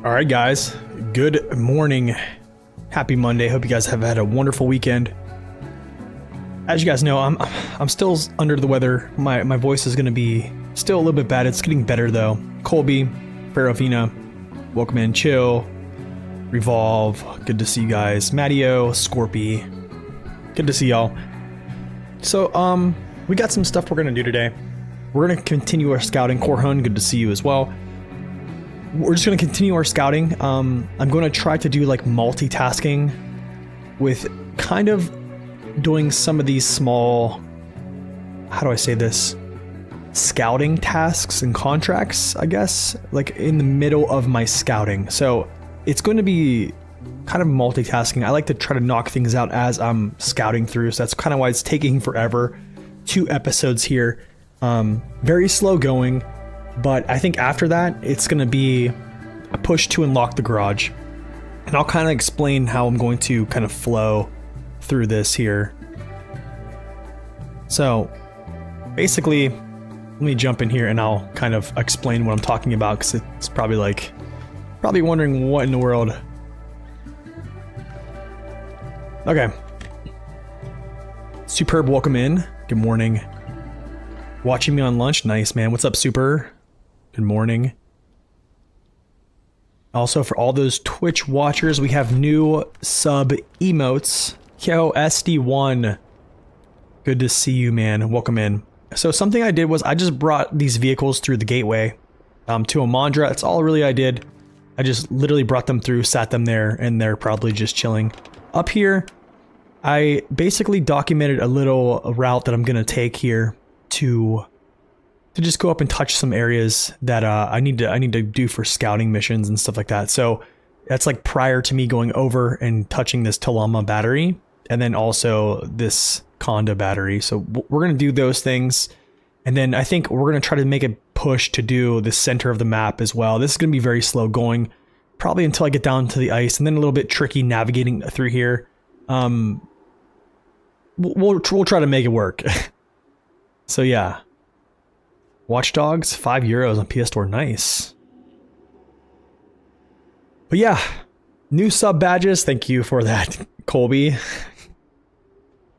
All right, guys. Good morning. Happy Monday. Hope you guys have had a wonderful weekend. As you guys know, I'm still under the weather. My voice is going to be still a little bit bad. It's getting better though. Colby, Ferrovina, welcome in. Chill, Revolve. Good to see you guys. Mattio, Scorpy. Good to see y'all. So we got some stuff we're going to do today. We're going to continue our scouting. Korhun, good to see you as well. We're just going to continue our scouting. I'm going to try to do like multitasking with kind of doing some of these small, how do I say this? Scouting tasks and contracts, I guess, like in the middle of my scouting. So it's going to be kind of multitasking. I like to try to knock things out as I'm scouting through. So that's kind of why it's taking forever. 2 episodes here. Very slow going. But I think after that, it's going to be a push to unlock the garage. And I'll kind of explain how I'm going to kind of flow through this here. So basically, let me jump in here and I'll kind of explain what I'm talking about, because it's probably wondering what in the world. Okay. Superb, welcome in. Good morning. Watching me on lunch. Nice, man. What's up, Super? Good morning. Also, for all those Twitch watchers, we have new sub emotes. Yo, SD1. Good to see you, man. Welcome in. So something I did was I just brought these vehicles through the gateway to Imandra. That's all really I did. I just literally brought them through, sat them there, and they're probably just chilling. Up here, I basically documented a little route that I'm going to take here to just go up and touch some areas that I need to do for scouting missions and stuff like that. So that's like prior to me going over and touching this Talama battery, and then also this Conda battery. So we're going to do those things. And then I think we're going to try to make a push to do the center of the map as well. This is going to be very slow going, probably until I get down to the ice, and then a little bit tricky navigating through here. We'll try to make it work. So yeah. Watch Dogs, €5 on PS Store. Nice. But yeah, new sub badges. Thank you for that, Colby.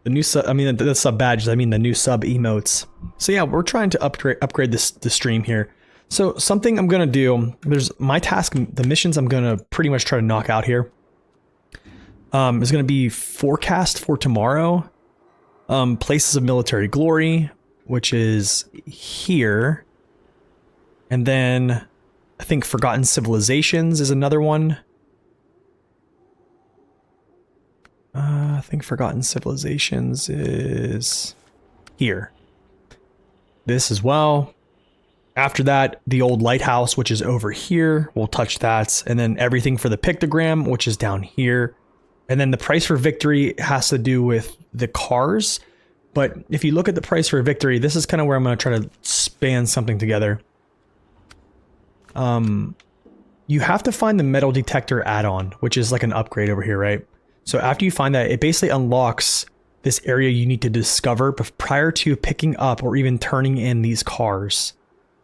The new sub, the sub badges, the new sub emotes. So yeah, we're trying to upgrade the stream here. So something I'm going to do, there's my task, the missions I'm going to pretty much try to knock out here. Is going to be forecast for tomorrow. Places of military glory, which is here. And then I think Forgotten Civilizations is another one. I think Forgotten Civilizations is here. This as well. After that, the old lighthouse, which is over here. We'll touch that. And then everything for the pictogram, which is down here. And then the price for victory has to do with the cars. But if you look at the price for victory, this is kind of where I'm going to try to span something together. You have to find the metal detector add-on, which is like an upgrade over here, right? So after you find that, it basically unlocks this area you need to discover prior to picking up or even turning in these cars.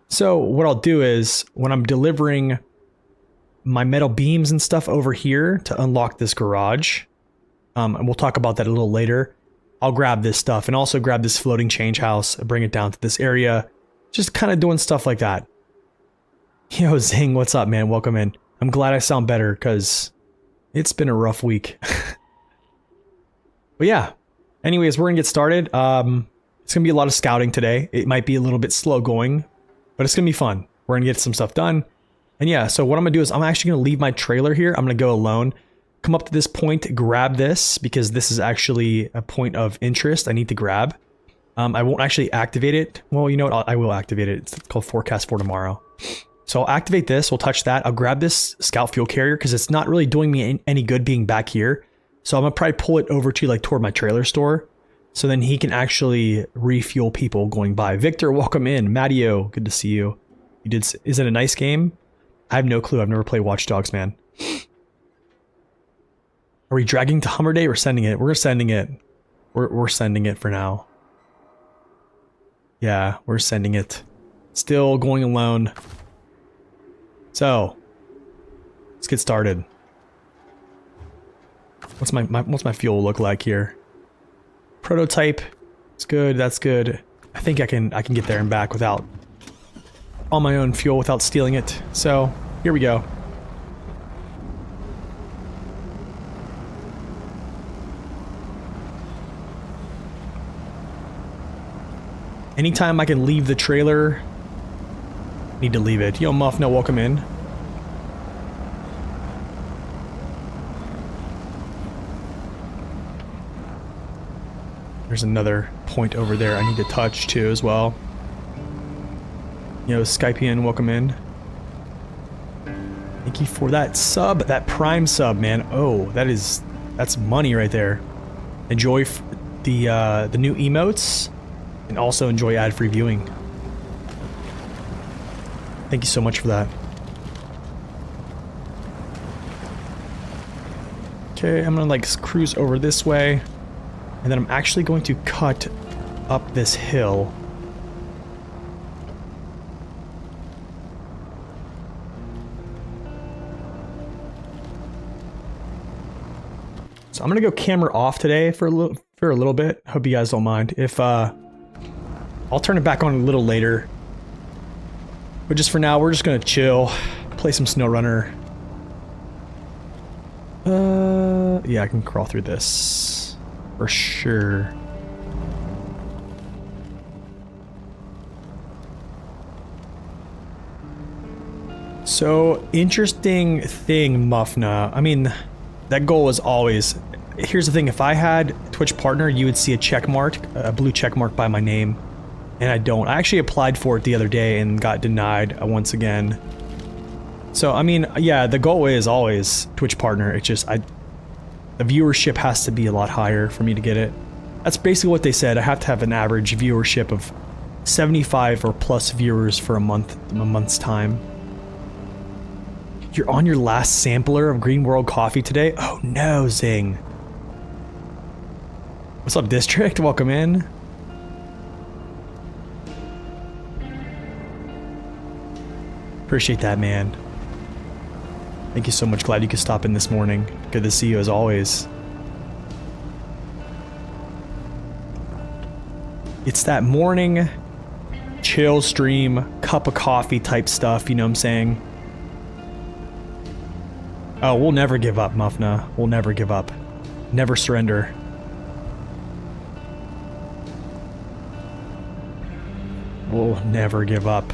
So what I'll do is when I'm delivering my metal beams and stuff over here to unlock this garage, and we'll talk about that a little later, I'll grab this stuff and also grab this floating change house and bring it down to this area. Just kind of doing stuff like that. Yo, Zing, what's up, man? Welcome in. I'm glad I sound better because it's been a rough week. But yeah, anyways, we're going to get started. It's going to be a lot of scouting today. It might be a little bit slow going, but it's going to be fun. We're going to get some stuff done. And yeah, so what I'm going to do is I'm actually going to leave my trailer here. I'm going to go alone. Come up to this point, grab this, because this is actually a point of interest I need to grab. I won't actually activate it. Well, you know what? I will activate it. It's called Forecast for Tomorrow. So I'll activate this. We'll touch that. I'll grab this Scout Fuel Carrier because it's not really doing me any good being back here. So I'm going to probably pull it over to like toward my trailer store. So then he can actually refuel people going by. Victor, welcome in. Mattio, good to see you. Is it a nice game? I have no clue. I've never played Watch Dogs, man. Are we dragging to Hummer Day or sending it? We're sending it. We're sending it for now. Yeah, we're sending it. Still going alone. So, Let's get started. What's my fuel look like here? Prototype. It's good. That's good. I think I can get there and back without on my own fuel without stealing it. So here we go. Anytime I can leave the trailer, need to leave it. Yo, Muff, no, welcome in. There's another point over there I need to touch too as well. Yo, Skypean, welcome in. Thank you for that sub, that Prime sub, man. Oh, that's money right there. Enjoy the new emotes, and also enjoy ad-free viewing. Thank you so much for that. Okay, I'm gonna like cruise over this way, and then I'm actually going to cut up this hill. So I'm gonna go camera off today for a little bit. Hope you guys don't mind. If I'll turn it back on a little later. But just for now, we're just gonna chill, play some SnowRunner. Yeah, I can crawl through this for sure. So interesting thing, Muffna. I mean, that goal is always. Here's the thing: if I had Twitch partner, you would see a check mark, a blue check mark by my name. And I don't. I actually applied for it the other day and got denied once again. So, I mean, yeah, the goal is always Twitch partner. It's just, the viewership has to be a lot higher for me to get it. That's basically what they said. I have to have an average viewership of 75 or plus viewers for a month's time. You're on your last sampler of Green World Coffee today? Oh no, Zing. What's up, District? Welcome in. Appreciate that, man. Thank you so much. Glad you could stop in this morning. Good to see you as always. It's that morning chill stream, cup of coffee type stuff, you know what I'm saying? Oh, we'll never give up, Muffna. We'll never give up. Never surrender. We'll never give up.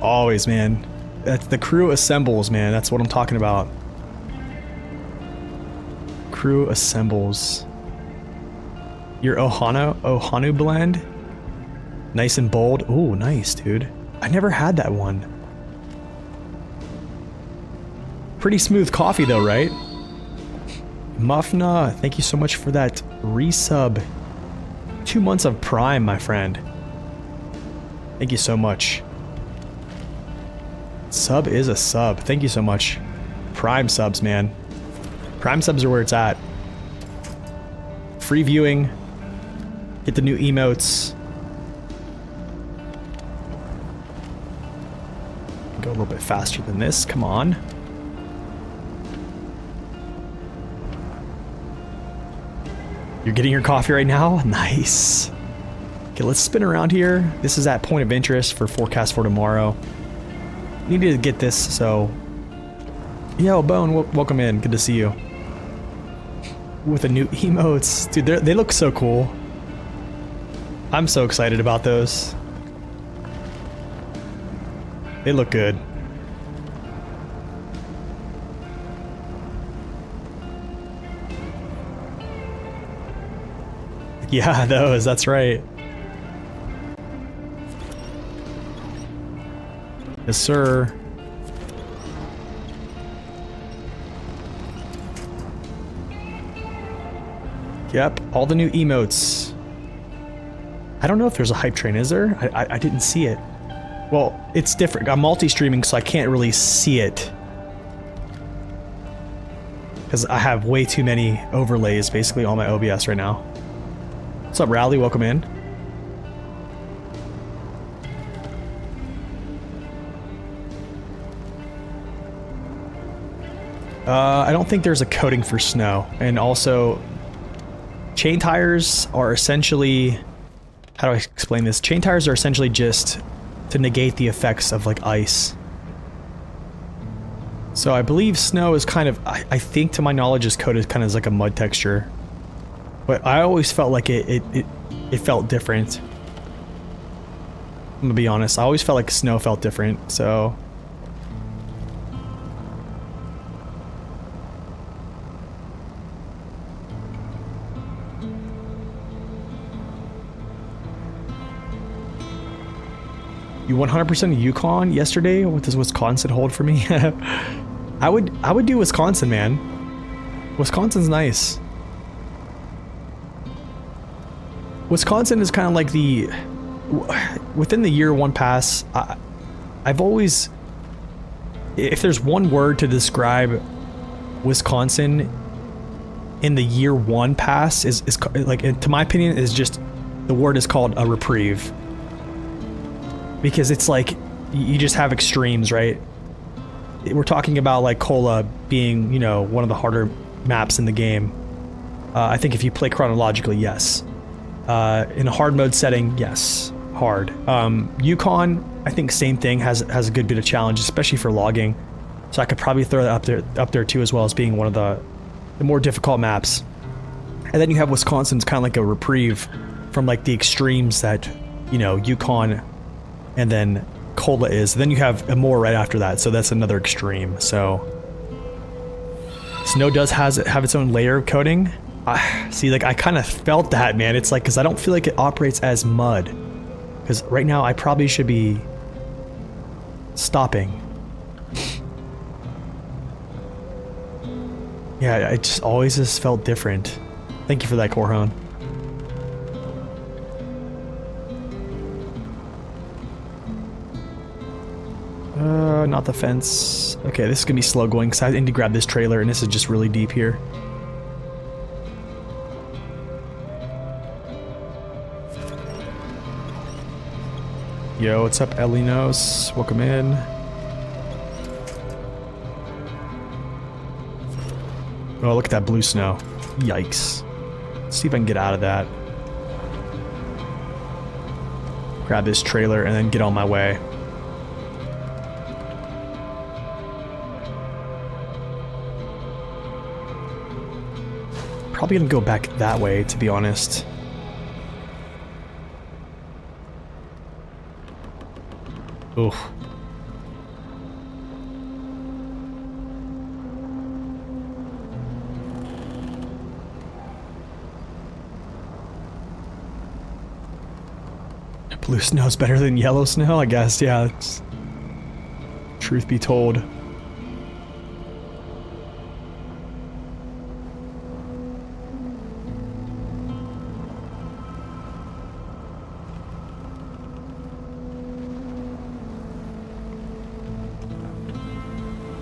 Always, man. That's the crew assembles, man. That's what I'm talking about. Crew assembles. Your Ohanu blend? Nice and bold. Ooh, nice, dude. I never had that one. Pretty smooth coffee though, right? Muffna, thank you so much for that resub. 2 months of Prime, my friend. Thank you so much. Sub is a sub. Thank you so much. Prime subs, man. Prime subs are where it's at. Free viewing. Get the new emotes. Go a little bit faster than this. Come on. You're getting your coffee right now? Nice. Okay, let's spin around here. This is that point of interest for forecast for tomorrow. Needed to get this, so... Yo, Bone, welcome in. Good to see you. With the new emotes. Dude, they look so cool. I'm so excited about those. They look good. Yeah, those, that's right. Yes, sir. Yep, all the new emotes. I don't know if there's a hype train, is there? I didn't see it. Well, it's different. I'm multi-streaming, so I can't really see it. Because I have way too many overlays, basically, on my OBS right now. What's up, Rowley? Welcome in. I don't think there's a coating for snow. And also, chain tires are essentially... How do I explain this? Chain tires are essentially just to negate the effects of, like, ice. So I believe snow is kind of... I think, to my knowledge, is coated kind of as like a mud texture. But I always felt like it felt different. I'm gonna be honest. I always felt like snow felt different, so... You 100% Yukon yesterday? What does Wisconsin hold for me? I would do Wisconsin, man. Wisconsin's nice. Wisconsin is kind of like the... Within the year one pass, I've always... If there's one word to describe Wisconsin in the year one pass, is like, to my opinion, is just... The word is called a reprieve. Because it's like, you just have extremes, right? We're talking about like Kola being, you know, one of the harder maps in the game. I think if you play chronologically, yes. In a hard mode setting, yes, hard. Yukon, I think same thing, has a good bit of challenge, especially for logging. So I could probably throw that up there too, as well as being one of the more difficult maps. And then you have Wisconsin's kind of like a reprieve from like the extremes that, you know, Yukon and then Kola is. Then you have Amur right after that, so that's another extreme. So snow does have its own layer of coating. See, like, I kind of felt that, man. It's like, because I don't feel like it operates as mud. Because right now I probably should be stopping. Yeah, it just always has felt different. Thank you for that, Korhan. Not the fence. Okay, this is gonna be slow going because I need to grab this trailer, and this is just really deep here. Yo, what's up, Elinos? Welcome in. Oh, look at that blue snow. Yikes. Let's see if I can get out of that. Grab this trailer and then get on my way. Probably gonna go back that way, to be honest. Oof. Blue snow's better than yellow snow, I guess. Yeah, it's... Truth be told.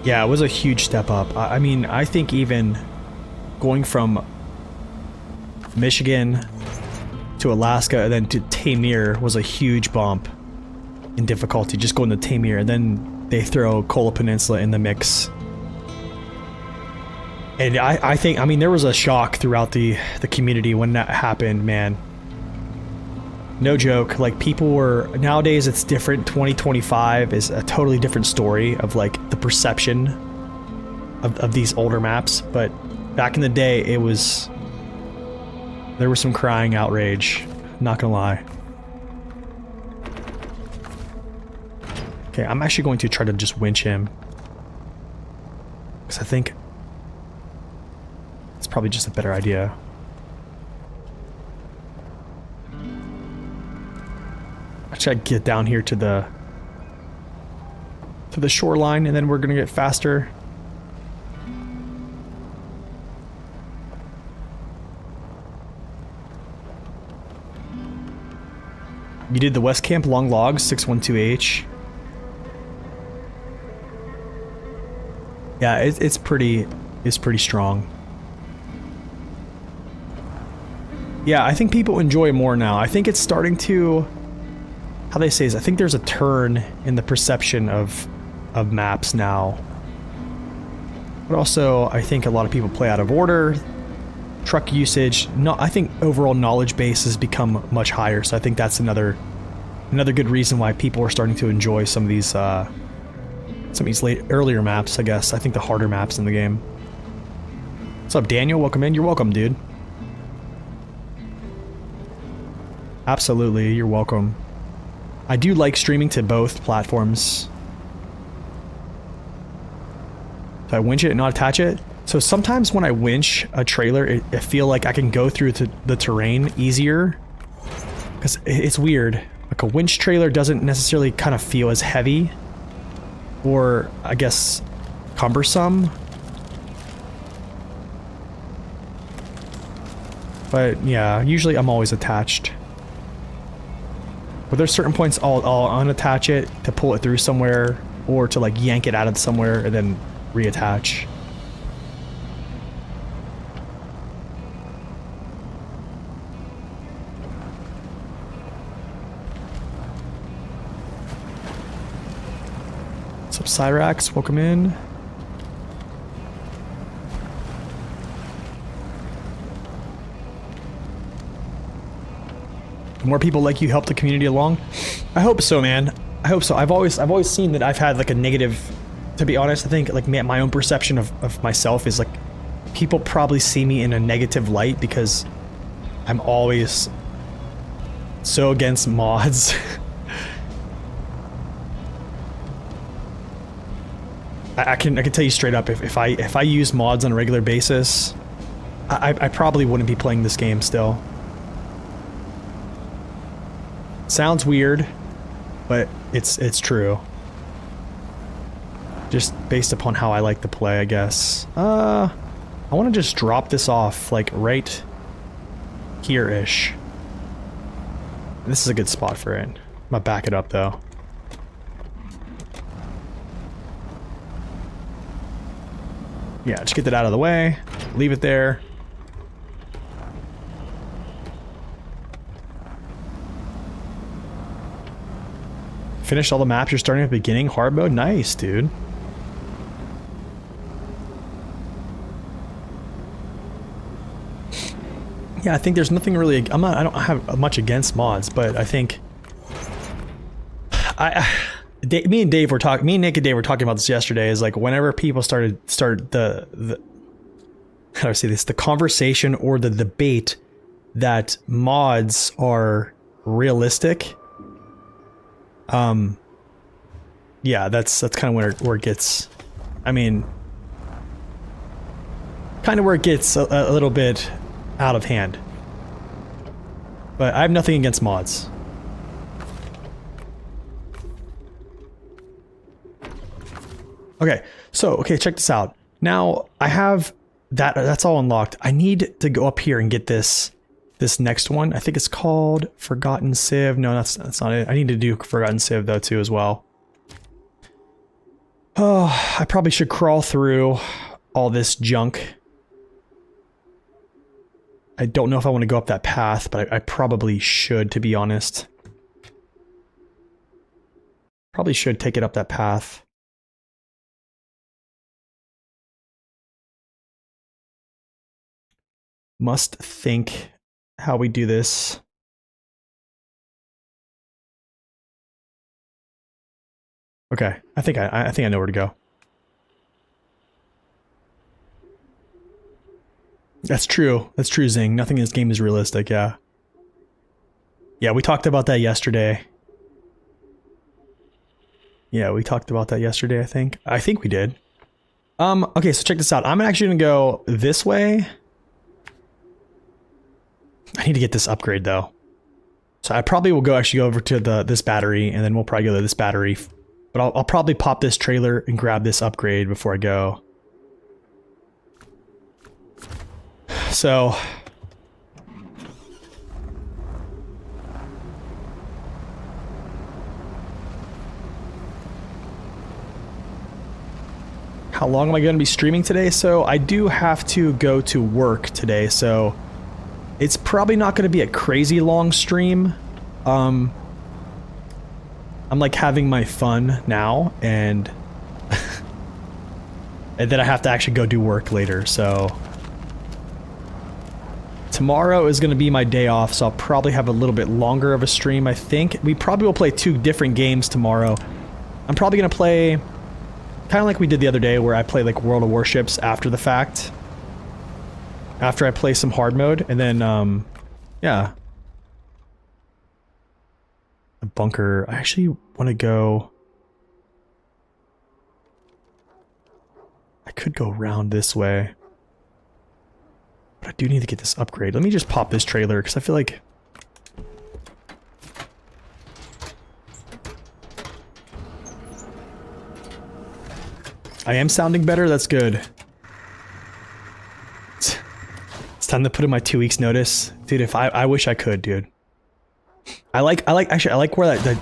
Yeah, it was a huge step up. I mean, I think even going from Michigan to Alaska and then to Tamir was a huge bump in difficulty, just going to Tamir, and then they throw Kola Peninsula in the mix. And I think, I mean, there was a shock throughout the community when that happened, man. No joke, like, people were... Nowadays, it's different. 2025 is a totally different story of, like, the perception of these older maps. But back in the day, it was... There was some crying outrage. Not gonna lie. Okay, I'm actually going to try to just winch him. Because I think... It's probably just a better idea. Actually, I get down here to the shoreline, and then we're gonna get faster. You did the West Camp Long Logs 612H. Yeah, it's pretty strong. Yeah, I think people enjoy it more now. I think it's starting to... How they say is, I think there's a turn in the perception of maps now. But also, I think a lot of people play out of order. Truck usage, no, I think overall knowledge base has become much higher. So I think that's another good reason why people are starting to enjoy some of these earlier maps, I guess. I think the harder maps in the game. What's up, Daniel? Welcome in. You're welcome, dude. Absolutely, you're welcome. I do like streaming to both platforms. Do I winch it and not attach it? So sometimes when I winch a trailer, I feel like I can go through the terrain easier. Because it's weird. Like a winch trailer doesn't necessarily kind of feel as heavy. Or, I guess, cumbersome. But yeah, usually I'm always attached. But there's certain points I'll unattach it to pull it through somewhere, or to like yank it out of somewhere and then reattach. What's up, Cyrax? Welcome in. More people like you help the community along. I hope so, man. I hope so. I've always seen that I've had like a negative, to be honest. I think like my own perception of myself is like people probably see me in a negative light because I'm always so against mods. I can tell you straight up, if I use mods on a regular basis, I probably wouldn't be playing this game still. Sounds weird, but it's true. Just based upon how I like to play, I guess. I want to just drop this off, like, right here-ish. This is a good spot for it. I'm gonna back it up, though. Yeah, just get that out of the way. Leave it there. Finished all the maps you're starting at the beginning. Hard mode? Nice, dude. Yeah, I think there's nothing really... I don't have much against mods, but I think... me and Nick and Dave were talking about this yesterday, is like whenever people start the how do I say this, the conversation or the debate that mods are realistic, yeah, that's kind of where it gets, I mean, kind of where it gets a little bit out of hand. But I have nothing against mods. Okay, so, check this out. Now, I have that's all unlocked. I need to go up here and get this next one. I think it's called Forgotten Civ. No, that's not it. I need to do Forgotten Civ, though, too, as well. Oh, I probably should crawl through all this junk. I don't know if I want to go up that path, but I probably should, to be honest. Probably should take it up that path. Must think how we do this. Okay, I think I know where to go. That's true. That's true, Zing. Nothing in this game is realistic, yeah. Yeah, we talked about that yesterday. Yeah, we talked about that yesterday, I think. I think we did. Okay, so check this out. I'm actually gonna go this way. I need to get this upgrade, though. So I probably will go over to this battery, and then we'll probably go to this battery. But I'll probably pop this trailer and grab this upgrade before I go. So... how long am I going to be streaming today? So I do have to go to work today, so... it's probably not going to be a crazy long stream. I'm like having my fun now, and And then I have to actually go do work later, so... Tomorrow is going to be my day off, so I'll probably have a little bit longer of a stream, I think. We probably will play 2 different games tomorrow. I'm probably going to play... kind of like we did the other day, where I play like World of Warships after the fact. After I play some hard mode, and then, yeah. A bunker. I actually want to go... I could go around this way. But I do need to get this upgrade. Let me just pop this trailer, because I feel like... I am sounding better? That's good. It's time to put in my 2 weeks notice. Dude, if I wish I could, dude. I like where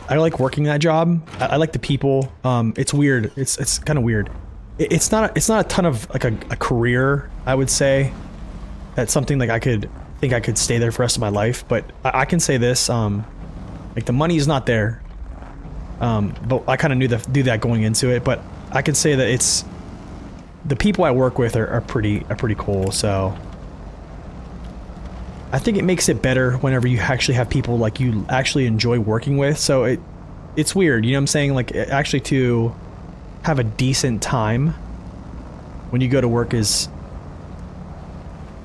I like working that job. I like the people. It's weird. It's kind of weird. It's not a ton of like a career, I would say. That's something like I could stay there for the rest of my life, but I can say this, like the money is not there. But I kind of knew that going into it, but I can say that it's the people I work with are pretty cool, so I think it makes it better whenever you actually have people like you actually enjoy working with. So it's weird, you know what I'm saying? Like actually to have a decent time when you go to work is,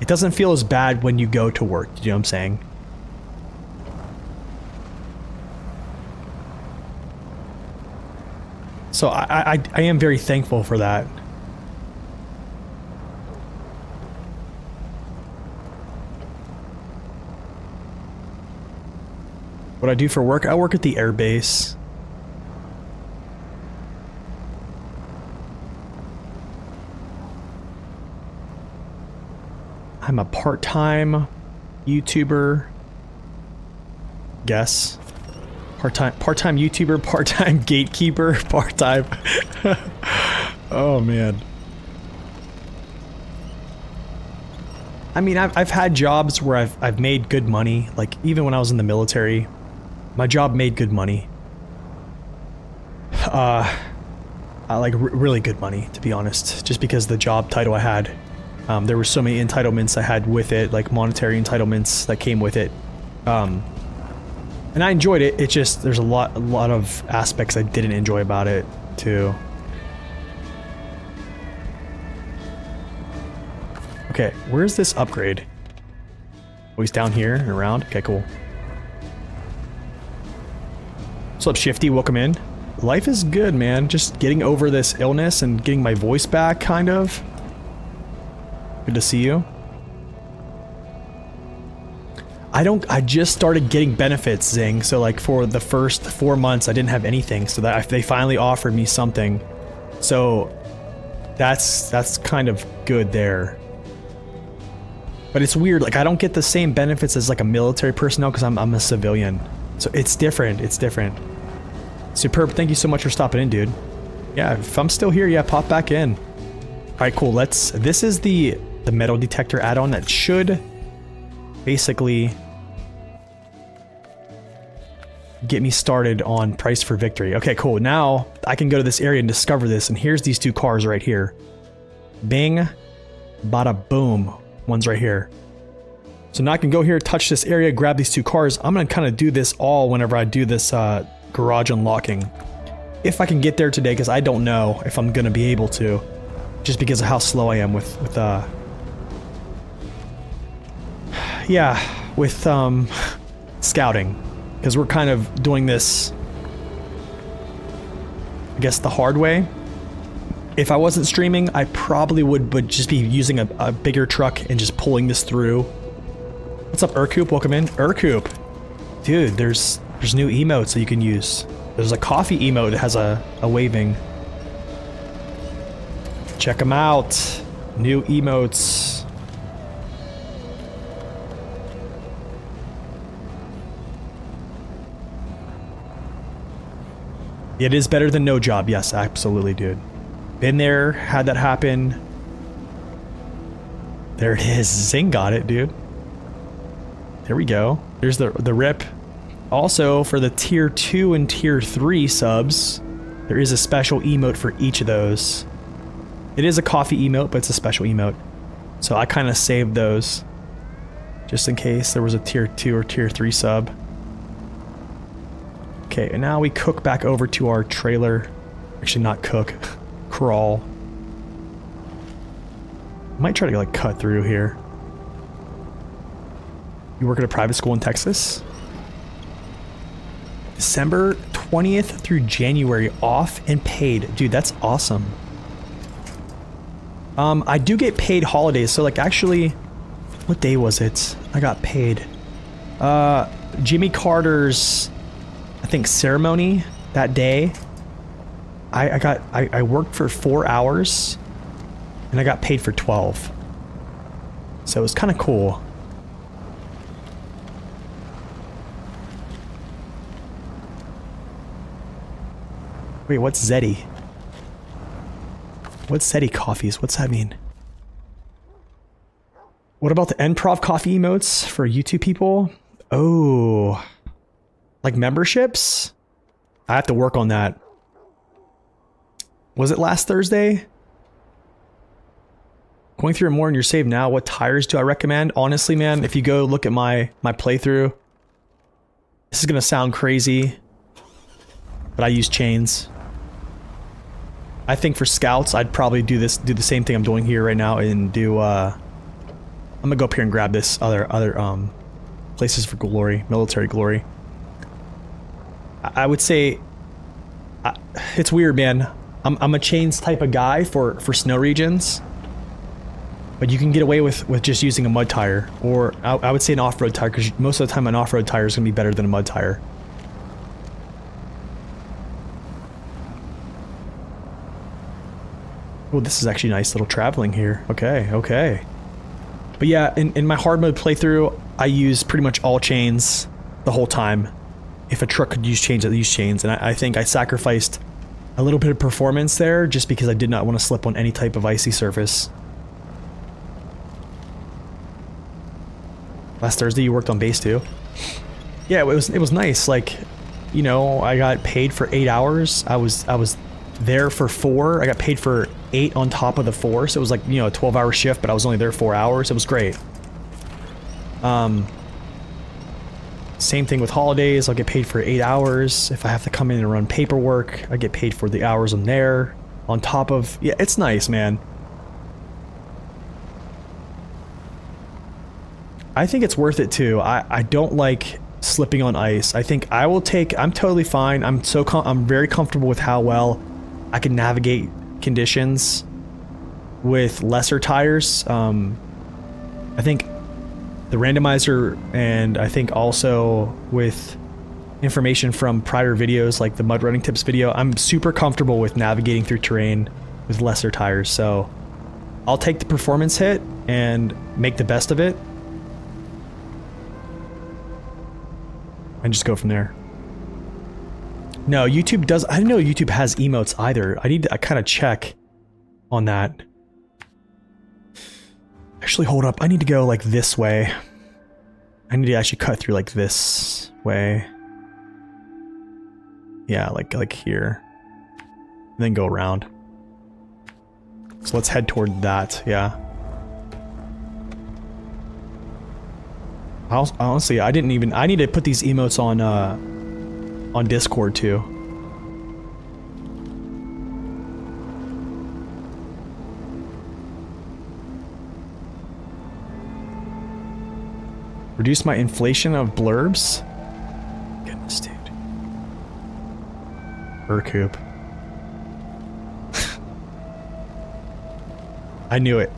it doesn't feel as bad when you go to work, you know what I'm saying? So I am very thankful for that. What I do for work? I work at the air base. I'm a part-time YouTuber. Guess. Part-time YouTuber, part-time gatekeeper, part-time... Oh, man. I mean, I've had jobs where I've made good money. Like, even when I was in the military, my job made good money. I like really good money, to be honest. Just because the job title I had. There were so many entitlements I had with it, like monetary entitlements that came with it. And I enjoyed it. It just, there's a lot of aspects I didn't enjoy about it, too. Okay, where's this upgrade? Oh, he's down here and around? Okay, cool. What's up, Shifty? Welcome in. Life is good, man. Just getting over this illness and getting my voice back, kind of. Good to see you. I just started getting benefits, Zing. So like for the first 4 months, I didn't have anything. So that they finally offered me something. So that's kind of good there. But it's weird. Like I don't get the same benefits as like a military personnel because I'm a civilian. So it's different. It's different. Superb. Thank you so much for stopping in, dude. Yeah, if I'm still here, yeah, pop back in. All right, cool. This is the metal detector add-on that should basically get me started on price for victory. Okay, cool. Now I can go to this area and discover this, and here's these 2 cars right here. Bing, bada boom. One's right here. So now I can go here, touch this area, grab these 2 cars. I'm gonna kind of do this all whenever I do this garage unlocking. If I can get there today, because I don't know if I'm gonna be able to. Just because of how slow I am with scouting. Because we're kind of doing this, I guess, the hard way. If I wasn't streaming, I probably would just be using a bigger truck and just pulling this through. What's up, Urkoop? Welcome in. Urkoop. Dude, there's new emotes that you can use. There's a coffee emote that has a waving. Check them out. New emotes. It is better than no job. Yes, absolutely, dude. Been there, had that happen. There it is. Zing got it, dude. There we go. There's the rip. Also, for the tier 2 and tier 3 subs, there is a special emote for each of those. It is a coffee emote, but it's a special emote. So I kind of saved those just in case there was a tier 2 or tier 3 sub. Okay, and now we cook back over to our trailer. Actually, not cook, crawl. Might try to like cut through here. You work at a private school in Texas? December 20th through January, off and paid. Dude, that's awesome. I do get paid holidays, so like actually, what day was it? I got paid. Jimmy Carter's, I think, ceremony that day. I worked for 4 hours and I got paid for 12. So it was kind of cool. Wait, what's Zeddy? What's Zeddy coffees? What's that mean? What about the improv coffee emotes for YouTube people? Oh, like memberships? I have to work on that. Was it last Thursday? Going through it more in your save now. What tires do I recommend? Honestly, man, if you go look at my playthrough, this is gonna sound crazy, but I use chains. I think for scouts, I'd probably do the same thing I'm doing here right now and do, I'm gonna go up here and grab this other places for glory, military glory. I would say, it's weird, man. I'm a chains type of guy for snow regions, but you can get away with just using a mud tire, or I would say an off-road tire, because most of the time an off-road tire is gonna be better than a mud tire. Oh, this is actually nice little traveling here. Okay, okay. But yeah, in my hard mode playthrough, I use pretty much all chains the whole time. If a truck could use chains, I'd use chains. And I think I sacrificed a little bit of performance there just because I did not want to slip on any type of icy surface. Last Thursday you worked on base too? Yeah, it was nice. Like, you know, I got paid for 8 hours. I was there for 4. I got paid for 8 on top of the 4, so it was like, you know, a 12-hour shift, but I was only there 4 hours. It was great. Same thing with holidays. I'll get paid for 8 hours. If I have to come in and run paperwork, I get paid for the hours I'm there. On top of, yeah, it's nice, man. I think it's worth it too. I don't like slipping on ice. I think I will take, I'm totally fine. I'm very comfortable with how well I can navigate conditions with lesser tires. I think the randomizer, and I think also with information from prior videos like the mud running tips video, I'm super comfortable with navigating through terrain with lesser tires. So I'll take the performance hit and make the best of it and just go from there. No, YouTube does. I didn't know YouTube has emotes either. I need to kind of check on that. Actually, hold up. I need to go like this way. I need to actually cut through like this way. Yeah, like here. And then go around. So let's head toward that. Yeah. Honestly, I didn't even. I need to put these emotes on Discord too. Reduce my inflation of blurbs? Goodness, dude. Recoup. I knew it.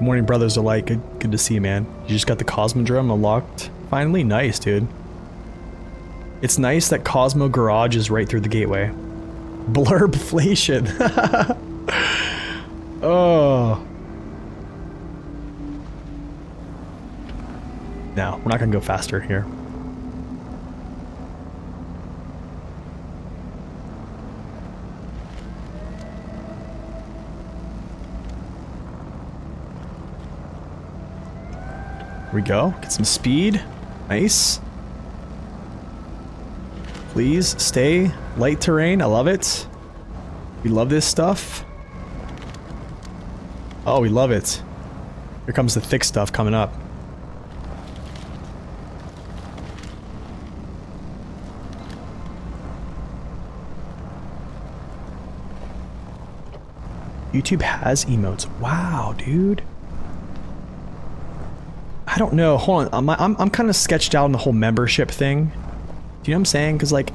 Morning brothers alike. Good to see you, man. You just got the Cosmodrome unlocked. Finally, nice, dude. It's nice that Cosmo Garage is right through the gateway. Blurbflation. Oh. No, we're not gonna go faster here. Here we go. Get some speed. Nice. Please stay light terrain. I love it. We love this stuff. Oh, we love it. Here comes the thick stuff coming up. YouTube has emotes. Wow, dude. I don't know. Hold on. I'm kind of sketched out on the whole membership thing. Do you know what I'm saying? Because, like,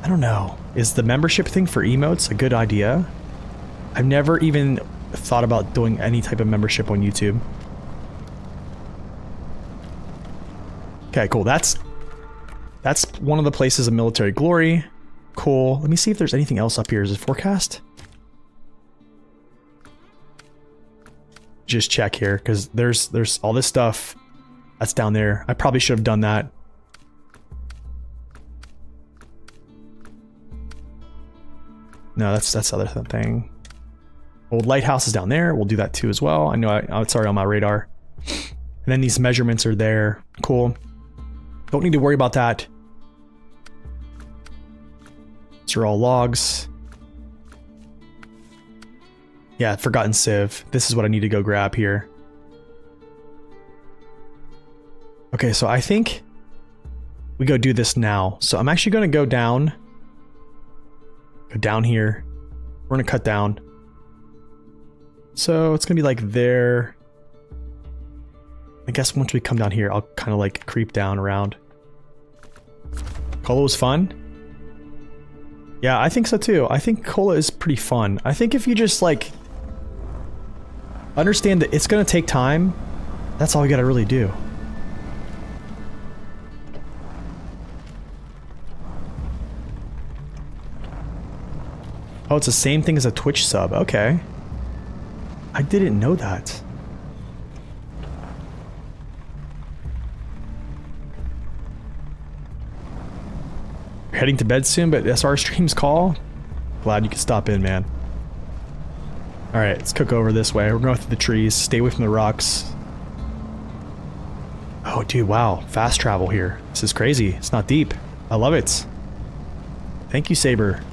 I don't know. Is the membership thing for emotes a good idea? I've never even thought about doing any type of membership on YouTube. Okay, cool. That's one of the places of military glory. Cool. Let me see if there's anything else up here. Is it forecast? Just check here, because there's all this stuff that's down there. I probably should have done that. No, that's the other thing. Old lighthouse is down there. We'll do that too as well. I know it's already on my radar. And then these measurements are there. Cool. Don't need to worry about that. These are all logs. Yeah, Forgotten Civ. This is what I need to go grab here. Okay, so I think we go do this now. So I'm actually going to go down. Go down here. We're going to cut down. So it's going to be like there. I guess once we come down here, I'll kind of like creep down around. Cola was fun. Yeah, I think so too. I think Cola is pretty fun. I think if you just like understand that it's going to take time, that's all you got to really do. Oh, it's the same thing as a Twitch sub. Okay. I didn't know that. You're heading to bed soon, but SR streams call? Glad you could stop in, man. Alright, let's cook over this way. We're going through the trees. Stay away from the rocks. Oh, dude, wow. Fast travel here. This is crazy. It's not deep. I love it. Thank you, Saber.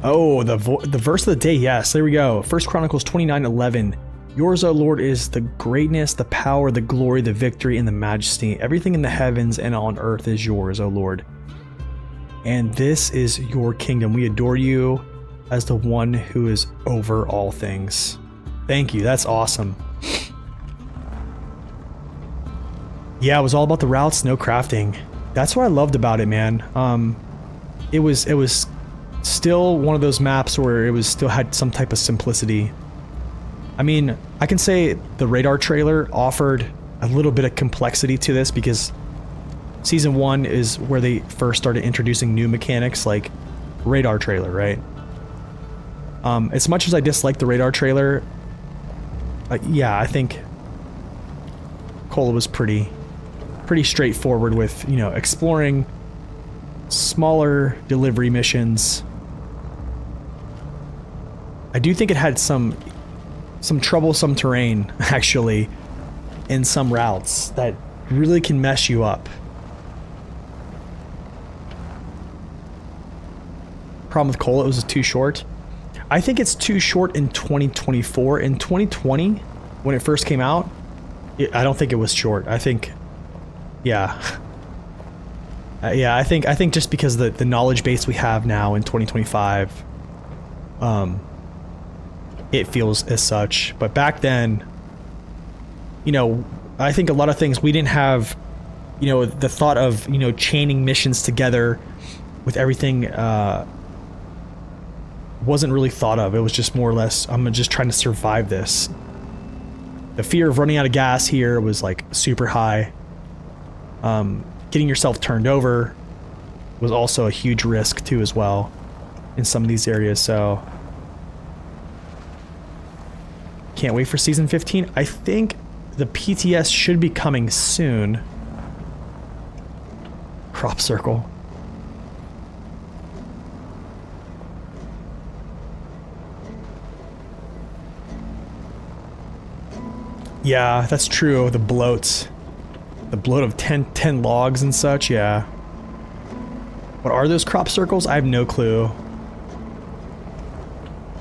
Oh, the verse of the day. Yes, there we go. 1 Chronicles 29:11. Yours, O Lord, is the greatness, the power, the glory, the victory, and the majesty. Everything in the heavens and on earth is yours, O Lord. And this is your kingdom. We adore you as the one who is over all things. Thank you. That's awesome. Yeah, it was all about the routes, no crafting. That's what I loved about it, man. It was still one of those maps where it was still had some type of simplicity. I mean, I can say the radar trailer offered a little bit of complexity to this because season 1 is where they first started introducing new mechanics like radar trailer, right? As much as I dislike the radar trailer, yeah, I think Cola was pretty straightforward with, you know, exploring smaller delivery missions. I do think it had some troublesome terrain, actually, in some routes that really can mess you up. Problem with Cola, it was too short. I think it's too short in 2024. In 2020, when it first came out, I don't think it was short. I think, yeah. Yeah, I think just because the knowledge base we have now in 2025, it feels as such. But back then, you know, I think a lot of things we didn't have, you know, the thought of, you know, chaining missions together with everything wasn't really thought of. It was just more or less, I'm just trying to survive this. The fear of running out of gas here was like super high. Getting yourself turned over was also a huge risk too as well in some of these areas, so can't wait for season 15. I think the PTS should be coming soon. Crop circle. Yeah, that's true. The bloats. The bloat of 10 logs and such, yeah. What are those crop circles? I have no clue.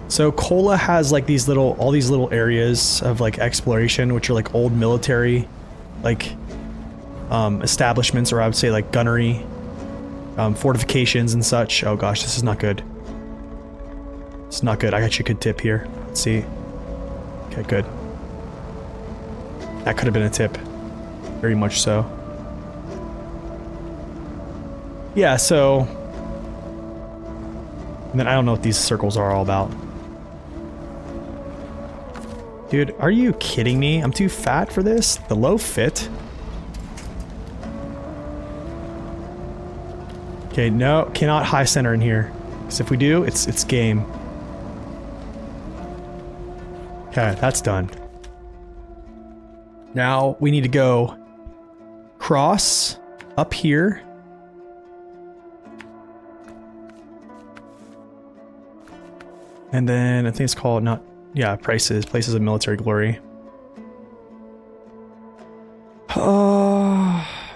So Kola has like all these little areas of like exploration, which are like old military, like establishments, or I would say like gunnery, fortifications and such. Oh gosh, this is not good. It's not good. I got you a good tip here. Let's see. Okay, good. That could have been a tip. Very much so. Yeah, so... And then I don't know what these circles are all about. Dude, are you kidding me? I'm too fat for this? The low fit? Okay, no, cannot high center in here. Because if we do, it's game. Okay, that's done. Now we need to go cross up here. And then I think it's called not, yeah, places of military glory.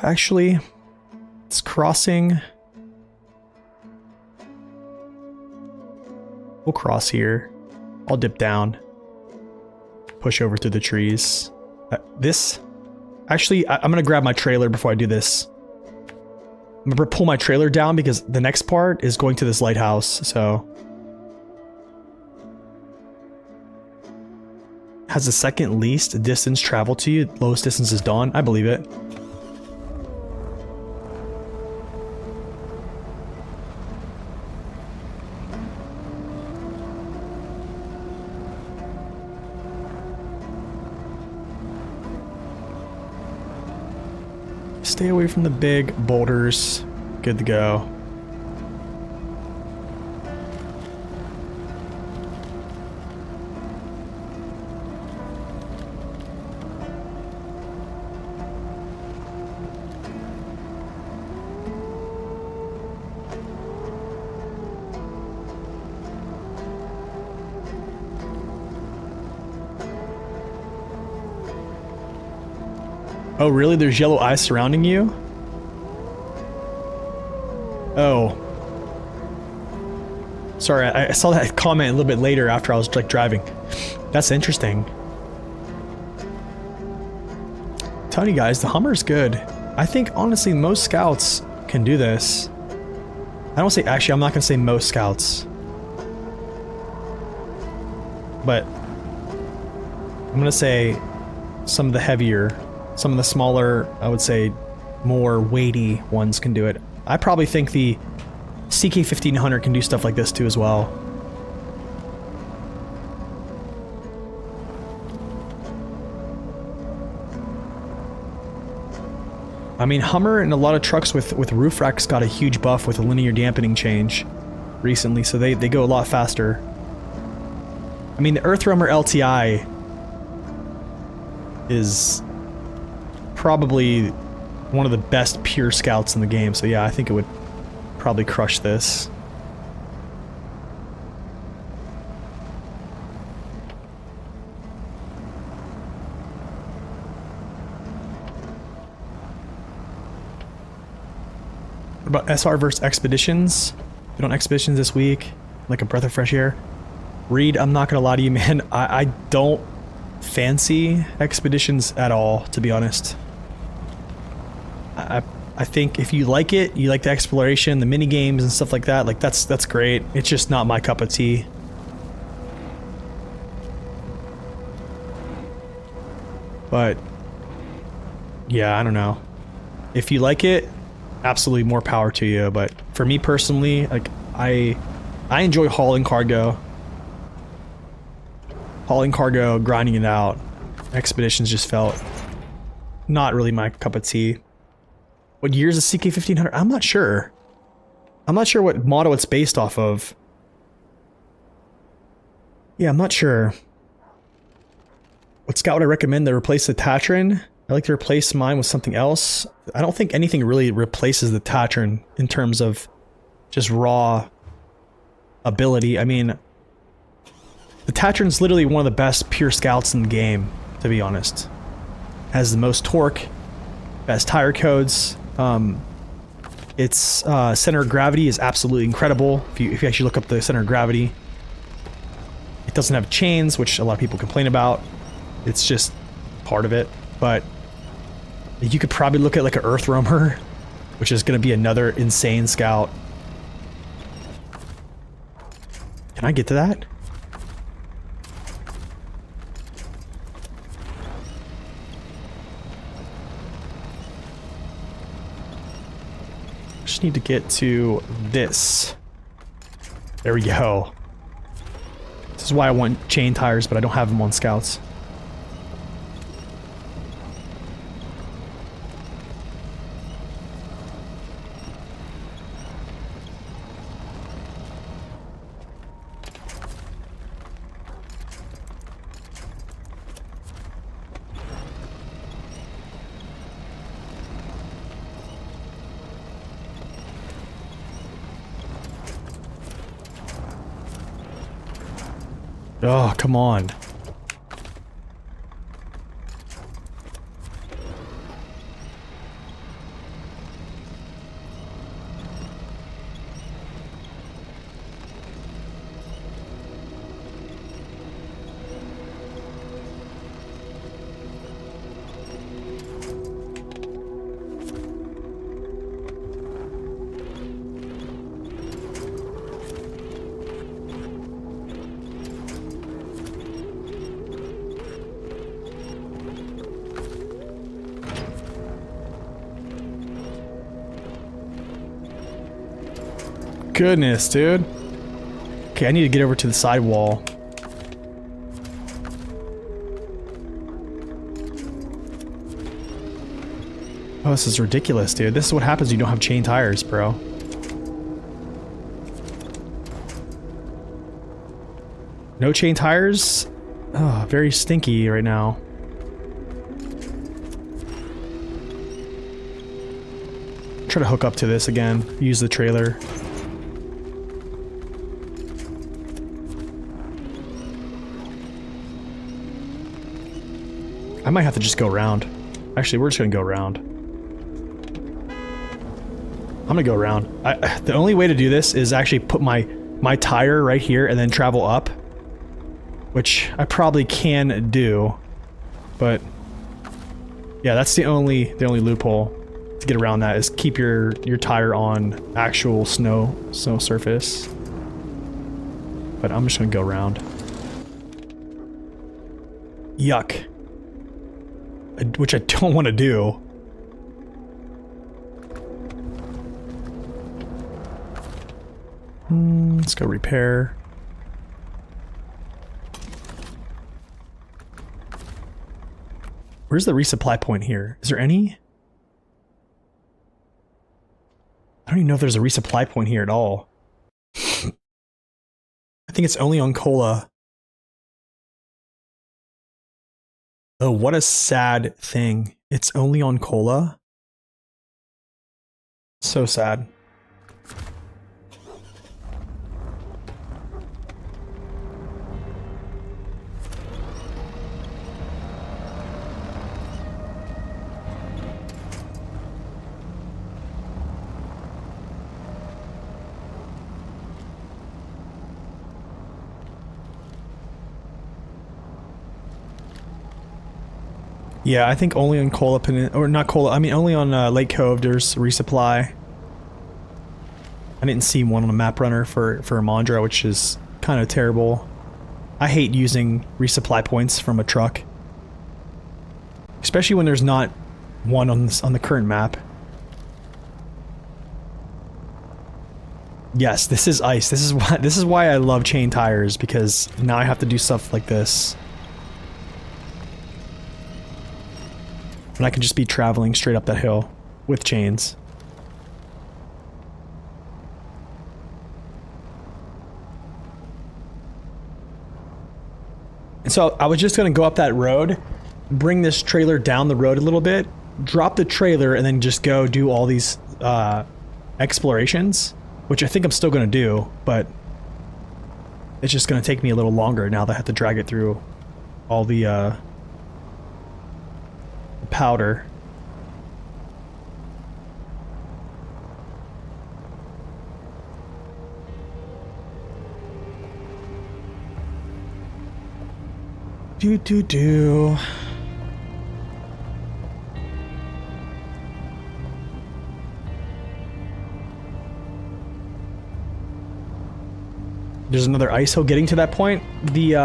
Actually, it's crossing. We'll cross here. I'll dip down. Push over through the trees. This? Actually, I'm gonna grab my trailer before I do this. I'm gonna pull my trailer down because the next part is going to this lighthouse, so... Has the second least distance traveled to you. Lowest distance is dawn. I believe it. Stay away from the big boulders. Good to go. Oh, really? There's yellow ice surrounding you? Oh. Sorry, I saw that comment a little bit later after I was like driving. That's interesting. I'm telling you guys, the Hummer's good. I think honestly most scouts can do this. I don't say, actually I'm not gonna say most scouts. But I'm gonna say some of the heavier, some of the smaller, I would say more weighty ones can do it. I probably think the CK-1500 can do stuff like this too as well. I mean, Hummer and a lot of trucks with roof racks got a huge buff with a linear dampening change recently, so they go a lot faster. I mean, the Earthrummer LTI is probably one of the best pure scouts in the game, so yeah, I think it would probably crush this. What about SR versus Expeditions? Been on Expeditions this week, like a breath of fresh air. Reed, I'm not gonna lie to you, man, I don't fancy Expeditions at all, to be honest. I think if you like it, you like the exploration, the mini games and stuff like that, like that's great. It's just not my cup of tea. But yeah, I don't know. If you like it, absolutely more power to you, but for me personally, like I enjoy hauling cargo. Hauling cargo, grinding it out. Expeditions just felt not really my cup of tea. What year is the CK-1500? I'm not sure. I'm not sure what model it's based off of. Yeah, I'm not sure. What scout would I recommend to replace the Tatran? I like to replace mine with something else. I don't think anything really replaces the Tatran in terms of just raw ability. I mean, the Tatran's literally one of the best pure scouts in the game, to be honest. has the most torque, best tire codes. Its center of gravity is absolutely incredible. If you actually look up the center of gravity, it doesn't have chains, which a lot of people complain about. It's just part of it. But you could probably look at like an Earth Roamer, which is going to be another insane scout. Can I get to that? Just need to get to this. There we go. This is why I want chain tires, but I don't have them on scouts. Oh, come on. Goodness, dude. Okay, I need to get over to the sidewall. Oh, this is ridiculous, dude. This is what happens when you don't have chain tires, bro. No chain tires? Oh, very stinky right now. Try to hook up to this again. Use the trailer. I might have to just go around. Actually, we're just gonna go around. I'm gonna go around. The only way to do this is actually put my tire right here and then travel up, which I probably can do, but yeah, that's the only loophole to get around that is keep your tire on actual snow surface. But I'm just gonna go around. Yuck. Which I don't want to do. Let's go repair. Where's the resupply point here? Is there any? I don't even know if there's a resupply point here at all. I think it's only on Cola. Oh, what a sad thing. It's only on Cola. So sad. Yeah, I think only on Cola or not Cola, I mean only on Lake Cove there's resupply. I didn't see one on a map runner for Imandra, which is kind of terrible. I hate using resupply points from a truck. Especially when there's not one on the current map. Yes, this is ice. This is why I love chain tires, because now I have to do stuff like this. And I can just be traveling straight up that hill with chains. And so I was just gonna go up that road, bring this trailer down the road a little bit, drop the trailer, and then just go do all these explorations, which I think I'm still gonna do, but it's just gonna take me a little longer now that I have to drag it through all the powder. Do. There's another ice hill getting to that point. The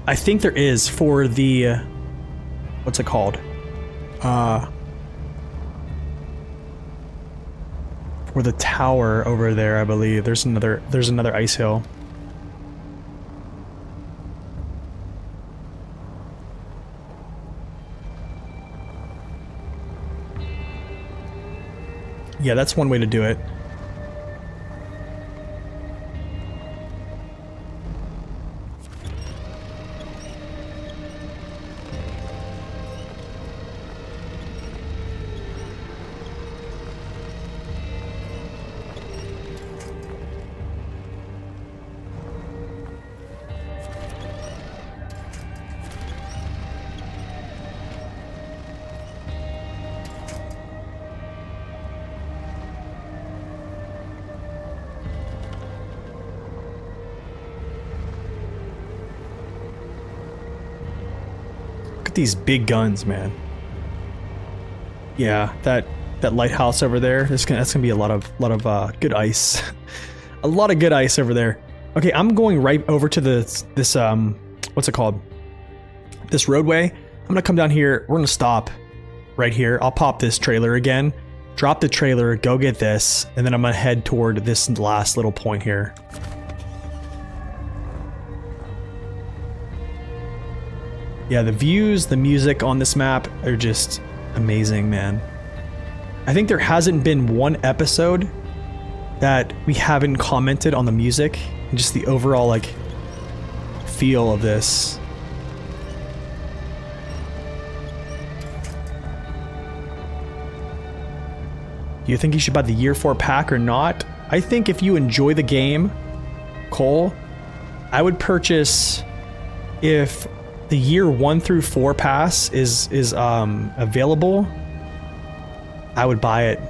I think there is for the what's it called? For the tower over there, I believe there's another ice hill. Yeah, that's one way to do it. These big guns, man. Yeah, that lighthouse over there. That's gonna be a lot of good ice. A lot of good ice over there. Okay, I'm going right over to this what's it called? This roadway. I'm gonna come down here. We're gonna stop right here. I'll pop this trailer again, drop the trailer, go get this, and then I'm gonna head toward this last little point here. Yeah, the views, the music on this map are just amazing, man. I think there hasn't been one episode that we haven't commented on the music and just the overall, like, feel of this. Do you think you should buy the Year 4 pack or not? I think if you enjoy the game, Cole, I would purchase if the Year 1 through 4 pass is available, I would buy it.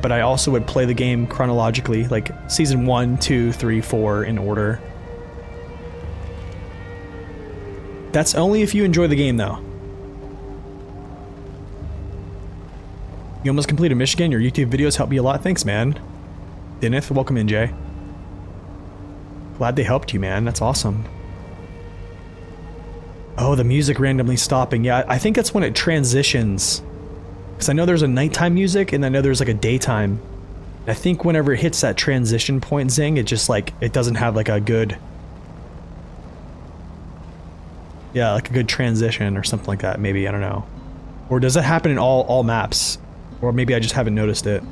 But I also would play the game chronologically, like season 1, 2, 3, 4 in order. That's only if you enjoy the game, though. You almost completed Michigan. Your YouTube videos helped me a lot. Thanks, man. Denith, welcome in, Jay. Glad they helped you, man. That's awesome. Oh, the music randomly stopping. Yeah, I think that's when it transitions. Because I know there's a nighttime music, and I know there's like a daytime. I think whenever it hits that transition point, Zing, it just like, it doesn't have like a good... Yeah, like a good transition or something like that, maybe, I don't know. Or does that happen in all maps? Or maybe I just haven't noticed it.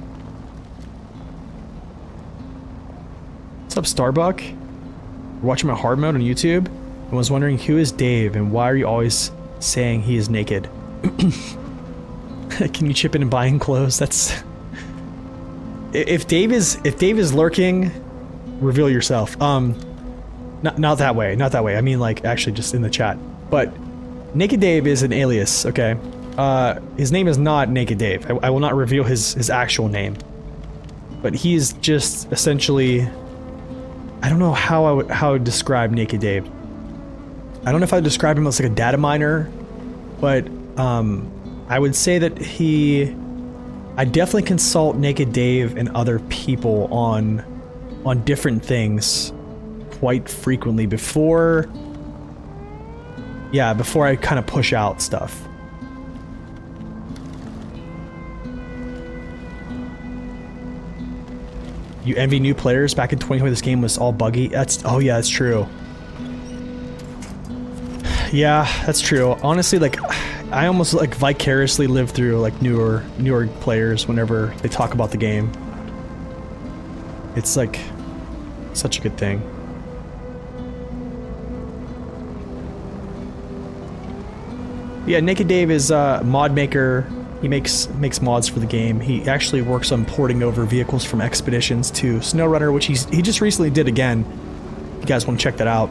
What's up, Starbuck? You're watching my hard mode on YouTube? I was wondering who is Dave and why are you always saying he is naked? Can you chip in and buy him clothes? That's... If Dave is lurking, reveal yourself. Not that way, not that way. I mean, like, actually just in the chat. But Naked Dave is an alias, okay? His name is not Naked Dave. I will not reveal his actual name. But he's just essentially... I don't know how I would describe Naked Dave. I don't know if I'd describe him as like a data miner, but I would say that I definitely consult Naked Dave and other people on different things quite frequently before I kind of push out stuff. You envy new players. Back in 2020 this game was all buggy. Oh yeah, that's true. Yeah, that's true. Honestly, like, I almost like vicariously live through like newer players whenever they talk about the game. It's like such a good thing. Yeah, Naked Dave is a mod maker. He makes mods for the game. He actually works on porting over vehicles from Expeditions to SnowRunner, which he just recently did again. If you guys want to check that out.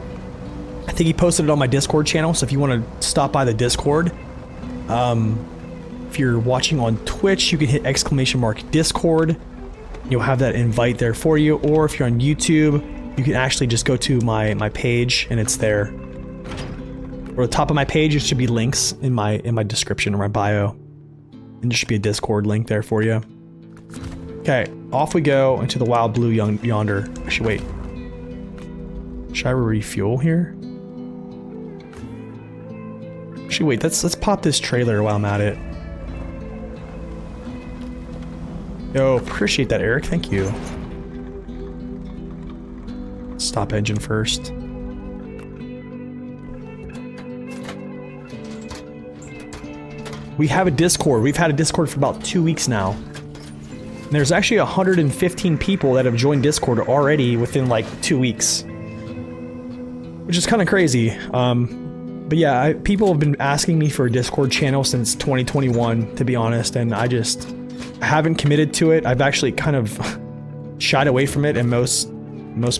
I think he posted it on my Discord channel, so if you want to stop by the Discord, If you're watching on Twitch, you can hit !Discord. You'll have that invite there for you. Or if you're on YouTube, you can actually just go to my page and it's there. Or the top of my page, there should be links in my description or my bio. And there should be a Discord link there for you. Okay, off we go into the wild blue yonder. Actually, wait. Should I refuel here? Actually, wait, let's pop this trailer while I'm at it. Yo, appreciate that, Eric. Thank you. Stop engine first. We have a Discord. We've had a Discord for about 2 weeks now. And there's actually 115 people that have joined Discord already within like 2 weeks. Which is kind of crazy. But yeah, people have been asking me for a Discord channel since 2021, to be honest, and I haven't committed to it. I've actually kind of shied away from it in most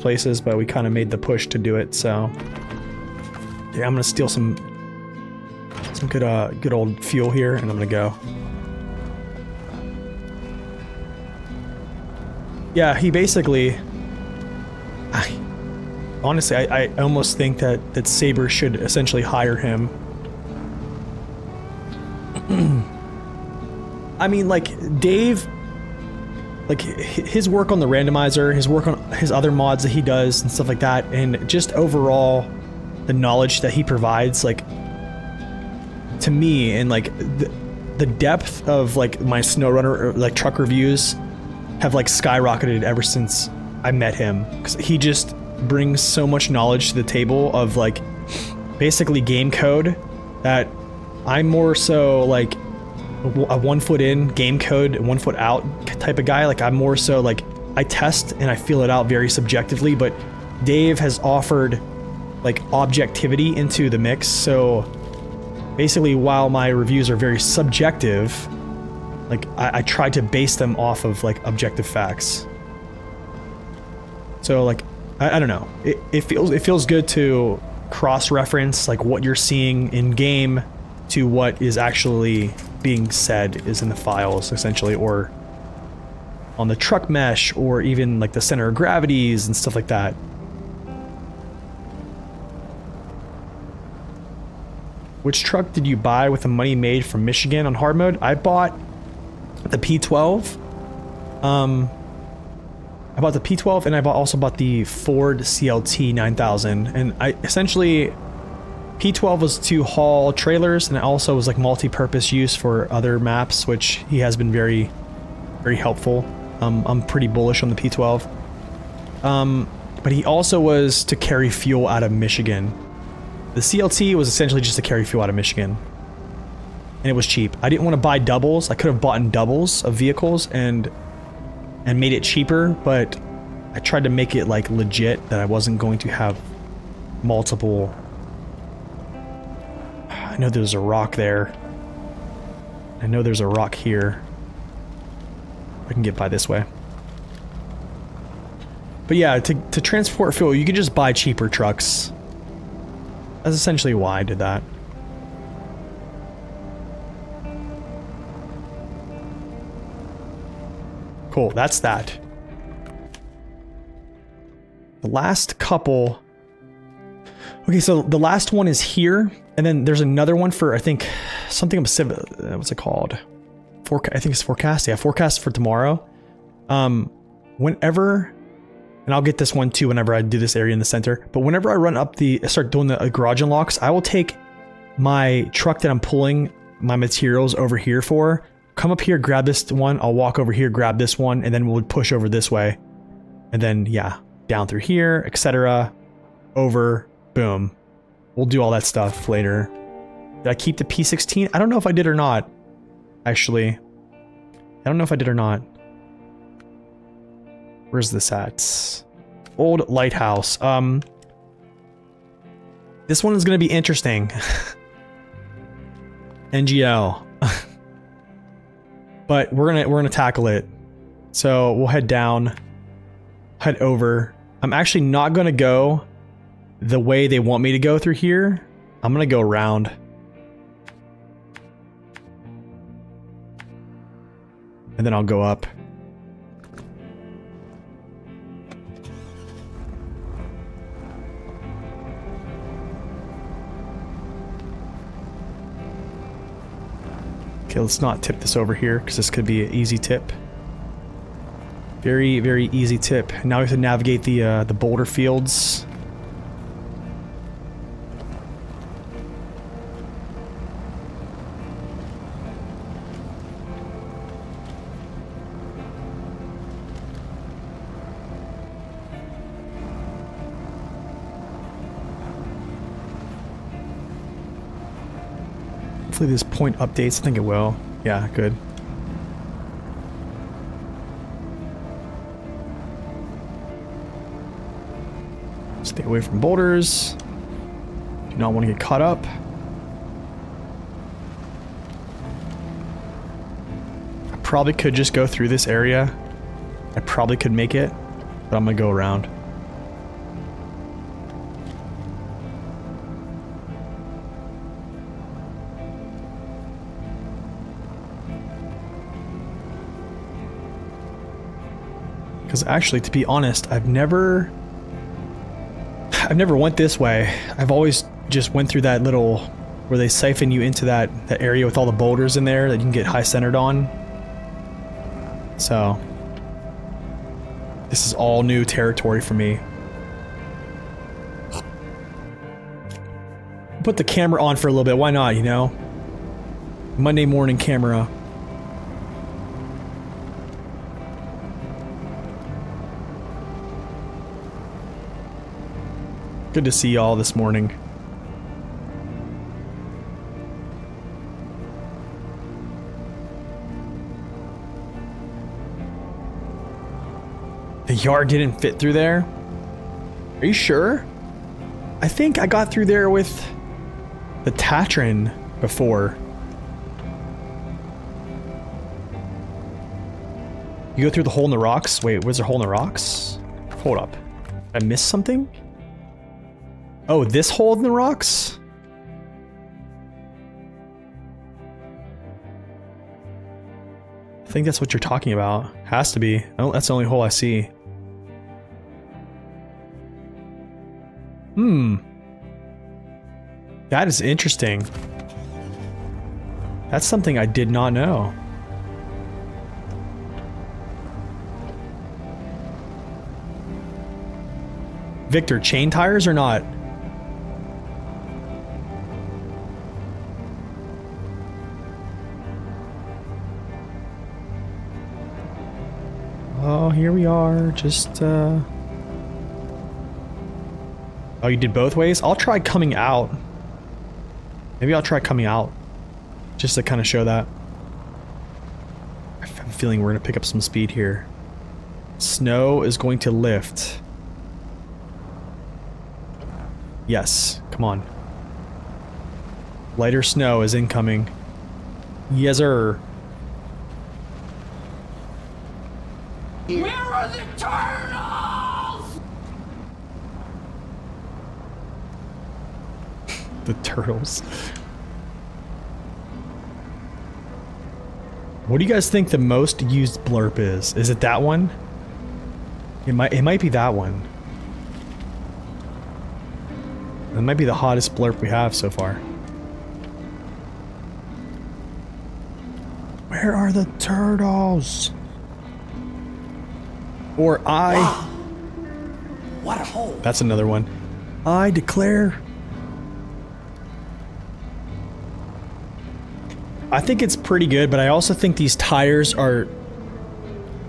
places, but we kind of made the push to do it, so yeah, I'm gonna steal some good old fuel here, and I'm gonna go. Yeah, he basically... Honestly, I almost think that Saber should essentially hire him. I mean, like, Dave... Like, his work on the randomizer, his work on his other mods that he does and stuff like that, and just overall, the knowledge that he provides, like, to me, and, like, the depth of, like, my SnowRunner, like, truck reviews have, like, skyrocketed ever since I met him. Because he just brings so much knowledge to the table of, like, basically game code that I'm more so, like, a 1 foot in game code, 1 foot out type of guy. Like, I'm more so, like, I test and I feel it out very subjectively, but Dave has offered, like, objectivity into the mix. So basically, while my reviews are very subjective, like, I try to base them off of, like, objective facts. So, like, I don't know. It feels good to cross-reference, like, what you're seeing in game to what is actually being said is in the files, essentially, or on the truck mesh, or even, like, the center of gravities and stuff like that. Which truck did you buy with the money made from Michigan on hard mode? I bought the P12. I bought the P12, and I also bought the Ford CLT 9000. And I essentially, P12 was to haul trailers, and it also was like multi-purpose use for other maps, which he has been very, very helpful. I'm pretty bullish on the P12. But he also was to carry fuel out of Michigan. The CLT was essentially just to carry fuel out of Michigan. And it was cheap. I didn't want to buy doubles. I could have bought in doubles of vehicles and made it cheaper, but I tried to make it, like, legit, that I wasn't going to have multiple... I know there's a rock there. I know there's a rock here. I can get by this way. But yeah, to transport fuel, you could just buy cheaper trucks. That's essentially why I did that. Cool, that's that. The last couple... Okay, so the last one is here, and then there's another one for, I think, something specific. What's it called? I think it's forecast. Yeah, forecast for tomorrow. Whenever, and I'll get this one too whenever I do this area in the center, but whenever I start doing the garage unlocks, I will take my truck that I'm pulling my materials over here for, come up here, grab this one, I'll walk over here, grab this one, and then we'll push over this way. And then, yeah, down through here, etc. Over, boom. We'll do all that stuff later. Did I keep the P16? I don't know if I did or not, actually. I don't know if I did or not. Where's this at? Old lighthouse. This one is going to be interesting. NGL. But we're gonna tackle it. So we'll head down, head over. I'm actually not gonna go the way they want me to go through here. I'm gonna go around. and then I'll go up. Okay, let's not tip this over here because this could be an easy tip. Very, very easy tip. Now we have to navigate the boulder fields. Hopefully this point updates. I think it will. Yeah, good. Stay away from boulders. Do not want to get caught up. I probably could just go through this area. I probably could make it, but I'm gonna go around. Because actually, to be honest, I've never went this way. I've always just went through that little where they siphon you into that area with all the boulders in there that you can get high centered on. So this is all new territory for me. Put the camera on for a little bit. Why not, you know? Monday morning camera. Good to see y'all this morning. The yard didn't fit through there? Are you sure? I think I got through there with the Tatran before. You go through the hole in the rocks? Wait, was there a hole in the rocks? Hold up. Did I miss something? Oh, this hole in the rocks? I think that's what you're talking about. Has to be. Oh, that's the only hole I see. That is interesting. That's something I did not know. Victor, chain tires or not? Oh, here we are, just, Oh, you did both ways? I'll try coming out. Maybe I'll try coming out. Just to kind of show that. I have a feeling we're going to pick up some speed here. Snow is going to lift. Yes, come on. Lighter snow is incoming. Yes, sir. Where are the turtles? The turtles. What do you guys think the most used blurb is? Is it that one? It might be that one. That might be the hottest blurb we have so far. Where are the turtles? Or Wow. What a hole. That's another one. I declare. I think it's pretty good, but I also think these tires are...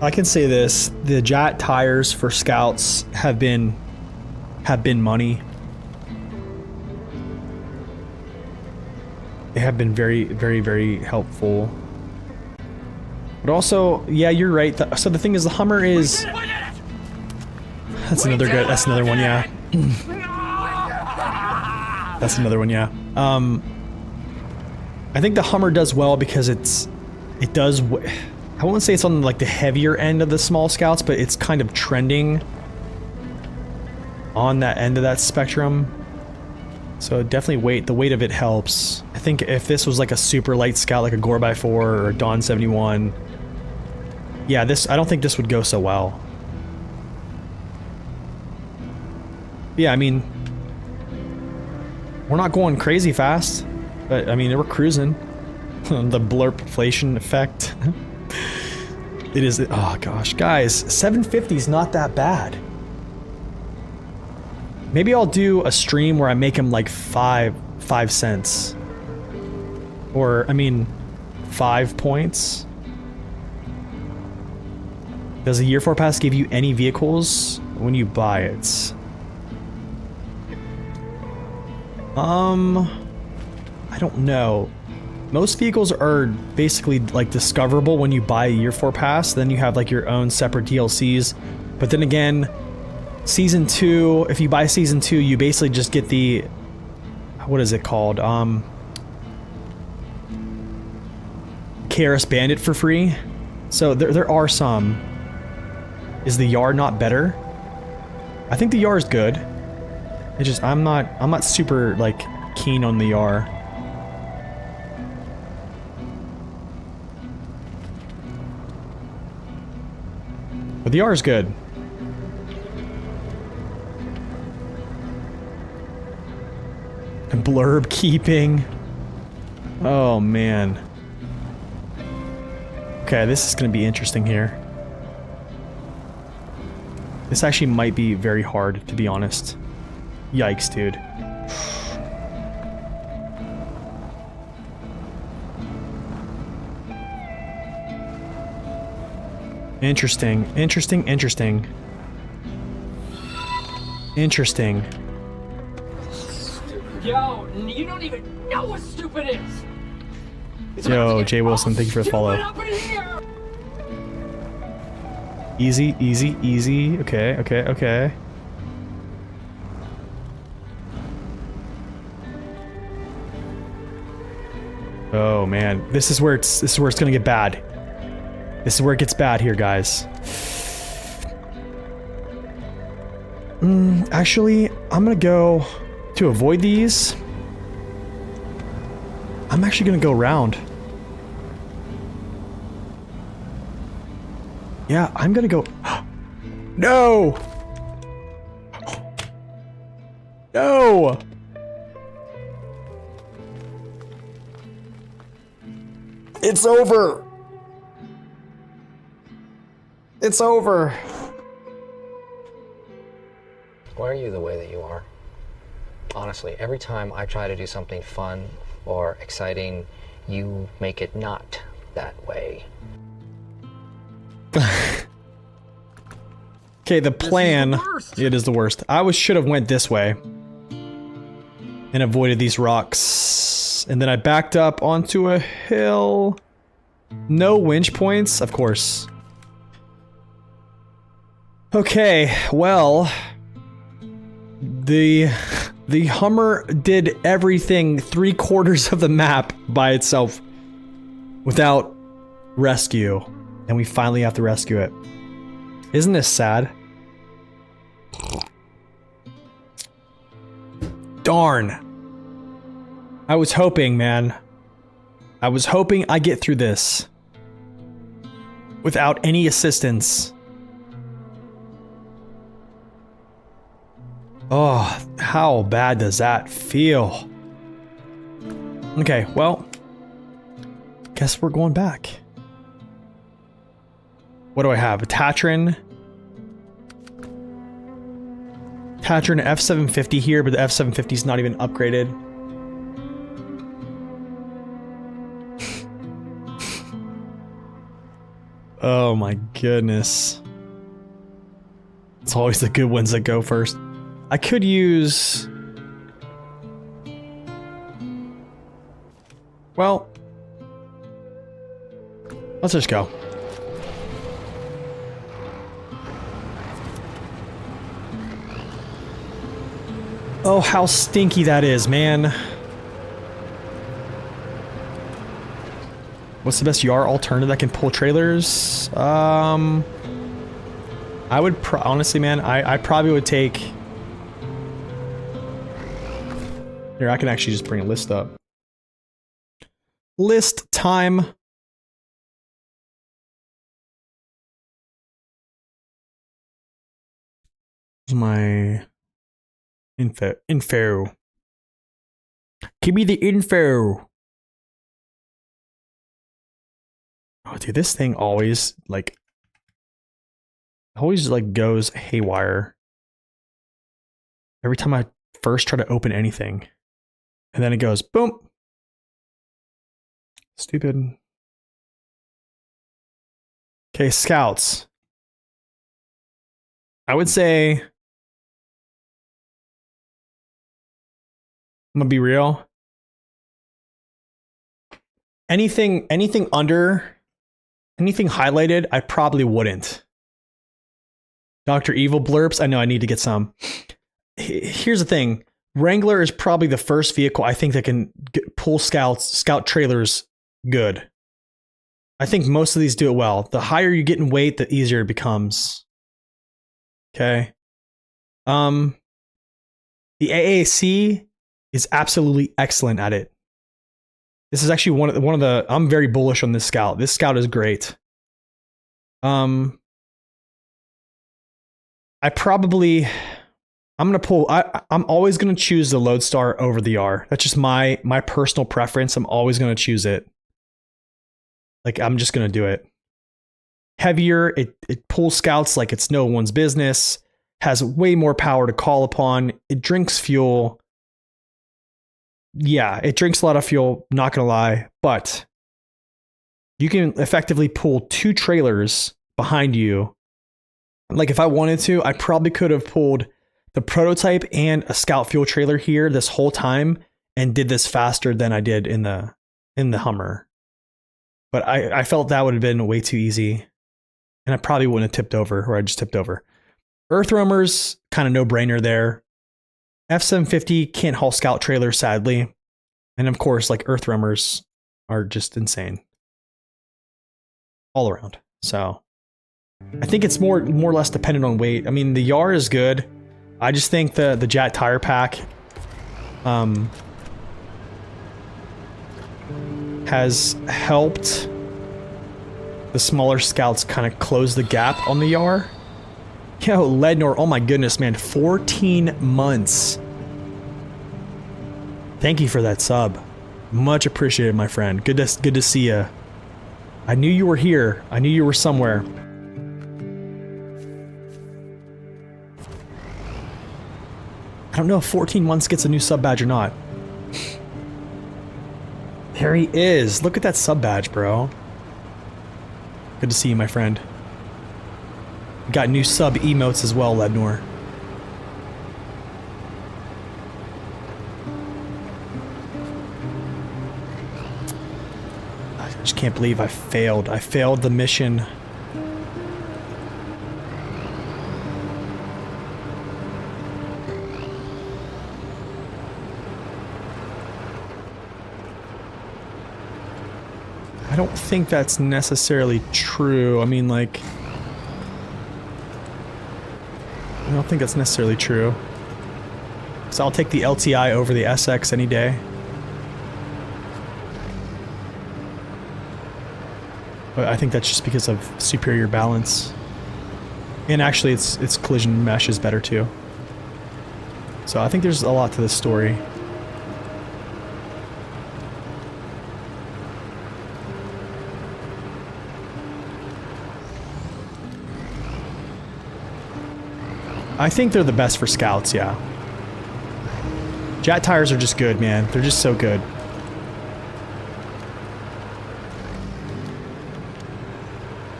I can say this. The Jat tires for scouts have been money. They have been very, very, very helpful. But also, yeah, you're right. So the thing is, the Hummer is... That's another good... That's another one, yeah. That's another one, yeah. I think the Hummer does well because it does... I wouldn't say it's on like the heavier end of the small scouts, but it's kind of trending on that end of that spectrum. So definitely the weight of it helps. I think if this was like a super light scout, like a Gore by 4 or a Dawn 71, Yeah, I don't think this would go so well. Yeah, I mean, we're not going crazy fast, but I mean, we're cruising. The blurp inflation effect. It is, oh gosh, guys, 750 is not that bad. Maybe I'll do a stream where I make him like 5 cents. Or, I mean, 5 points. Does the Year 4 Pass give you any vehicles when you buy it? I don't know. Most vehicles are basically like discoverable when you buy a Year 4 Pass, then you have like your own separate DLCs. But then again, Season 2, if you buy Season 2, you basically just get the, what is it called? KRS Bandit for free. So there are some. Is the YAR not better? I think the YAR is good. It just, I'm not super like keen on the YAR. But the YAR is good. And blurb keeping. Oh man. Okay, this is gonna be interesting here. This actually might be very hard, to be honest. Yikes, dude. Interesting, interesting, interesting. Interesting. Yo, you don't even know what stupid is. Yo, Jay Wilson, thank you for the follow. Easy, easy, easy. Okay, okay, okay. Oh man, this is where it's gonna get bad. This is where it gets bad here, guys. Actually, I'm gonna go to avoid these. I'm actually gonna go around. Yeah, I'm gonna go. No! No! It's over! It's over! Why are you the way that you are? Honestly, every time I try to do something fun or exciting, you make it not that way. Okay, the plan. It is the worst. I should have went this way and avoided these rocks, and then I backed up onto a hill. No winch points, of course. Okay, well, the Hummer did everything 3/4 of the map by itself without rescue, and we finally have to rescue it. Isn't this sad? Darn. I was hoping, man. I was hoping I get through this without any assistance. Oh, how bad does that feel? Okay, well, guess we're going back. What do I have? A Tatran. Tatran F750 here, but the F750 is not even upgraded. Oh my goodness. It's always the good ones that go first. I could use... Well... Let's just go. Oh, how stinky that is, man. What's the best YAR alternative that can pull trailers? I would honestly, man, I probably would take... Here, I can actually just bring a list up. List time. Where's my info? Give me the info. Oh, dude, this thing always goes haywire every time I first try to open anything, and then it goes boom. Stupid. Okay, scouts. I would say, I'm gonna be real. Anything under, anything highlighted, I probably wouldn't. Dr. Evil blurps, I know I need to get some. Here's the thing. Wrangler is probably the first vehicle I think that can pull scout trailers good. I think most of these do it well. The higher you get in weight, the easier it becomes. Okay. The AAC is absolutely excellent at it. This is actually one of the I'm very bullish on this scout. This scout is great. I'm always gonna choose the Lodestar over the R. That's just my personal preference. I'm always gonna choose it. Like, I'm just gonna do it. Heavier, it pulls scouts like it's no one's business, has way more power to call upon, it drinks fuel. Yeah, it drinks a lot of fuel, not gonna lie, but you can effectively pull 2 trailers behind you. Like, if I wanted to, I probably could have pulled the prototype and a scout fuel trailer here this whole time and did this faster than I did in the Hummer. But I felt that would have been way too easy. And I probably wouldn't have tipped over, or I just tipped over. Earth Roamers, kind of no-brainer there. F-750 can't haul scout trailers, sadly. And of course, like, Earth Roamers are just insane. All around. So I think it's more or less dependent on weight. I mean, the YAR is good. I just think the Jet tire pack has helped the smaller scouts kind of close the gap on the YAR. Yo, Lednor, oh my goodness, man, 14 months. Thank you for that sub. Much appreciated, my friend. Good to see you. I knew you were here. I knew you were somewhere. I don't know if 14 months gets a new sub badge or not. There he is. Look at that sub badge, bro. Good to see you, my friend. Got new sub emotes as well, Lednor. I just can't believe I failed. I failed the mission. I don't think that's necessarily true. I mean, like, I don't think that's necessarily true. So I'll take the LTI over the SX any day. But I think that's just because of superior balance. And actually its collision mesh is better too. So I think there's a lot to this story. I think they're the best for scouts, yeah. Jet tires are just good, man. They're just so good.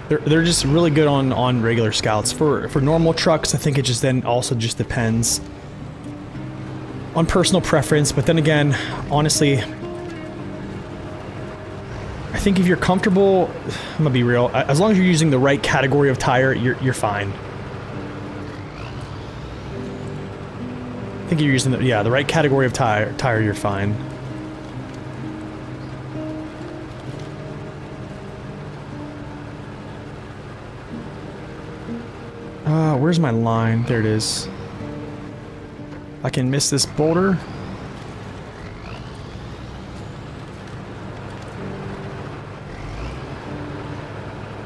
They're just really good on regular scouts. For normal trucks, I think it just then also just depends on personal preference. But then again, honestly, I think if you're comfortable, I'm gonna be real. As long as you're using the right category of tire, you're fine. I think you're using the right category of tire, you're fine. Where's my line? There it is. I can miss this boulder.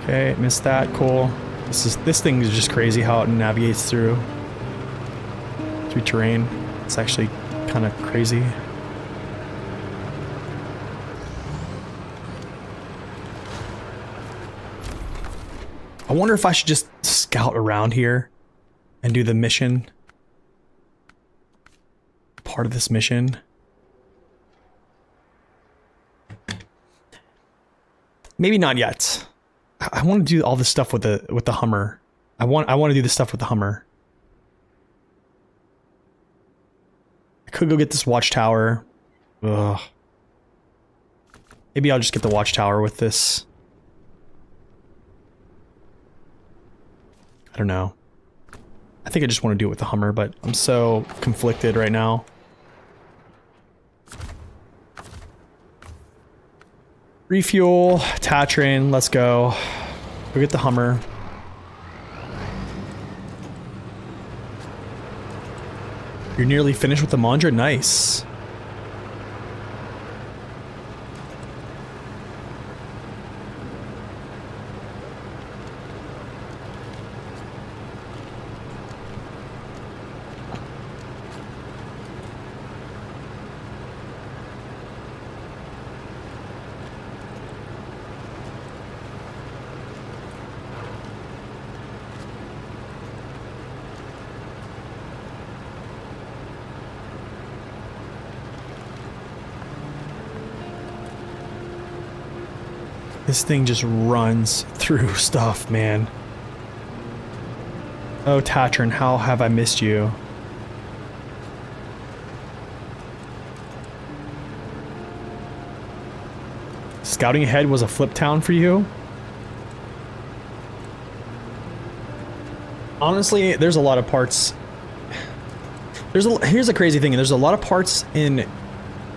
Okay, missed that. Cool. This thing is just crazy how it navigates through. through terrain. It's actually kind of crazy. I wonder if I should just scout around here and do the mission. Part of this mission. Maybe not yet. I want to do all this stuff with the Hummer. I want to do this stuff with the Hummer. I could go get this watchtower. Ugh. Maybe I'll just get the watchtower with this. I don't know. I think I just want to do it with the Hummer, but I'm so conflicted right now. Refuel, Tatrin, let's go. Go get the Hummer. You're nearly finished with the Imandra? Nice. This thing just runs through stuff, man. Oh, Tatrin, how have I missed you? Scouting ahead was a flip town for you? Honestly, there's a lot of parts. Here's the crazy thing. There's a lot of parts in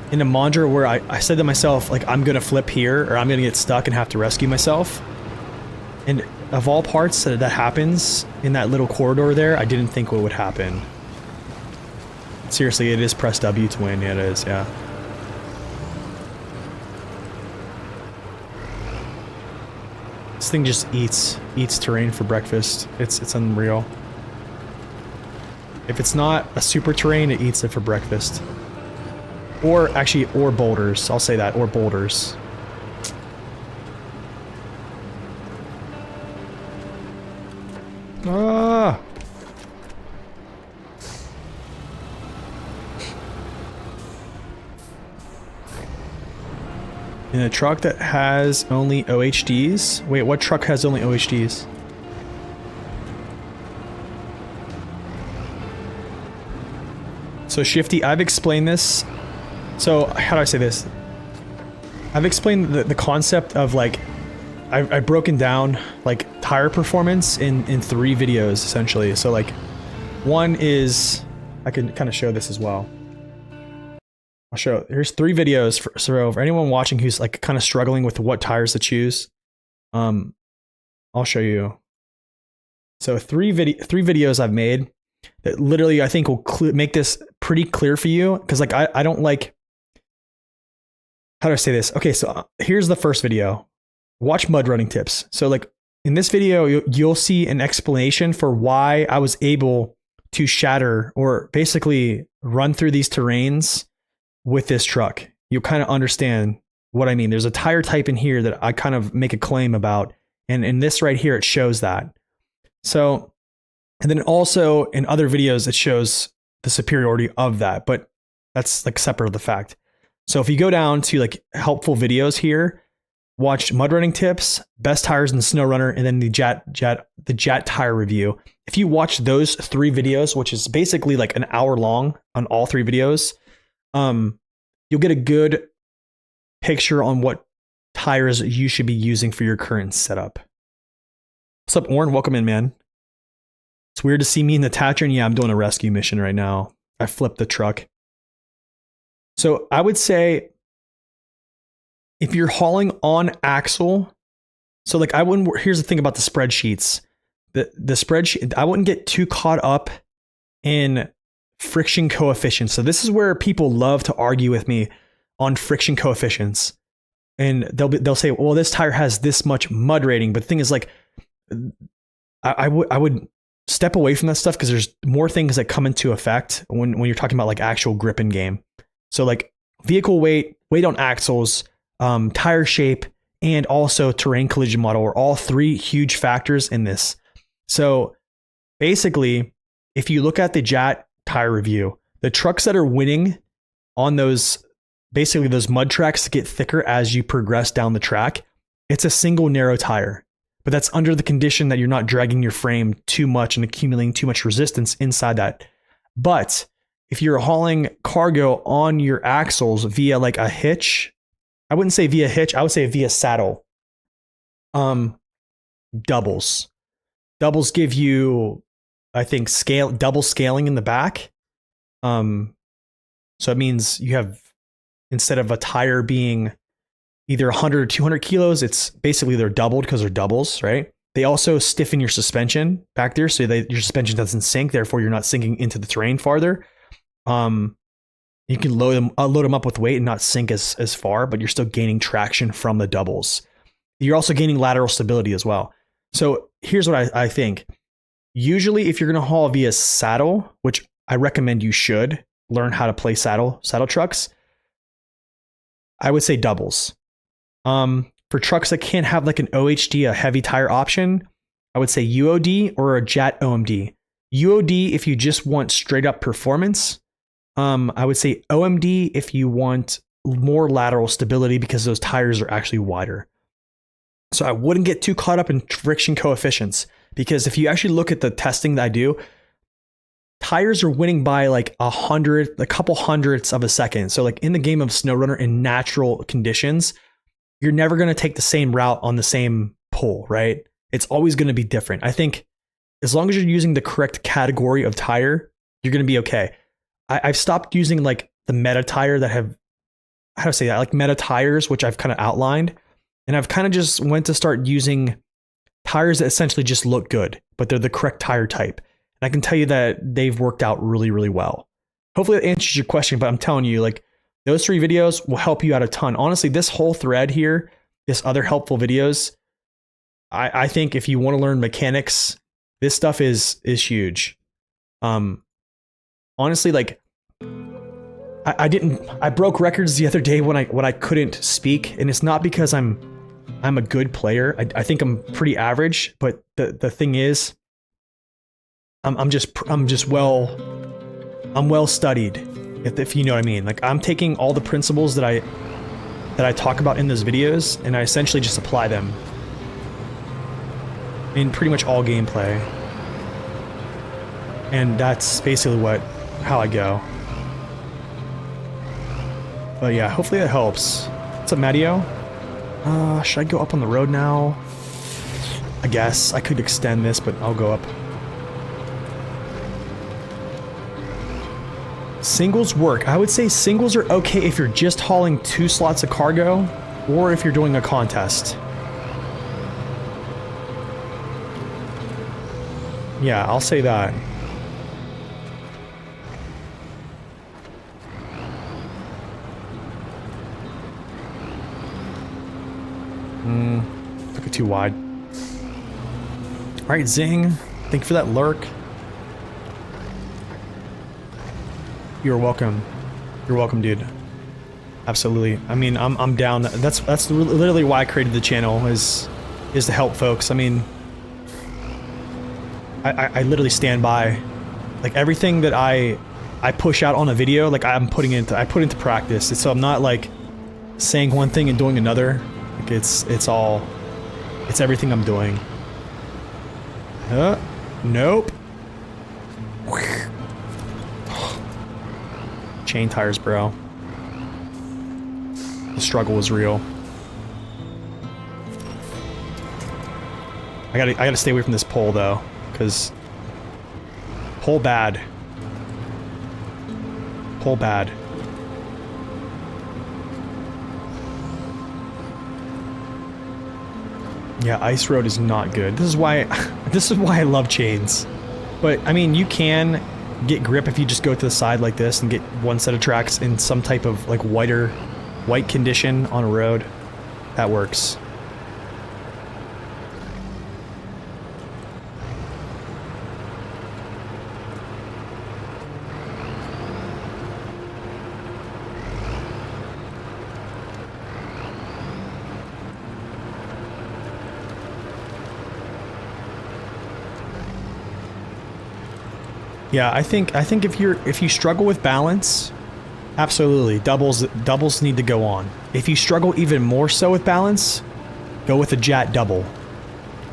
Imandra where I said to myself, like, I'm gonna flip here, or I'm gonna get stuck and have to rescue myself. And of all parts that happens in that little corridor there, I didn't think what would happen. Seriously, it is press W to win. Yeah, it is, yeah. This thing just eats terrain for breakfast. It's unreal. If it's not a super terrain, it eats it for breakfast. Or actually, or boulders. I'll say that, or boulders. Ah! In a truck that has only OHDs? Wait, what truck has only OHDs? So Shifty, I've explained this. So, how do I say this? I've explained the concept of, like, I've broken down, like, tire performance in 3 videos, essentially. So, like, one is, I can kind of show this as well. I'll show, here's 3 videos for anyone watching who's, like, kind of struggling with what tires to choose. I'll show you. So, 3 videos I've made that literally I think will make this pretty clear for you. Because, like, I don't like... How do I say this? Okay, so here's the first video. Watch mud running tips. So, like, in this video, you'll see an explanation for why I was able to shatter or basically run through these terrains with this truck. You'll kind of understand what I mean. There's a tire type in here that I kind of make a claim about. And in this right here, it shows that. So, and then also in other videos, it shows the superiority of that. But that's, like, separate of the fact. So if you go down to, like, helpful videos here, watch mud running tips, best tires in the snow runner, and then the Jet tire review. If you watch those 3 videos, which is basically like an hour long on all 3 videos, you'll get a good picture on what tires you should be using for your current setup. What's up, Oren? Welcome in, man. It's weird to see me in the Tatrin. Yeah, I'm doing a rescue mission right now. I flipped the truck. So I would say if you're hauling on axle, so, like, I wouldn't, here's the thing about the spreadsheets. The spreadsheet, I wouldn't get too caught up in friction coefficients. So this is where people love to argue with me on friction coefficients. And they'll say, well, this tire has this much mud rating. But the thing is, like, I would step away from that stuff because there's more things that come into effect when you're talking about like actual grip in game. So like vehicle weight, weight on axles, tire shape, and also terrain collision model are all three huge factors in this. So basically, if you look at the JAT tire review, the trucks that are winning on those, basically those mud tracks get thicker as you progress down the track, it's a single narrow tire. But that's under the condition that you're not dragging your frame too much and accumulating too much resistance inside that. But if you're hauling cargo on your axles via like a hitch, I wouldn't say via hitch, I would say via saddle. Doubles. Doubles give you, I think, double scaling in the back. So it means you have, instead of a tire being either 100 or 200 kilos, it's basically they're doubled because they're doubles, right? They also stiffen your suspension back there so that your suspension doesn't sink. Therefore, you're not sinking into the terrain farther. You can load them up with weight and not sink as far, but you're still gaining traction from the doubles. You're also gaining lateral stability as well. So here's what I think. Usually, if you're going to haul via saddle, which I recommend you should learn how to play saddle trucks, I would say doubles. For trucks that can't have like an OHD, a heavy tire option, I would say UOD or a JAT OMD. UOD if you just want straight up performance. I would say OMD if you want more lateral stability because those tires are actually wider. So I wouldn't get too caught up in friction coefficients because if you actually look at the testing that I do, tires are winning by like a couple hundredths of a second. So like in the game of SnowRunner in natural conditions, you're never going to take the same route on the same pull, right? It's always going to be different. I think as long as you're using the correct category of tire, you're going to be okay. I've stopped using like the meta tire that have, how to say that, like meta tires, which I've kind of outlined. And I've kind of just went to start using tires that essentially just look good, but they're the correct tire type. And I can tell you that they've worked out really, really well. Hopefully that answers your question, but I'm telling you, like those 3 videos will help you out a ton. Honestly, this whole thread here, this other helpful videos, I think if you want to learn mechanics, this stuff is huge. Honestly, like I broke records the other day when I couldn't speak, and it's not because I'm a good player. I think I'm pretty average, but the thing is, I'm well studied, if you know what I mean. Like I'm taking all the principles that I talk about in those videos, and I essentially just apply them in pretty much all gameplay. And that's basically how I go. But yeah, hopefully that helps. What's up, Matteo? Should I go up on the road now? I guess I could extend this, but I'll go up. Singles work. I would say singles are okay if you're just hauling 2 slots of cargo or if you're doing a contest. Yeah, I'll say that. Took it too wide. Alright, Zing. Thank you for that lurk. You're welcome. You're welcome, dude. Absolutely. I mean, I'm down. That's literally why I created the channel, is to help folks. I mean, I literally stand by, like, everything that I push out on a video, like I put into practice. So I'm not like saying one thing and doing another. Like it's everything I'm doing. Nope. Chain tires, bro. The struggle was real. I gotta stay away from this pole though, because pole bad. Pole bad. Yeah, ice road is not good. This is why I love chains. But I mean, you can get grip if you just go to the side like this and get one set of tracks in some type of like white condition on a road. That works. Yeah, I think if you struggle with balance, absolutely doubles need to go on. If you struggle even more so with balance, go with a JAT double.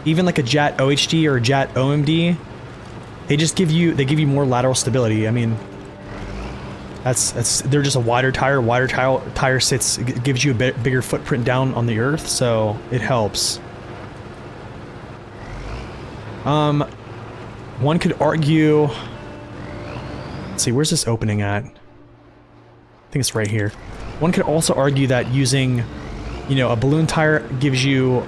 Even like a JAT OHD or a JAT OMD, they give you more lateral stability. I mean, they're just a wider tire. Wider tire gives you a bigger footprint down on the earth, so it helps. One could argue. Let's see, where's this opening at? I think it's right here. One could also argue that using, you know, a balloon tire gives you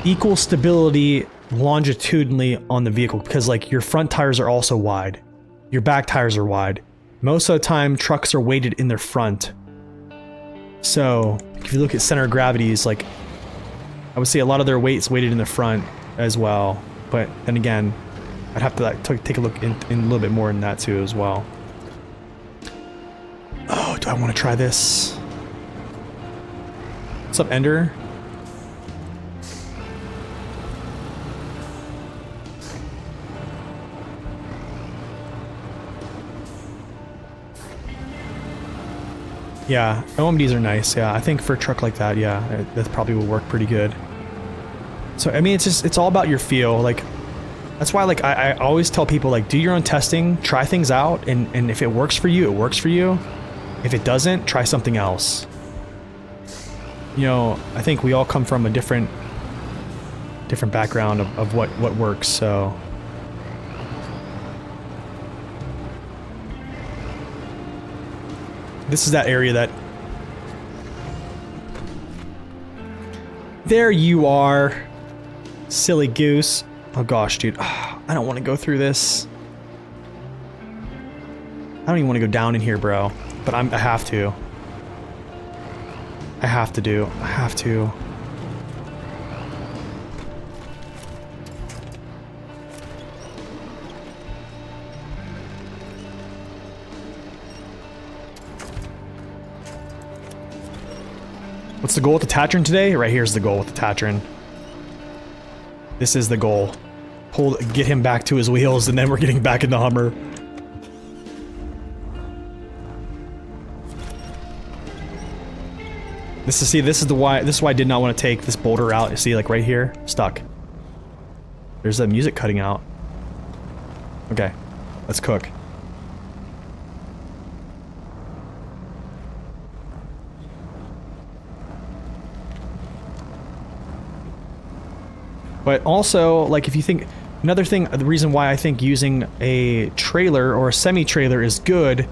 equal stability longitudinally on the vehicle, because like your front tires are also wide, your back tires are wide. Most of the time trucks are weighted in their front, so if you look at center of gravities, like I would say a lot of their weight's weighted in the front as well, but then again I'd have to like take a look in a little bit more in that too as well. Oh, do I want to try this? What's up, Ender? Yeah, OMDs are nice. Yeah, I think for a truck like that, yeah, that probably will work pretty good. So, I mean, it's all about your feel. Like, that's why, like, I always tell people, like, do your own testing, try things out, and if it works for you, it works for you. If it doesn't, try something else. You know, I think we all come from a different background of what works, so. This is that area that... There you are, silly goose. Oh gosh, dude. I don't want to go through this. I don't even want to go down in here, bro. But I have to. I have to. What's the goal with the Tatron today? Right here's the goal with the Tatron. This is the goal. Get him back to his wheels, and then we're getting back in the Hummer. This is why I did not want to take this boulder out. You see, like right here, stuck. There's the music cutting out. Okay, let's cook. But also, like, if you think, another thing, the reason why I think using a trailer or a semi-trailer is good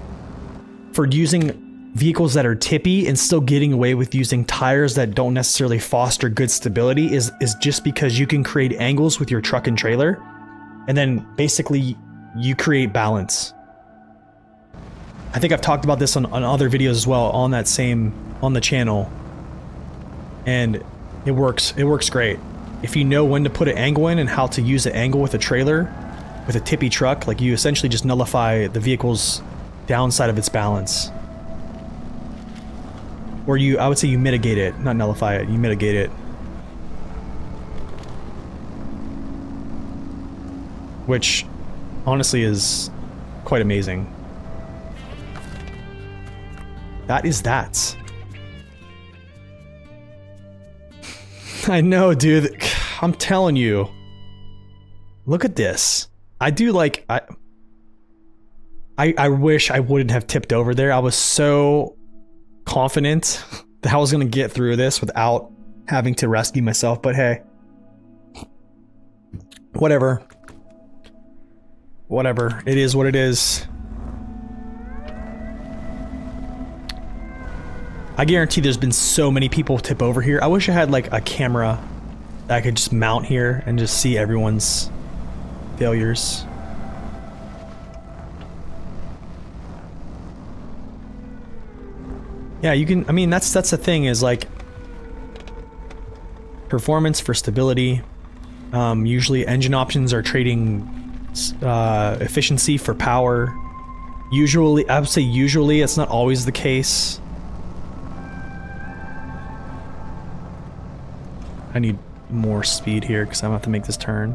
for using vehicles that are tippy and still getting away with using tires that don't necessarily foster good stability is just because you can create angles with your truck and trailer, and then basically you create balance. I think I've talked about this on other videos as well on the channel, and it works great. If you know when to put an angle in and how to use the angle with a trailer, with a tippy truck, like, you essentially just nullify the vehicle's downside of its balance. Or I would say you mitigate it, not nullify it, you mitigate it. Which, honestly, is quite amazing. That is that. I know, dude. I'm telling you. Look at this. I do like... I wish I wouldn't have tipped over there. I was so confident that I was going to get through this without having to rescue myself, but hey. Whatever. Whatever. It is what it is. I guarantee there's been so many people tip over here. I wish I had like a camera that I could just mount here and just see everyone's failures. Yeah, you can, I mean, that's the thing, is like performance for stability. Usually engine options are trading efficiency for power. Usually, I would say usually, it's not always the case. I need more speed here because I'm gonna have to make this turn.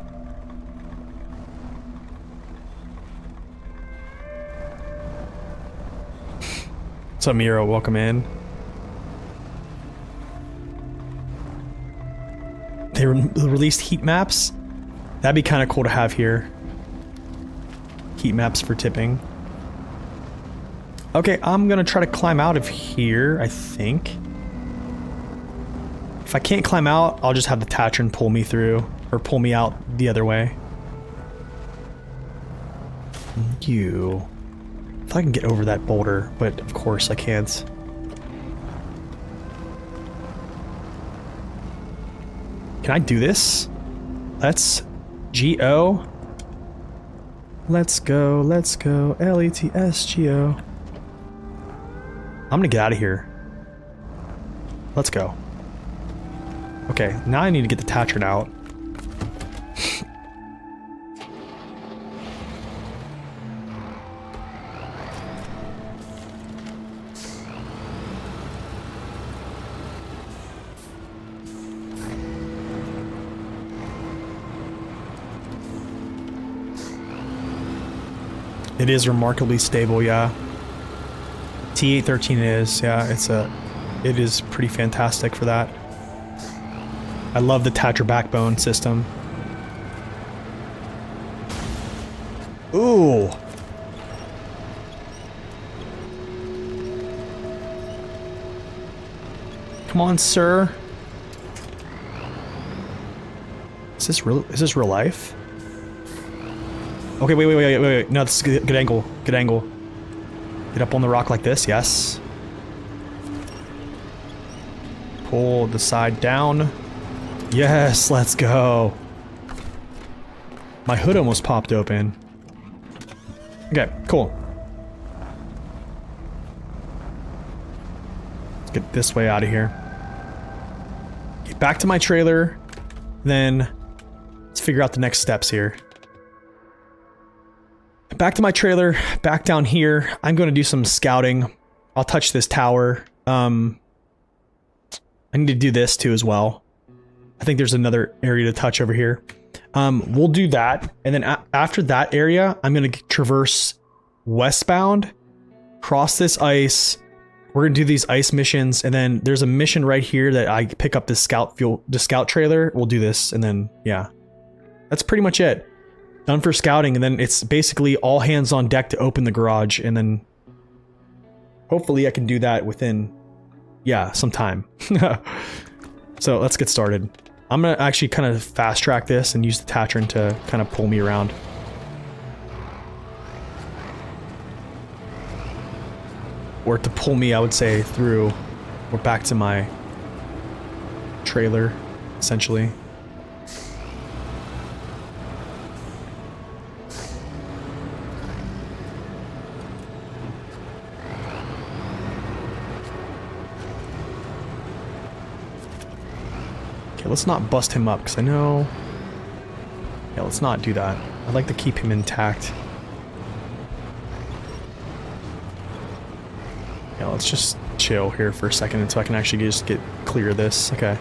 What's up, Miro? Welcome in. They released heat maps. That'd be kind of cool to have here. Heat maps for tipping. Okay, I'm gonna try to climb out of here, I think. If I can't climb out, I'll just have the Tatron pull me through, or pull me out the other way. You. If I can get over that boulder, but of course I can't. Can I do this? Let's G-O. Let's go, L-E-T-S-G-O. I'm gonna get out of here. Let's go. Okay, now I need to get the Tatron out. It is remarkably stable, yeah. T813 is, yeah, it is pretty fantastic for that. I love the Tatra backbone system. Ooh. Come on, sir. Is this real life? Okay, wait. No, this is good angle. Good angle. Get up on the rock like this, yes. Pull the side down. Yes, let's go. My hood almost popped open. Okay, cool. Let's get this way out of here. Get back to my trailer. Then let's figure out the next steps here. Back to my trailer, back down here. I'm going to do some scouting. I'll touch this tower. I need to do this too as well. I think there's another area to touch over here. We'll do that. And then after that area, I'm going to traverse westbound, cross this ice. We're going to do these ice missions. And then there's a mission right here that I pick up the scout trailer. We'll do this. And then, yeah, that's pretty much it. Done for scouting, and then it's basically all hands on deck to open the garage, and then hopefully I can do that within, yeah, some time. So let's get started. I'm gonna actually kind of fast track this and use the Tatron to kind of pull me around. Or to pull me, I would say, through or back to my trailer, essentially. Okay, let's not bust him up, because I know... Yeah, let's not do that. I'd like to keep him intact. Yeah, let's just chill here for a second until I can actually just get clear of this. Okay.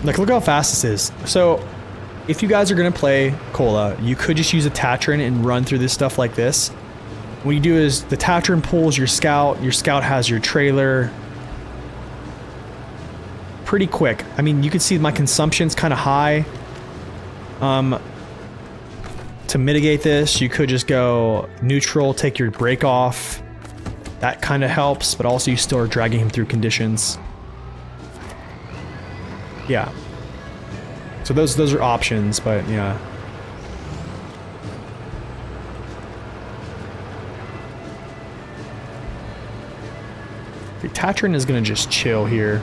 Like, look how fast this is. So, if you guys are going to play Cola, you could just use a Tatron and run through this stuff like this. What you do is the Tatron pulls your scout has your trailer. Pretty quick. I mean, you can see my consumption's kind of high. To mitigate this, you could just go neutral, take your brake off. That kind of helps, but also you still are dragging him through conditions. Yeah. So those are options, but yeah. The Tatron is gonna just chill here,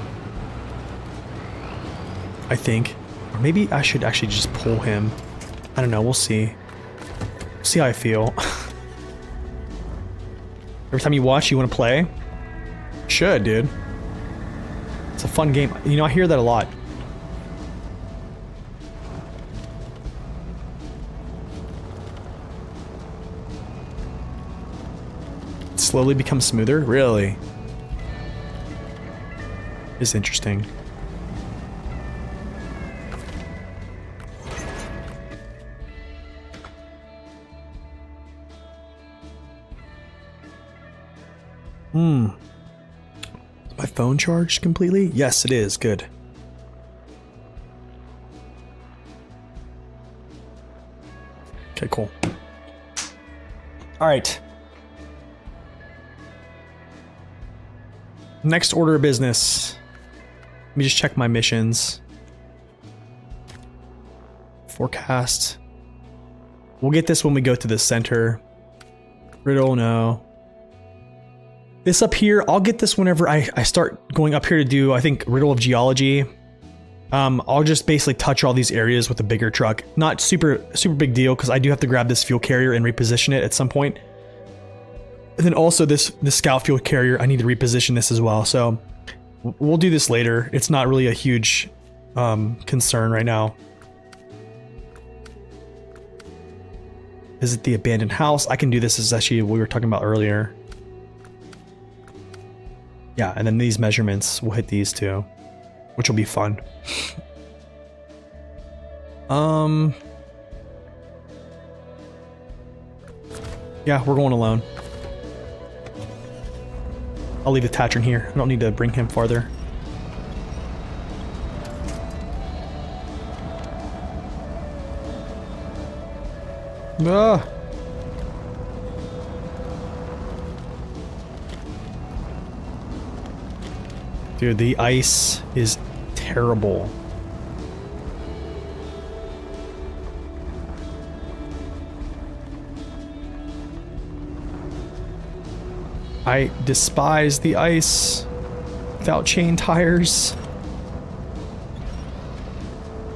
I think. Or maybe I should actually just pull him. I don't know, we'll see. See how I feel. Every time you watch, you want to play? Should, dude. It's a fun game. You know, I hear that a lot. It slowly becomes smoother? Really? It's interesting. Is my phone charged completely? Yes, it is. Good. Okay, cool. All right. Next order of business. Let me just check my missions. Forecast. We'll get this when we go to the center. Riddle, no. This up here, I'll get this whenever I start going up here to do, I think, Riddle of Geology. I'll just basically touch all these areas with a bigger truck. Not super big deal, because I do have to grab this fuel carrier and reposition it at some point. And then also this scout fuel carrier, I need to reposition this as well. So we'll do this later. It's not really a huge concern right now. Visit the abandoned house. I can do this. This is actually what we were talking about earlier. Yeah, and then these measurements, we'll hit these too, which will be fun. Yeah, we're going alone. I'll leave the Tatron here. I don't need to bring him farther. Ah! Dude, the ice is terrible. I despise the ice without chain tires.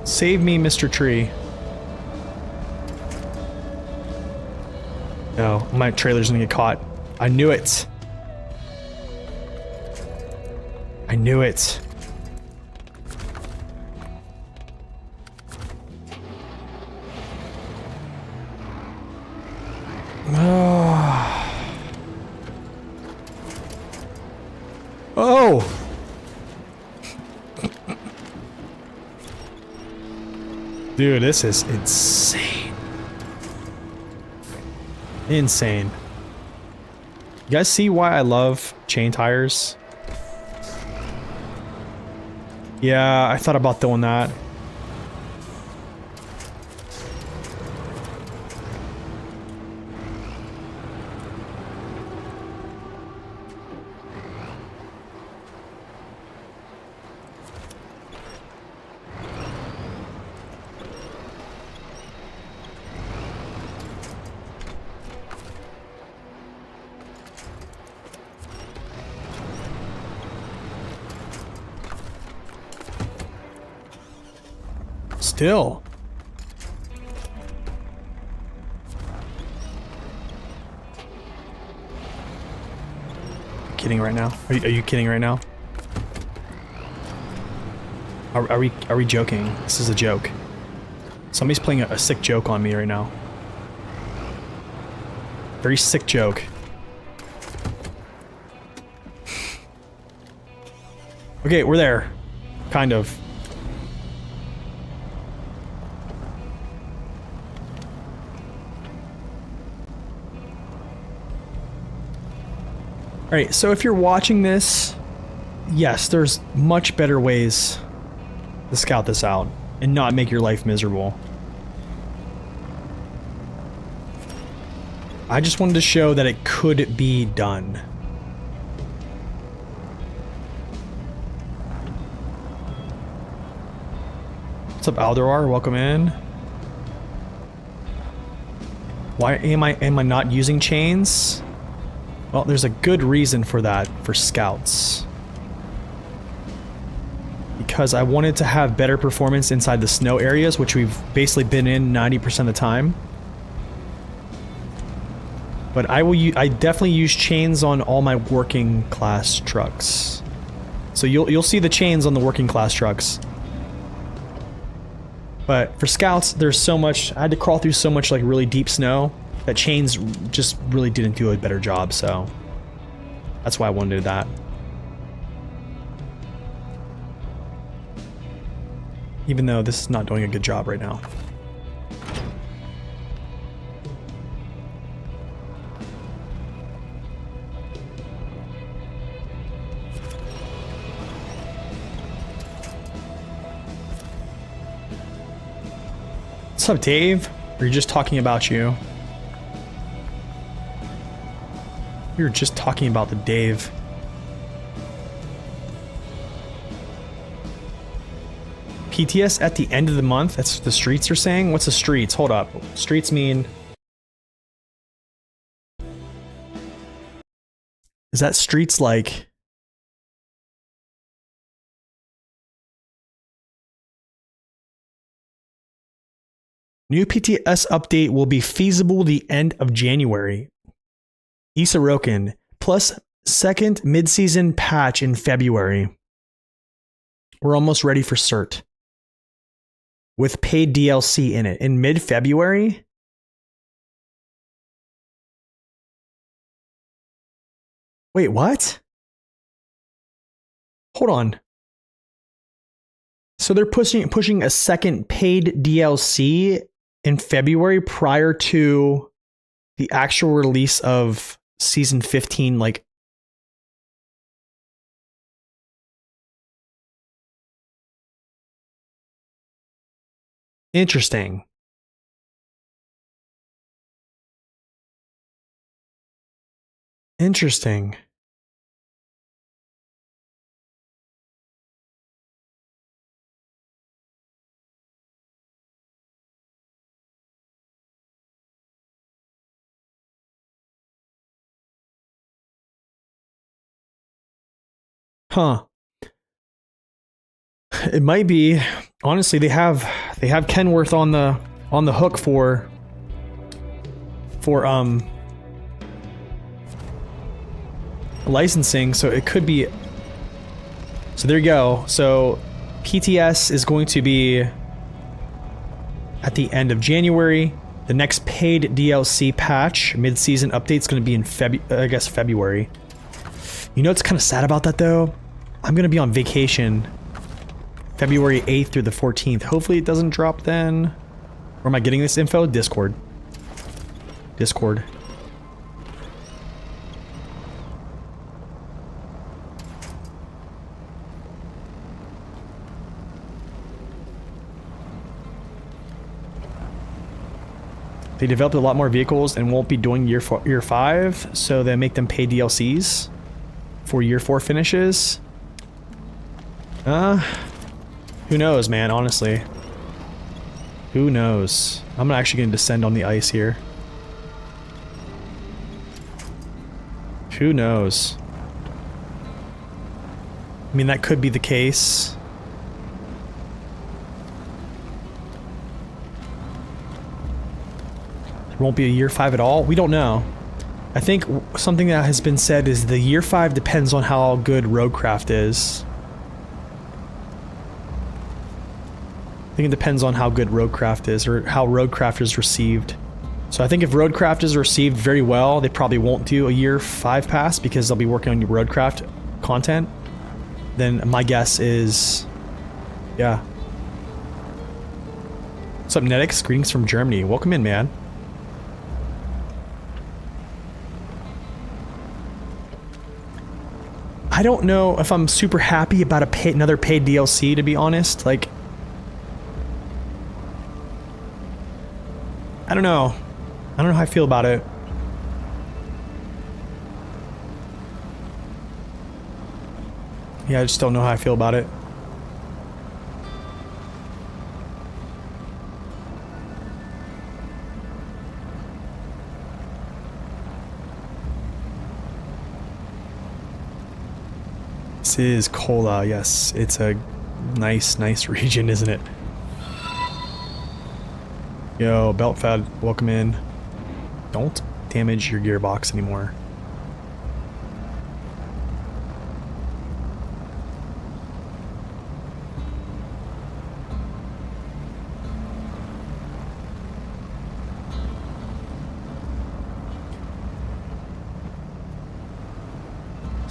Save me, Mr. Tree. No, my trailer's gonna get caught. I knew it. I knew it. Oh! Dude, this is insane. Insane. You guys see why I love chain tires? Yeah, I thought about doing that. Still. Kidding right now? Are you kidding right now? Are we joking? This is a joke. Somebody's playing a sick joke on me right now. Very sick joke. Okay, we're there. Kind of. Alright, so if you're watching this, yes, there's much better ways to scout this out and not make your life miserable. I just wanted to show that it could be done. What's up, Aldorar? Welcome in. Why am I not using chains? Well, there's a good reason for that for scouts. Because I wanted to have better performance inside the snow areas, which we've basically been in 90% of the time. But I definitely use chains on all my working class trucks. So you'll see the chains on the working class trucks. But for scouts, there's so much, I had to crawl through so much like really deep snow that chains just really didn't do a better job, so that's why I wanted to do that. Even though this is not doing a good job right now. What's up, Dave? Or are you just talking about you? You're just talking about the Dave. PTS at the end of the month? That's what the streets are saying? What's the streets? Hold up. Streets mean... Is that streets like... New PTS update will be feasible the end of January. Isaroken, plus second mid-season patch in February. We're almost ready for cert. With paid DLC in it. In mid-February? Wait, what? Hold on. So they're pushing a second paid DLC in February prior to the actual release of season 15, like... Interesting. Interesting. Huh. It might be. Honestly, they have Kenworth on the hook for licensing, so it could be. So there you go. So PTS is going to be at the end of January. The next paid DLC patch, mid-season update, is going to be in February. You know what's kind of sad about that though? I'm going to be on vacation February 8th through the 14th. Hopefully it doesn't drop then. Where am I getting this info? Discord. Discord. They developed a lot more vehicles and won't be doing year 5, so they make them pay DLCs for year 4 finishes. Who knows, man, honestly. Who knows? I'm actually going to descend on the ice here. Who knows? I mean, that could be the case. There won't be a year 5 at all? We don't know. I think something that has been said is the year 5 depends on how good Roadcraft is. I think it depends on how good Roadcraft is, or how Roadcraft is received. So I think if Roadcraft is received very well, they probably won't do a year 5 pass because they'll be working on your Roadcraft content. Then my guess is, yeah. What's up, Netix? Greetings from Germany. Welcome in, man. I don't know if I'm super happy about another paid DLC, to be honest. Like, I don't know. I don't know how I feel about it. Yeah, I just don't know how I feel about it. This is Kola, yes. It's a nice region, isn't it? Yo, Beltfad, welcome in. Don't damage your gearbox anymore.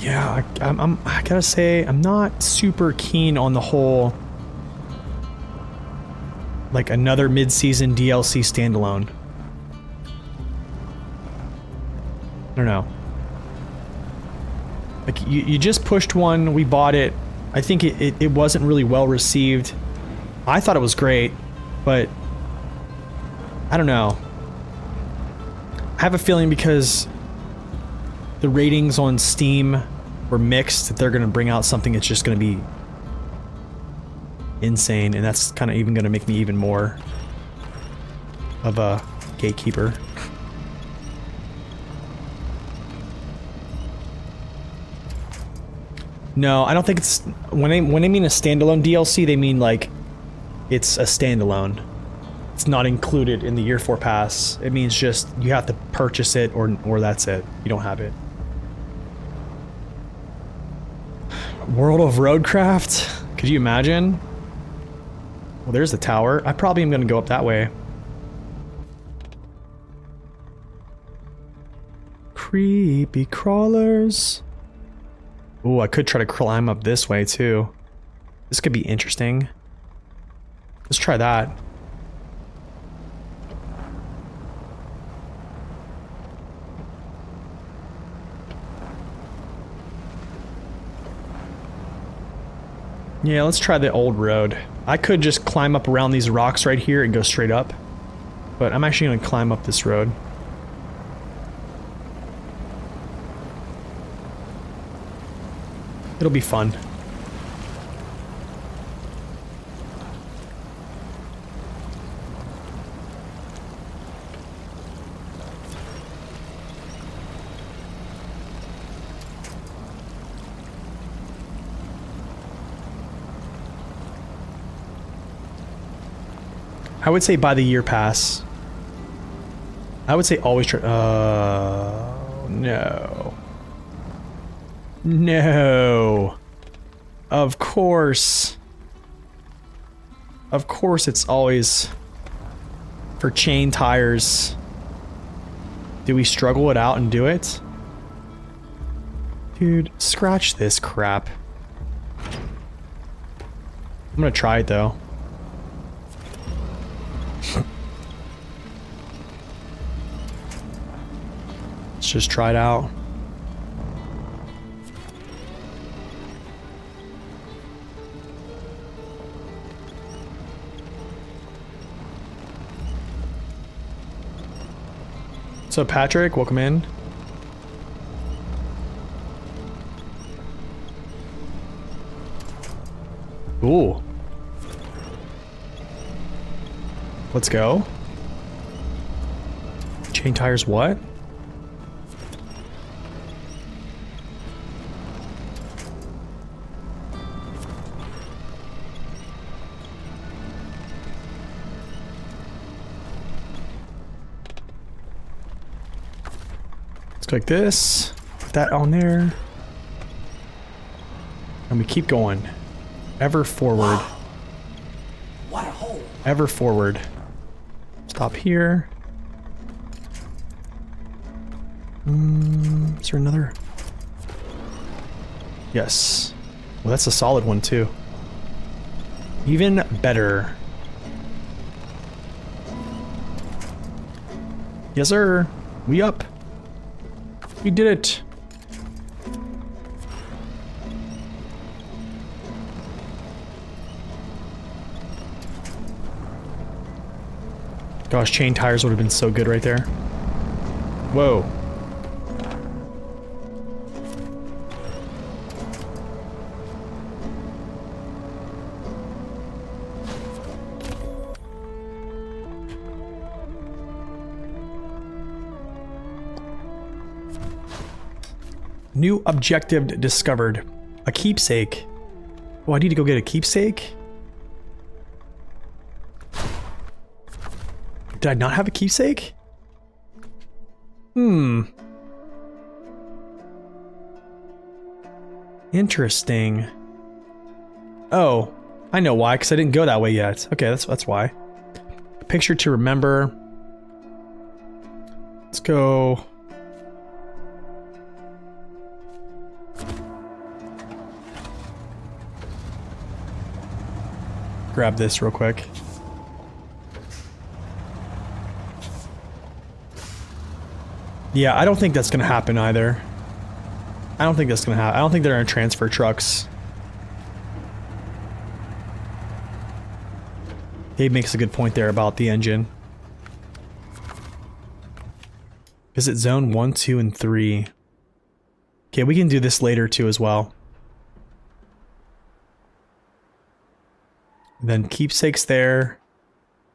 Yeah, I gotta say, I'm not super keen on the whole, like, another mid-season DLC standalone. I don't know. Like, you just pushed one, we bought it. I think it wasn't really well received. I thought it was great, but I don't know. I have a feeling because the ratings on Steam were mixed that they're going to bring out something that's just going to be insane, and that's kind of even going to make me even more of a gatekeeper. No, I don't think it's when they mean a standalone DLC, they mean like it's a standalone. It's not included in the Year 4 pass. It means just you have to purchase it or that's it. You don't have it. World of Roadcraft? Could you imagine? Well, there's the tower. I probably am going to go up that way. Creepy crawlers. Ooh, I could try to climb up this way too. This could be interesting. Let's try that. Yeah, let's try the old road. I could just climb up around these rocks right here and go straight up. But I'm actually going to climb up this road. It'll be fun. I would say buy the year pass. I would say always try. No. No. Of course. Of course it's always for chain tires. Do we struggle it out and do it? Dude, scratch this crap. I'm gonna try it though. Let's just try it out. So Patrick, welcome in. Ooh. Let's go. Chain tires what? Like this, put that on there, and we keep going, ever forward. What a hole! Ever forward. Stop here. Is there another? Yes. Well, that's a solid one too. Even better. Yes, sir. We up. We did it! Gosh, chain tires would have been so good right there. Whoa. New objective discovered. A keepsake. Oh, I need to go get a keepsake? Did I not have a keepsake? Interesting. Oh, I know why, because I didn't go that way yet. Okay, that's why. Picture to remember. Let's go. Grab this real quick. Yeah, I don't think that's gonna happen either. I don't think that's gonna happen. I don't think they're gonna transfer trucks. Dave makes a good point there about the engine. Visit zone 1, 2, and 3. Okay, we can do this later too as well. Then keepsakes there.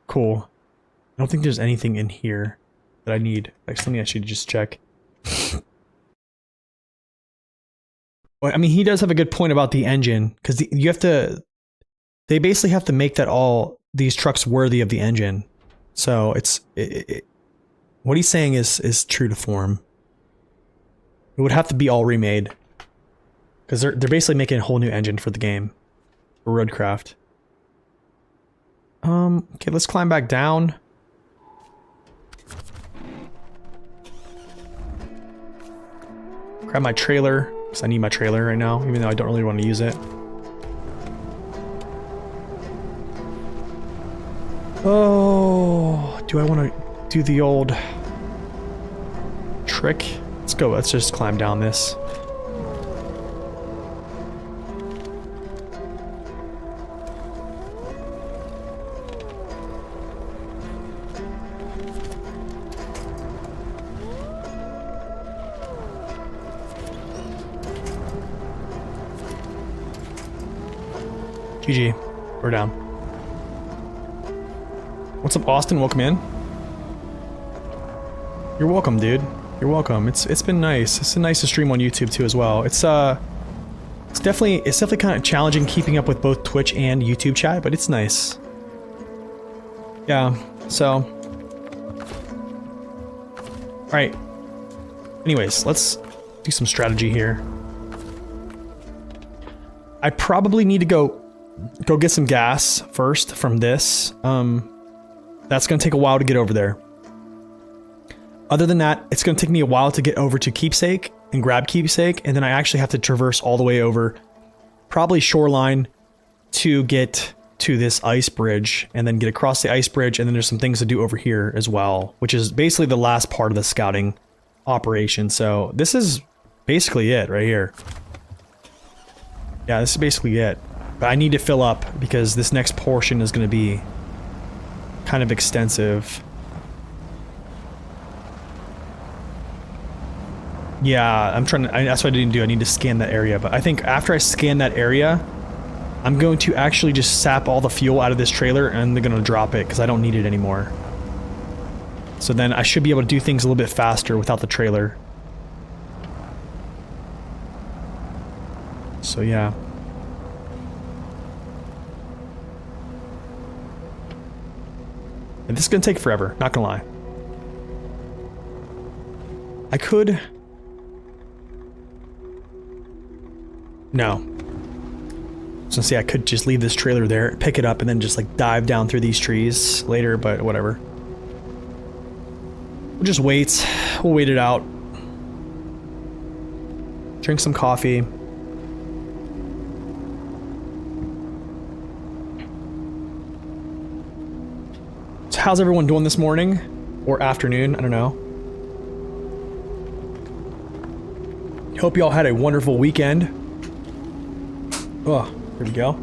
Cool. I don't think there's anything in here that I need. Like something I should just check. Well, I mean, he does have a good point about the engine, because you have to. They basically have to make that all these trucks worthy of the engine. So it's what he's saying is true to form. It would have to be all remade, because they're basically making a whole new engine for the game, for Roadcraft. Okay, let's climb back down. Grab my trailer, because I need my trailer right now, even though I don't really want to use it. Oh, do I want to do the old trick? Let's go, let's just climb down this. GG, we're down. What's up, Austin? Welcome in. You're welcome, dude. You're welcome. It's been nice. It's nice to stream on YouTube too as well. It's definitely kind of challenging keeping up with both Twitch and YouTube chat, but it's nice. Yeah. So, all right. Anyways, let's do some strategy here. I probably need to go get some gas first from this. That's gonna take a while to get over there. Other than that, it's gonna take me a while to get over to Keepsake and grab Keepsake, and then I actually have to traverse all the way over, probably Shoreline, to get to this ice bridge, and then get across the ice bridge, and then there's some things to do over here as well, which is basically the last part of the scouting operation. So this is basically it right here. Yeah, this is basically it. But I need to fill up because this next portion is going to be kind of extensive. Yeah, I'm trying to, that's what I didn't do. I need to scan that area. But I think after I scan that area, I'm going to actually just sap all the fuel out of this trailer and they're going to drop it because I don't need it anymore. So then I should be able to do things a little bit faster without the trailer. So yeah. And this is gonna take forever, not gonna lie. I could... No. So see, I could just leave this trailer there, pick it up, and then just like dive down through these trees later, but whatever. We'll just wait. We'll wait it out. Drink some coffee. So how's everyone doing this morning? Or afternoon, I don't know. Hope you all had a wonderful weekend. Oh, here we go.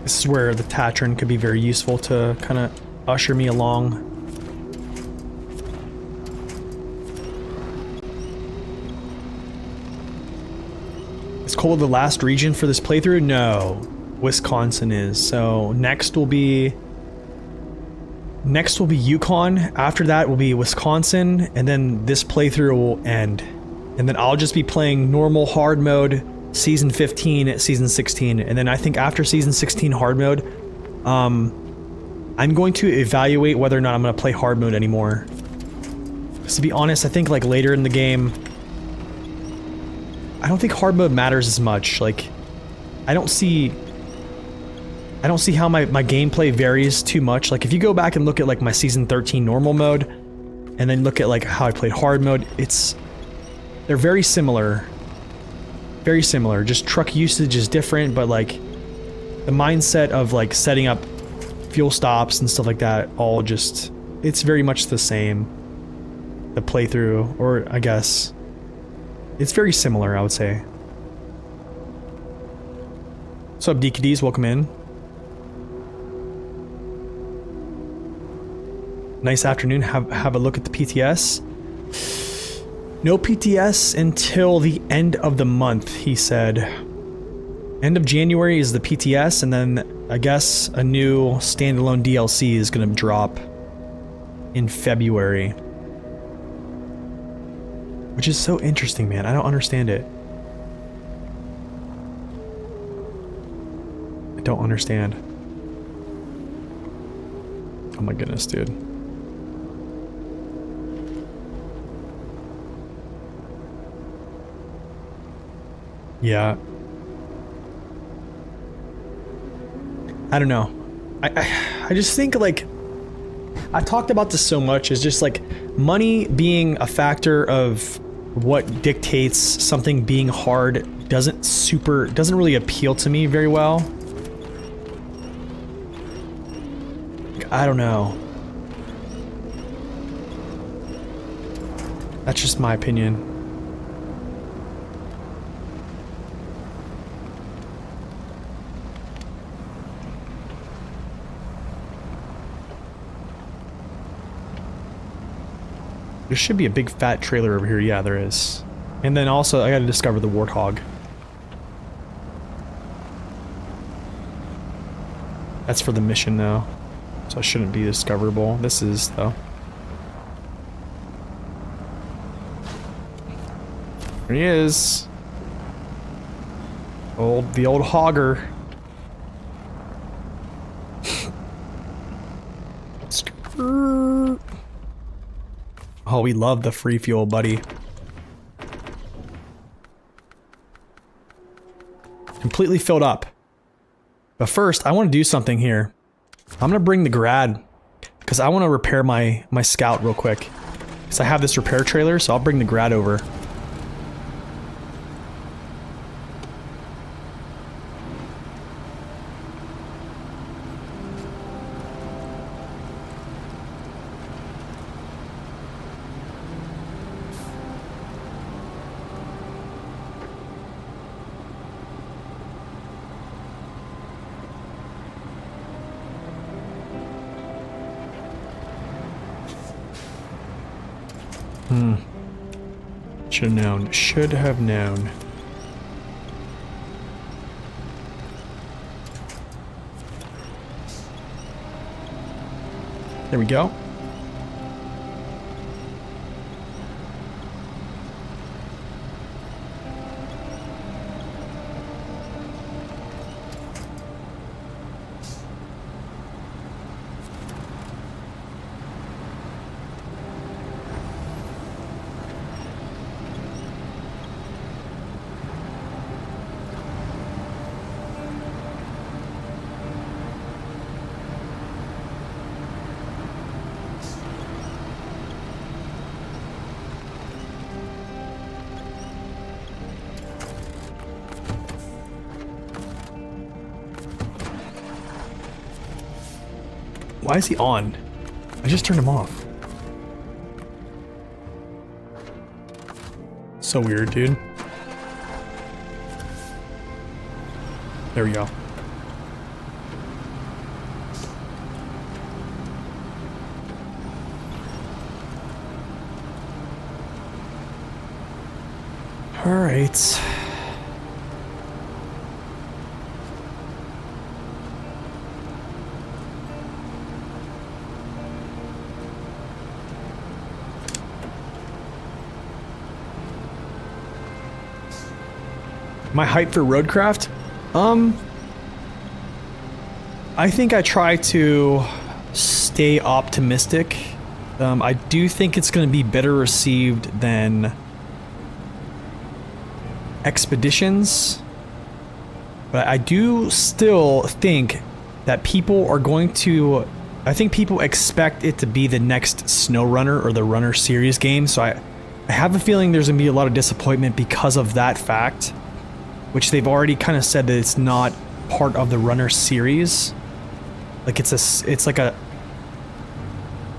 This is where the Tatron could be very useful to kind of usher me along. Is Cola the last region for this playthrough? No, Wisconsin is. So next will be Yukon. After that will be Wisconsin, and then this playthrough will end. And then I'll just be playing normal hard mode Season 15 at Season 16, and then I think after Season 16 hard mode, I'm going to evaluate whether or not I'm going to play hard mode anymore. Because to be honest, I think like later in the game, I don't think hard mode matters as much. Like, I don't see how my gameplay varies too much. Like if you go back and look at like my Season 13 normal mode, and then look at like how I played hard mode, they're very similar. Very similar, just truck usage is different, but like the mindset of like setting up fuel stops and stuff like that, all just, it's very much the same. The playthrough, or I guess, it's very similar, I would say. What's up, DKDs? Welcome in. Nice afternoon. Have a look at the PTS. No PTS until the end of the month, he said. End of January is the PTS, and then I guess a new standalone DLC is going to drop in February. Which is so interesting, man. I don't understand it. I don't understand. Oh my goodness, dude. Yeah. I don't know. I just think, like, I've talked about this so much, is just like money being a factor of what dictates something being hard doesn't really appeal to me very well. I don't know. That's just my opinion. There should be a big fat trailer over here. Yeah, there is. And then also, I gotta discover the warthog. That's for the mission, though. So it shouldn't be discoverable. This is, though. There he is. The old hogger. Oh, we love the free fuel, buddy. Completely filled up. But first, I want to do something here. I'm gonna bring the grad, because I want to repair my scout real quick. Because I have this repair trailer, so I'll bring the grad over. Should have known. Should have known. There we go. Why is he on? I just turned him off. So weird, dude. There we go. All right. My hype for Roadcraft? I think I try to stay optimistic. I do think it's going to be better received than Expeditions, but I do still think that people are going to... I think people expect it to be the next SnowRunner or the Runner series game, so I have a feeling there's going to be a lot of disappointment because of that fact. Which they've already kind of said that it's not part of the Runner series. Like it's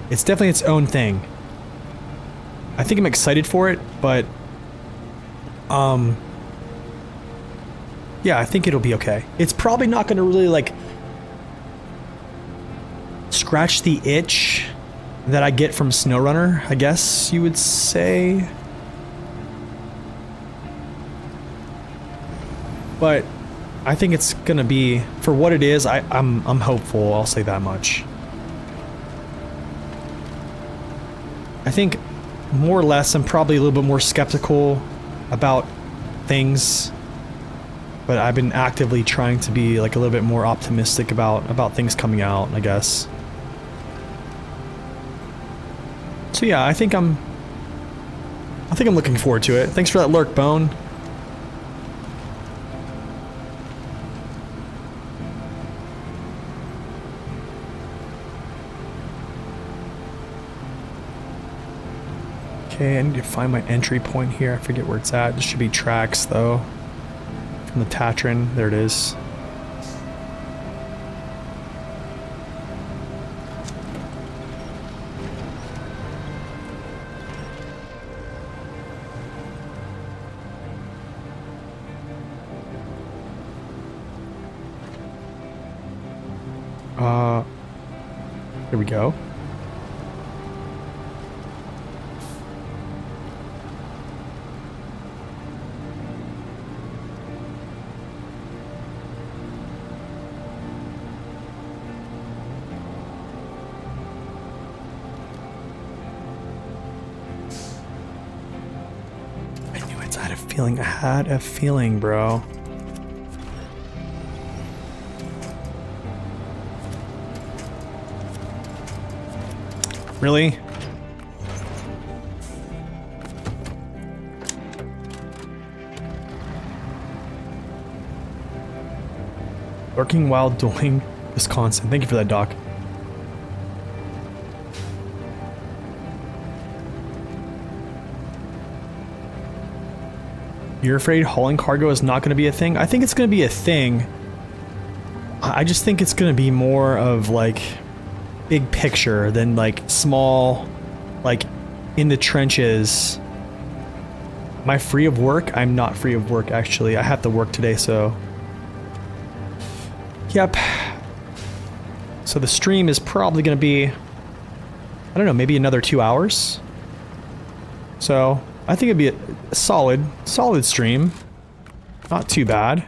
definitely its own thing. I think I'm excited for it, but yeah, I think it'll be okay. It's probably not going to really like scratch the itch that I get from SnowRunner, I guess you would say. But I think it's gonna be, for what it is, I'm hopeful, I'll say that much. I think more or less I'm probably a little bit more skeptical about things, but I've been actively trying to be like a little bit more optimistic about things coming out, I guess. So yeah, I think I'm looking forward to it. Thanks for that lurk, Bone. Okay, I need to find my entry point here. I forget where it's at. This should be tracks though. From the Tatran. There it is. Here we go. I had a feeling, bro. Really? Working while doing Wisconsin. Thank you for that, Doc. You're afraid hauling cargo is not going to be a thing? I think it's going to be a thing. I just think it's going to be more of like big picture than like small, like in the trenches. Am I free of work? I'm not free of work, actually. I have to work today, so. Yep. So the stream is probably going to be, I don't know, maybe another 2 hours. So I think it'd be a solid stream. Not too bad.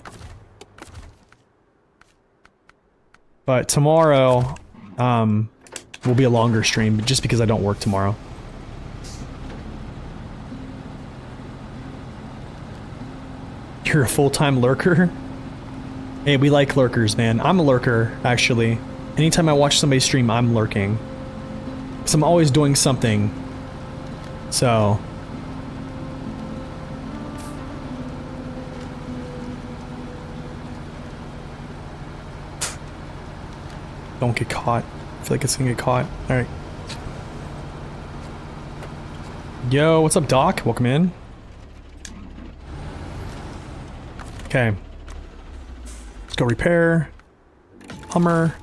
But tomorrow, will be a longer stream just because I don't work tomorrow. You're a full-time lurker? Hey, we like lurkers, man. I'm a lurker, actually. Anytime I watch somebody stream, I'm lurking. Because I'm always doing something. So. Don't get caught. I feel like it's gonna get caught. Alright. Yo, what's up, Doc? Welcome in. Okay. Let's go repair. Hummer.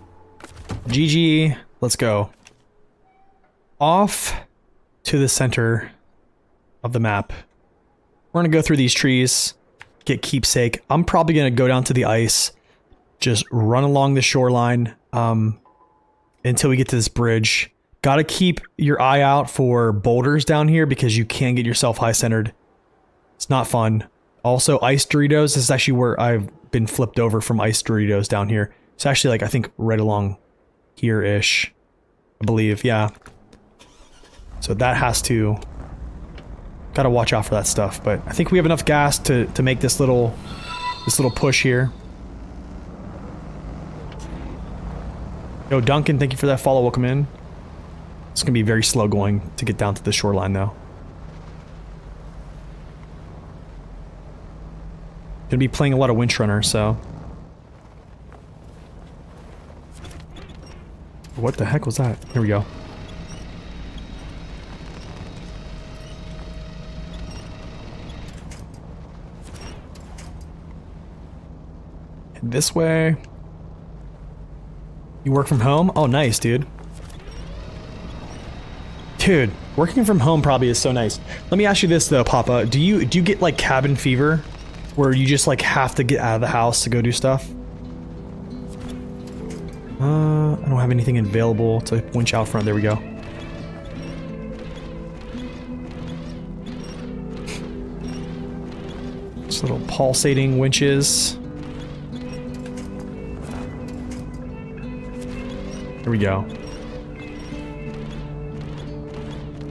GG. Let's go. Off to the center of the map. We're gonna go through these trees. Get keepsake. I'm probably gonna go down to the ice. Just run along the shoreline. Until we get to this bridge. Gotta keep your eye out for boulders down here because you can get yourself high centered. It's not fun. Also, ice Doritos. This is actually where I've been flipped over from ice Doritos down here. It's actually like, I think right along here-ish. I believe, yeah. So that has to... Gotta watch out for that stuff, but I think we have enough gas to make this little push here. Yo, Duncan, thank you for that follow. Welcome in. It's gonna be very slow going to get down to the shoreline, though. Gonna be playing a lot of Winch Runner, so. What the heck was that? Here we go. Head this way. You work from home? Oh, nice, dude. Dude, working from home probably is so nice. Let me ask you this though, Papa. Do you get like cabin fever? Where you just like have to get out of the house to go do stuff? I don't have anything available to winch out front. There we go. Just little pulsating winches. Here we go.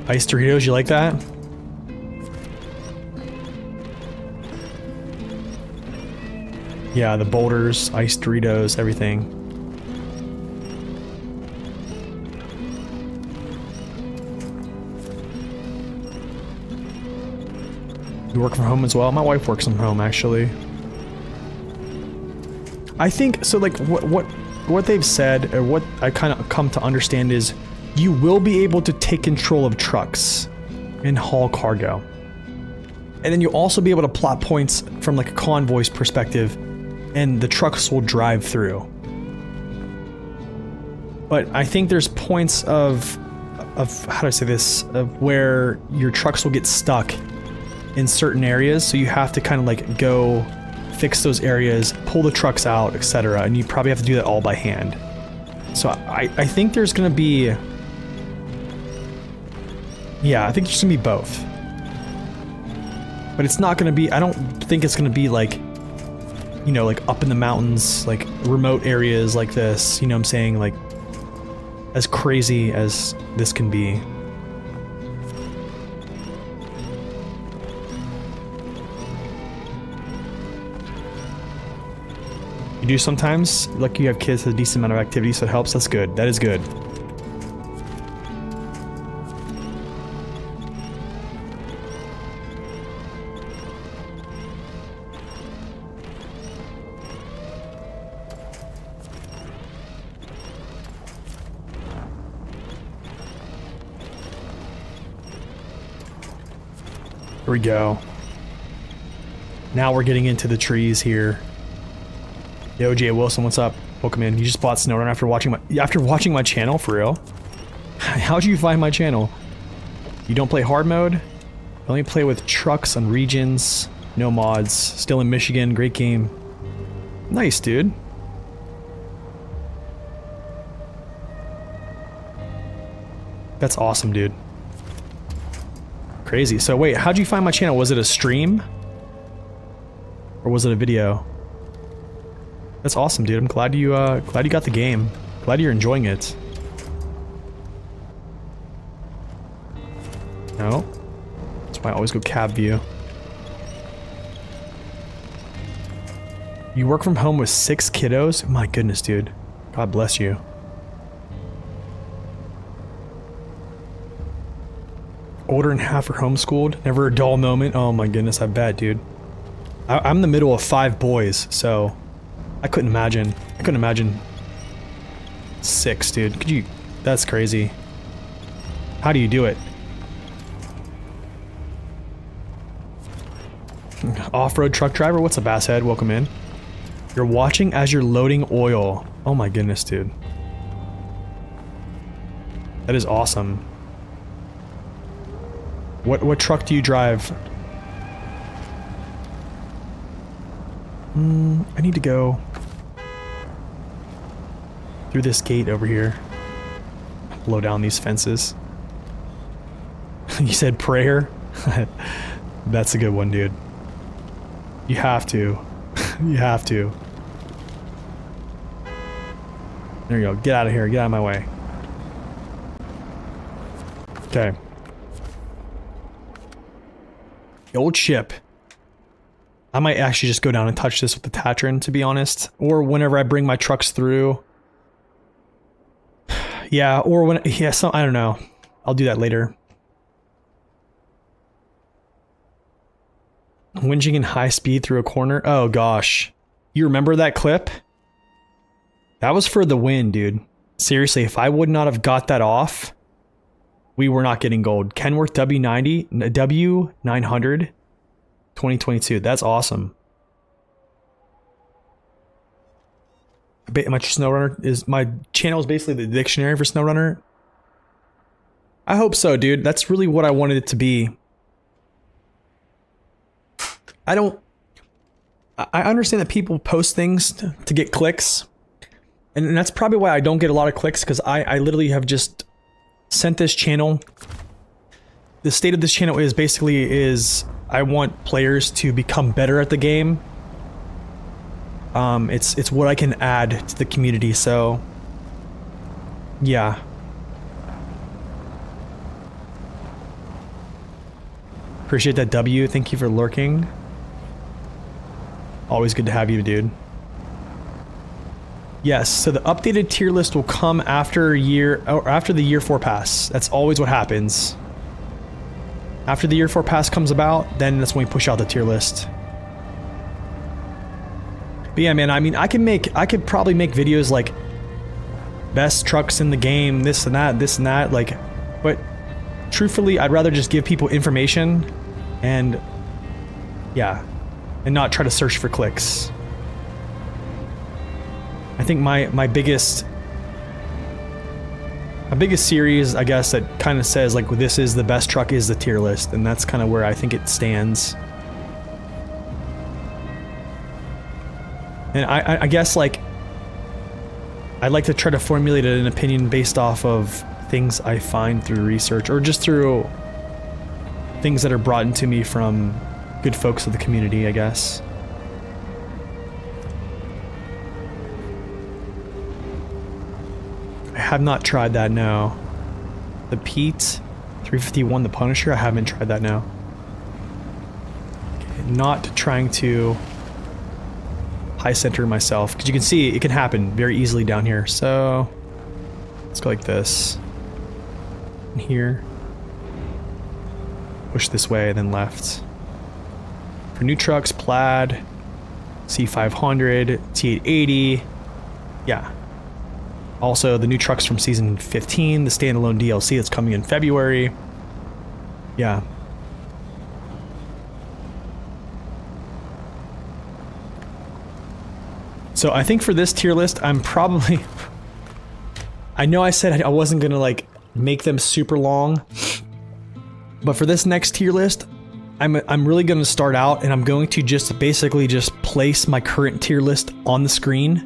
Ice Doritos, you like that? Yeah, the boulders, ice Doritos, everything. You work from home as well? My wife works from home, actually. I think, so like, what they've said, or what I kind of come to understand is, you will be able to take control of trucks and haul cargo. And then you'll also be able to plot points from like a convoy's perspective, and the trucks will drive through. But I think there's points of how do I say this, of where your trucks will get stuck in certain areas, so you have to kind of like go fix those areas, pull the trucks out, etc. And you probably have to do that all by hand. So I think there's gonna be, yeah, I think there's gonna be both. But it's not gonna be, I don't think it's gonna be like, you know, like up in the mountains, like remote areas like this, you know what I'm saying? Like, as crazy as this can be. You do sometimes, like you have kids with a decent amount of activity, so it helps. That's good. That is good. Here we go. Now we're getting into the trees here. Yo, Jay Wilson, what's up? Welcome in. You just bought SnowRunner after watching my channel, for real? How'd you find my channel? You don't play hard mode? I only play with trucks on regions, no mods. Still in Michigan, great game. Nice, dude. That's awesome, dude. Crazy. So wait, how'd you find my channel? Was it a stream? Or was it a video? That's awesome, dude. I'm glad you got the game. Glad you're enjoying it. No. That's why I always go cab view. You work from home with 6 kiddos? My goodness, dude. God bless you. Older and half are homeschooled. Never a dull moment. Oh my goodness, I bet, dude. I'm in the middle of 5 boys, so I couldn't imagine. I couldn't imagine 6, dude. Could you? That's crazy. How do you do it? Off-road truck driver? What's up, asshead? Welcome in. You're watching as you're loading oil. Oh my goodness, dude. That is awesome. What truck do you drive? I need to go through this gate over here. Blow down these fences. You said prayer? That's a good one, dude. You have to. You have to. There you go. Get out of here. Get out of my way. Okay. The old ship. I might actually just go down and touch this with the Tatron, to be honest. Or whenever I bring my trucks through. Yeah, or when... Yeah, I don't know. I'll do that later. Whinging in high speed through a corner? Oh, gosh. You remember that clip? That was for the win, dude. Seriously, if I would not have got that off, we were not getting gold. Kenworth W90, W900, 2022. That's awesome. My SnowRunner is... My channel is basically the dictionary for SnowRunner. I hope so, dude. That's really what I wanted it to be. I understand that people post things to get clicks. And that's probably why I don't get a lot of clicks, because I literally have just sent this channel. The state of this channel is basically I want players to become better at the game. It's what I can add to the community, so yeah. Appreciate that, W. Thank you for lurking. Always good to have you, dude. Yes, so the updated tier list will come after the year 4 pass. That's always what happens. After the year 4 pass comes about, then that's when we push out the tier list. But yeah, man, I mean, I could probably make videos like best trucks in the game, this and that, like, but truthfully, I'd rather just give people information and yeah, and not try to search for clicks. I think my biggest series, I guess, that kind of says like this is the best truck is the tier list, and that's kind of where I think it stands. And I guess like I'd like to try to formulate an opinion based off of things I find through research or just through things that are brought into me from good folks of the community, I guess. I have not tried that, no. The Pete 351, the Punisher, I haven't tried that, no. Okay, not trying to high center myself, because you can see it can happen very easily down here. So let's go like this. And here. Push this way, then left. For new trucks, Plaid, C500, T880. Yeah. Also, the new trucks from Season 15, the standalone DLC that's coming in February. Yeah. So I think for this tier list, I'm probably... I know I said I wasn't gonna, like, make them super long. But for this next tier list, I'm really gonna start out and I'm going to just basically just place my current tier list on the screen.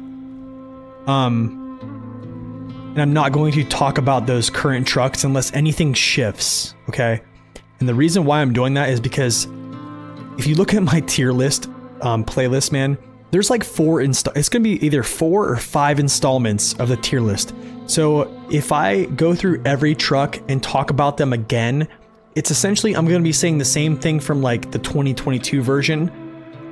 And I'm not going to talk about those current trucks unless anything shifts, okay? And the reason why I'm doing that is because if you look at my tier list playlist, man, there's like it's gonna be either 4 or 5 installments of the tier list. So if I go through every truck and talk about them again, it's essentially I'm gonna be saying the same thing from like the 2022 version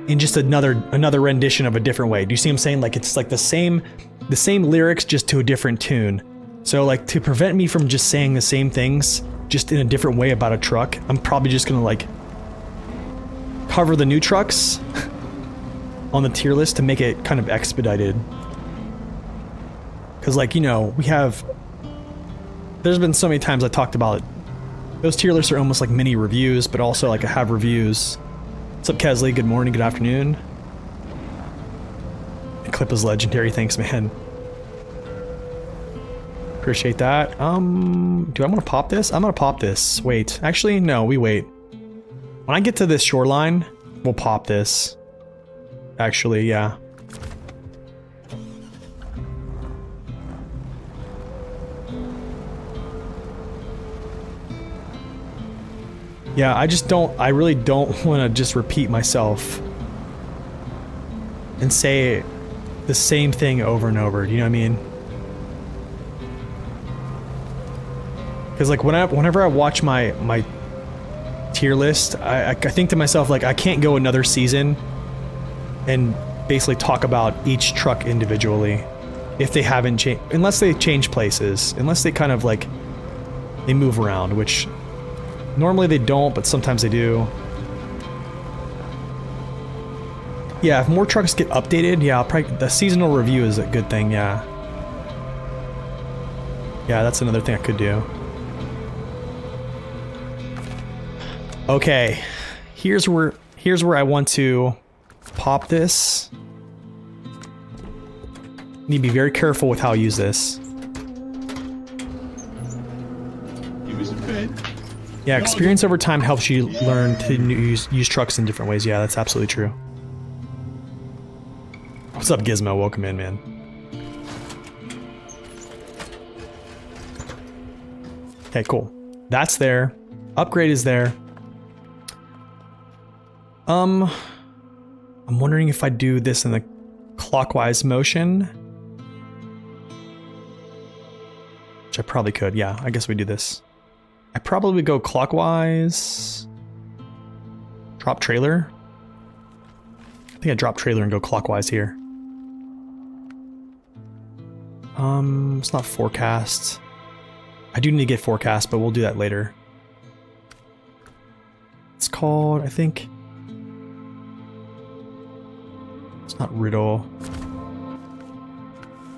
in just another rendition of a different way. Do you see what I'm saying? Like it's like the same lyrics just to a different tune. So like to prevent me from just saying the same things just in a different way about a truck, I'm probably just gonna like cover the new trucks on the tier list to make it kind of expedited. Cause like, you know, there's been so many times I talked about it. Those tier lists are almost like mini reviews, but also like I have reviews. What's up, Kesley? Good morning, good afternoon. The clip is legendary, thanks, man. Appreciate that. Do I want to pop this? I'm gonna pop this. Wait, actually, no, we wait. When I get to this shoreline, we'll pop this. Actually, yeah. Yeah, I really don't want to just repeat myself and say the same thing over and over, you know what I mean? Because like whenever I watch my tier list, I think to myself, like, I can't go another season and basically talk about each truck individually if they haven't changed, unless they change places, unless they kind of like, they move around, which normally they don't, but sometimes they do. Yeah, if more trucks get updated, yeah, the seasonal review is a good thing, yeah. Yeah, that's another thing I could do. Okay, here's where I want to pop this. Need to be very careful with how I use this. He was in bed. Yeah, experience over time helps you learn to use trucks in different ways. Yeah, that's absolutely true. What's up, Gizmo? Welcome in, man. Okay, cool. That's there. Upgrade is there. I'm wondering if I do this in the clockwise motion. Which I probably could. Yeah, I guess we do this. I probably would go clockwise. Drop trailer. I think I drop trailer and go clockwise here. It's not forecast. I do need to get forecast, but we'll do that later. It's called, I think. It's not riddle.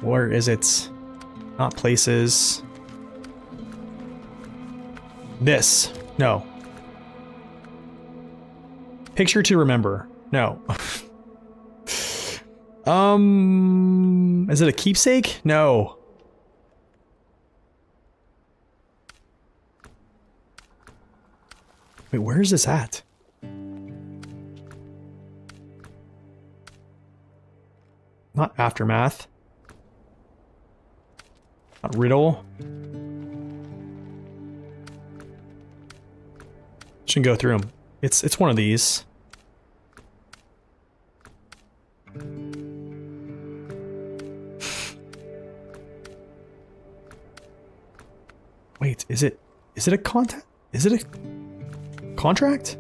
Where is it? Not places. This. No. Picture to remember. No. Is it a keepsake? No. Wait, where is this at? Not aftermath. Not riddle. Should go through them. It's one of these. Wait, is it a contact? Is it a contract?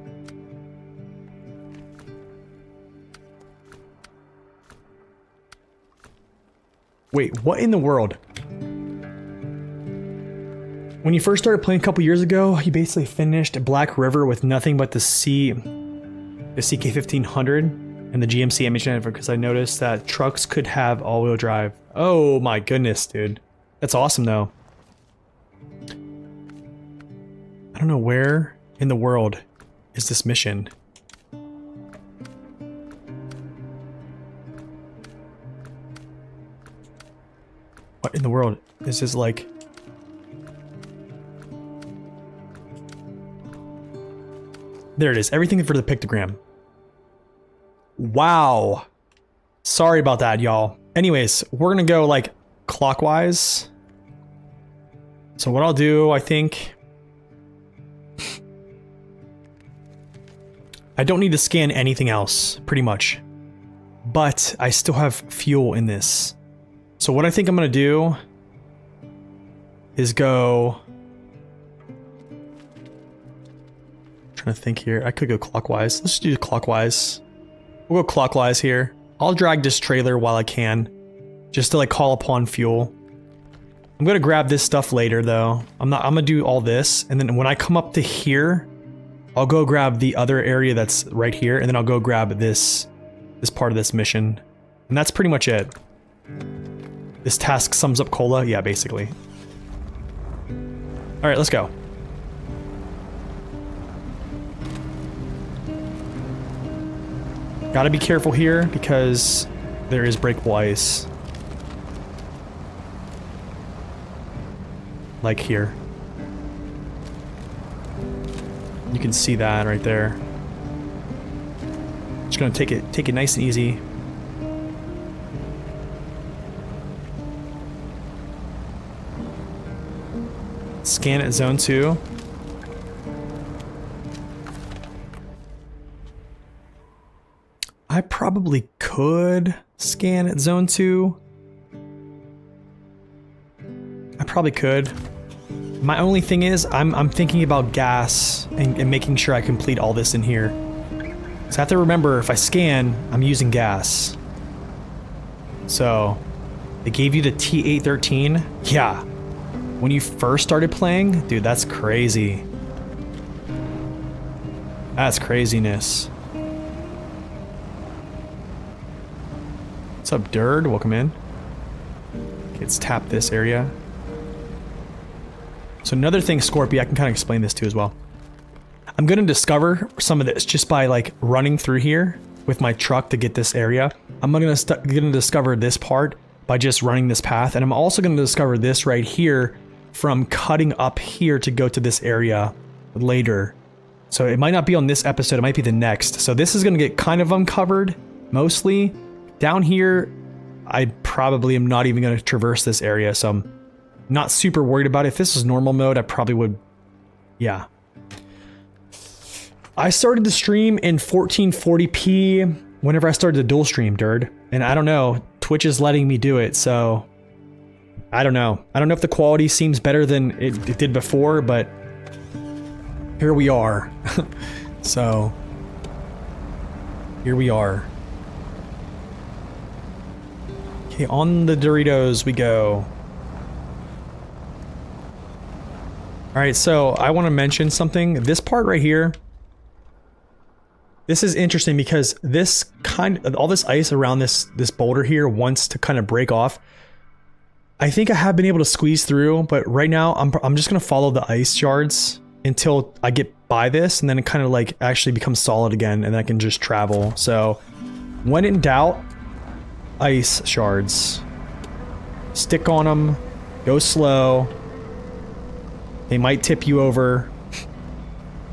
Wait, what in the world? When you first started playing a couple years ago, you basically finished Black River with nothing but the CK1500 and the GMC ammunition, because I noticed that trucks could have all-wheel drive. Oh my goodness, dude. That's awesome though. I don't know where in the world is this mission. What in the world is this like? There it is. Everything for the pictogram. Wow. Sorry about that, y'all. Anyways, we're gonna go like clockwise. So what I'll do, I think... I don't need to scan anything else, pretty much. But I still have fuel in this. So what I think I'm gonna do is go... trying to think here. I could go clockwise. Let's do clockwise. We'll go clockwise here. I'll drag this trailer while I can, just to like call upon fuel. I'm gonna grab this stuff later though. I'm gonna do all this, and then when I come up to here, I'll go grab the other area that's right here, and then I'll go grab this part of this mission. And that's pretty much it. This task sums up cola? Yeah, basically. Alright, let's go. Gotta be careful here because there is breakable ice. Like here. You can see that right there. Just gonna take it nice and easy. Scan at zone 2. I probably could scan at zone 2. I probably could. My only thing is, I'm thinking about gas and making sure I complete all this in here. So I have to remember, if I scan, I'm using gas. So, they gave you the T813? Yeah. When you first started playing? Dude, that's crazy. That's craziness. What's up, Dird? Welcome in. Okay, let's tap this area. So another thing, Scorpio, I can kind of explain this too as well. I'm going to discover some of this just by like running through here with my truck to get this area. I'm going to discover this part by just running this path. And I'm also going to discover this right here from cutting up here to go to this area later. So it might not be on this episode, it might be the next. So this is going to get kind of uncovered, mostly. Down here, I probably am not even going to traverse this area, so I'm not super worried about it. If this was normal mode, I probably would, yeah. I started the stream in 1440p whenever I started the dual stream, dude. And I don't know, Twitch is letting me do it, so I don't know. I don't know if the quality seems better than it did before, but here we are. So here we are. Okay, on the Doritos we go. Alright, so I want to mention something. This part right here, this is interesting because this all this ice around this boulder here wants to kind of break off. I think I have been able to squeeze through, but right now I'm just gonna follow the ice shards until I get by this, and then it kind of like actually becomes solid again, and then I can just travel. So when in doubt, ice shards. Stick on them, go slow. They might tip you over,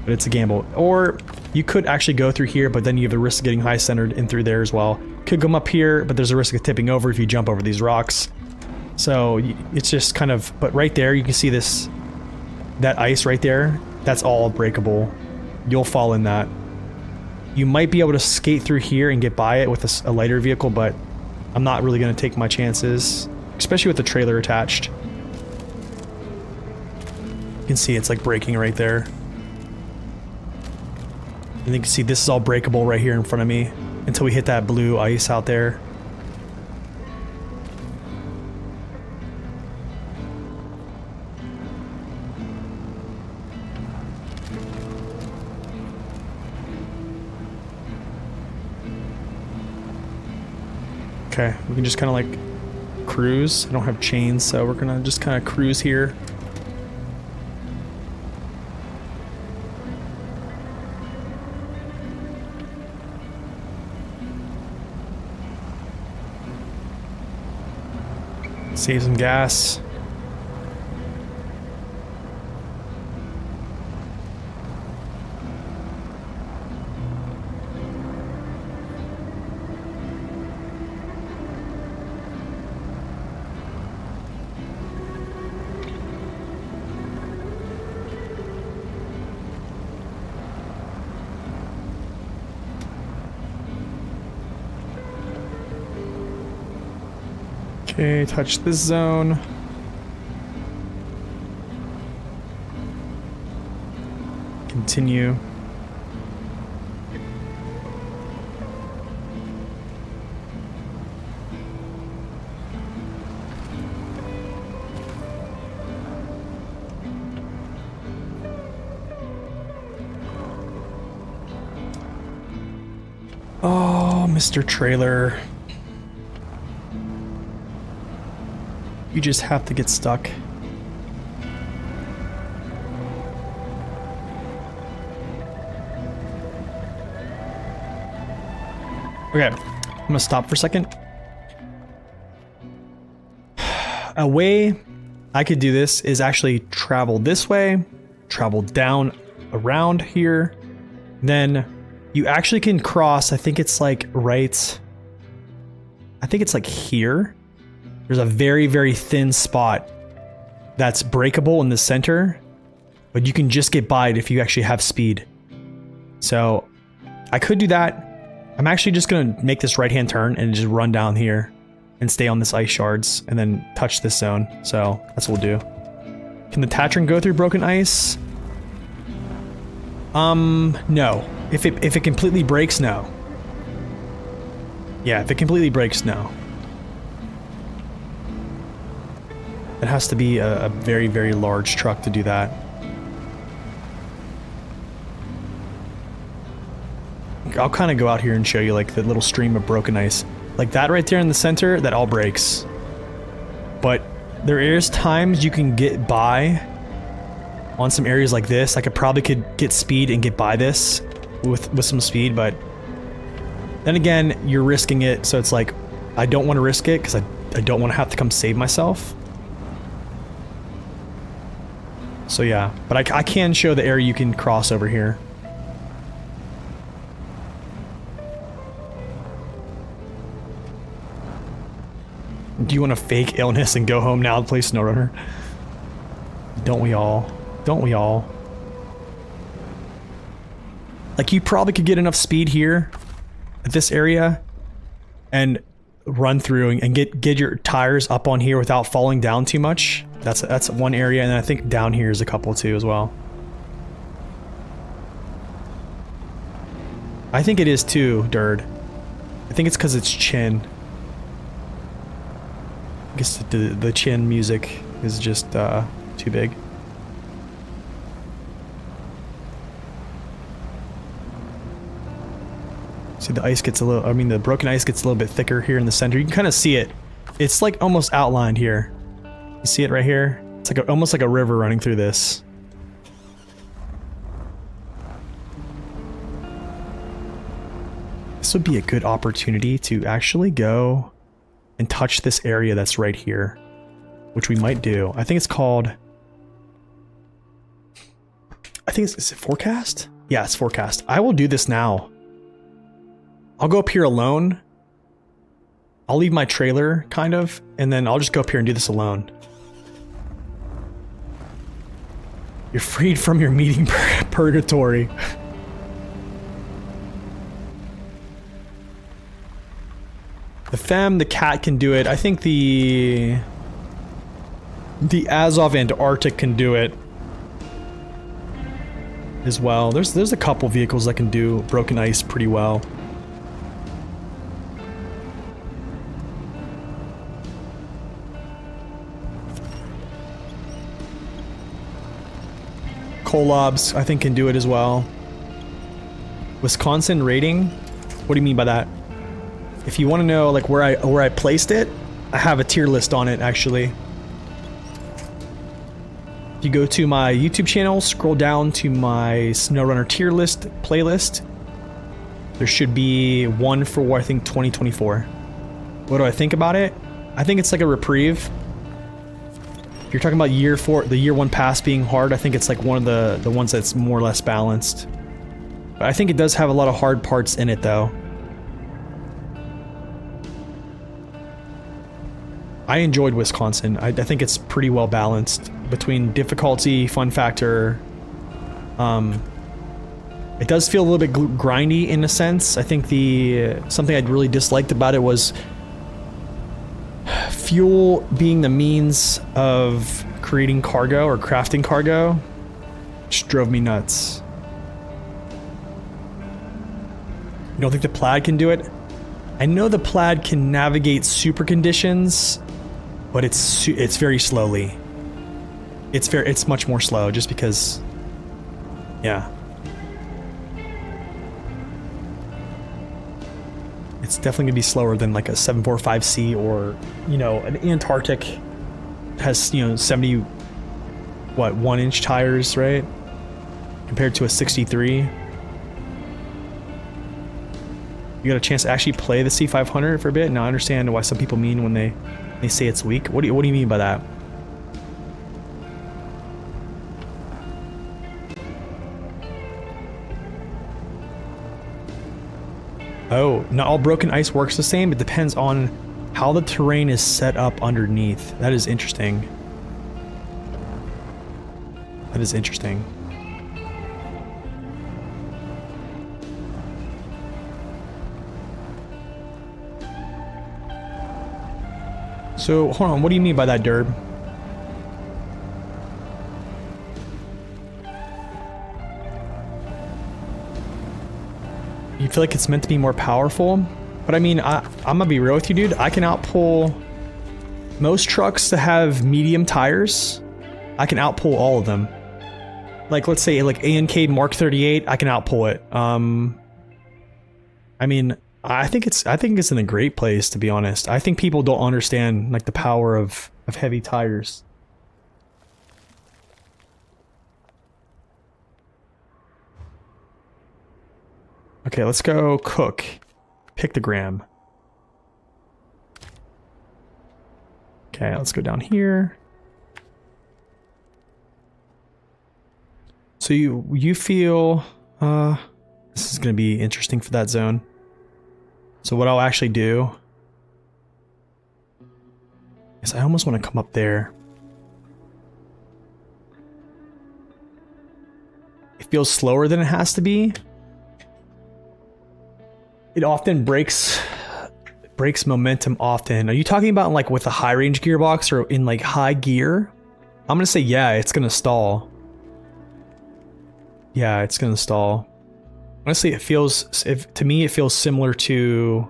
but it's a gamble. Or you could actually go through here, but then you have the risk of getting high centered in through there as well. Could come up here, but there's a risk of tipping over if you jump over these rocks. So it's just kind of, but right there you can see this, that ice right there, that's all breakable. You'll fall in that. You might be able to skate through here and get by it with a lighter vehicle, but I'm not really going to take my chances, especially with the trailer attached. You can see it's like breaking right there. And you can see this is all breakable right here in front of me until we hit that blue ice out there. Okay, we can just kind of like cruise. I don't have chains, so we're gonna just kind of cruise here. Save some gas. Okay, touch this zone. Continue. Oh, Mr. Trailer. You just have to get stuck. Okay, I'm gonna stop for a second. A way I could do this is actually travel this way, travel down around here, then you actually can cross, I think it's like right, I think it's like here. There's a very, very thin spot that's breakable in the center, but you can just get by it if you actually have speed. So I could do that. I'm actually just gonna make this right-hand turn and just run down here and stay on this ice shards and then touch this zone. So that's what we'll do. Can the Tatron go through broken ice? No. If it completely breaks, no. Yeah, if it completely breaks, no. It has to be a very, very large truck to do that. I'll kind of go out here and show you like the little stream of broken ice. Like that right there in the center, that all breaks. But there is times you can get by on some areas like this. I could get speed and get by this with some speed, but then again, you're risking it. So it's like, I don't want to risk it because I don't want to have to come save myself. So yeah, but I can show the area you can cross over here. Do you want to fake illness and go home now and play SnowRunner? Don't we all? Don't we all? Like, you probably could get enough speed here at this area and run through and get your tires up on here without falling down too much. That's one area, and I think down here is a couple too as well. I think it is too, Dird. I think it's because it's chin. I guess the chin music is just too big. See, the ice gets a little, I mean, the broken ice gets a little bit thicker here in the center. You can kind of see it. It's like almost outlined here. You see it right here? It's like almost like a river running through this. This would be a good opportunity to actually go and touch this area that's right here, which we might do. I think it's called, is it forecast? Yeah, it's forecast. I will do this now. I'll go up here alone. I'll leave my trailer, kind of, and then I'll just go up here and do this alone. You're freed from your meeting purgatory. The Femme, the cat can do it. I think the Azov Antarctic can do it as well. There's a couple vehicles that can do broken ice pretty well. Kolobs, I think, can do it as well. Wisconsin rating? What do you mean by that? If you want to know like where I placed it, I have a tier list on it actually. If you go to my YouTube channel, scroll down to my SnowRunner tier list playlist, there should be one for I think 2024. What do I think about it? I think it's like a reprieve. If you're talking about the year 1 pass being hard, I think it's like one of the ones that's more or less balanced. But I think it does have a lot of hard parts in it though. I enjoyed Wisconsin. I think it's pretty well balanced between difficulty, fun factor. It does feel a little bit grindy in a sense. I think something I'd really disliked about it was fuel being the means of creating cargo or crafting cargo. Just drove me nuts. You don't think the Plaid can do it? I know the Plaid can navigate super conditions, but it's very slowly. It's much more slow just because, yeah. It's definitely gonna be slower than like a 745C or, you know, an Antarctic has, you know, 70, 1-inch tires, right? Compared to a 63. You got a chance to actually play the C500 for a bit? Now I understand why some people mean when they say it's weak. What do you mean by that? Oh, not all broken ice works the same. It depends on how the terrain is set up underneath. That is interesting. That is interesting. So, hold on, what do you mean by that, Derb? You feel like it's meant to be more powerful? But I mean, I'm gonna be real with you, dude. I can outpull most trucks that have medium tires. I can outpull all of them. Like, let's say, like ANK Mark 38, I can outpull it. I mean, I think it's in a great place, to be honest. I think people don't understand like the power of heavy tires. Okay, let's go cook. Pictogram. Okay, let's go down here. So you feel this is gonna be interesting for that zone. So what I'll actually do is I almost want to come up there. It feels slower than it has to be, It often breaks momentum often. Are you talking about like with a high range gearbox or in like high gear? I'm gonna say yeah, it's gonna stall. Yeah, it's gonna stall. Honestly, to me it feels similar to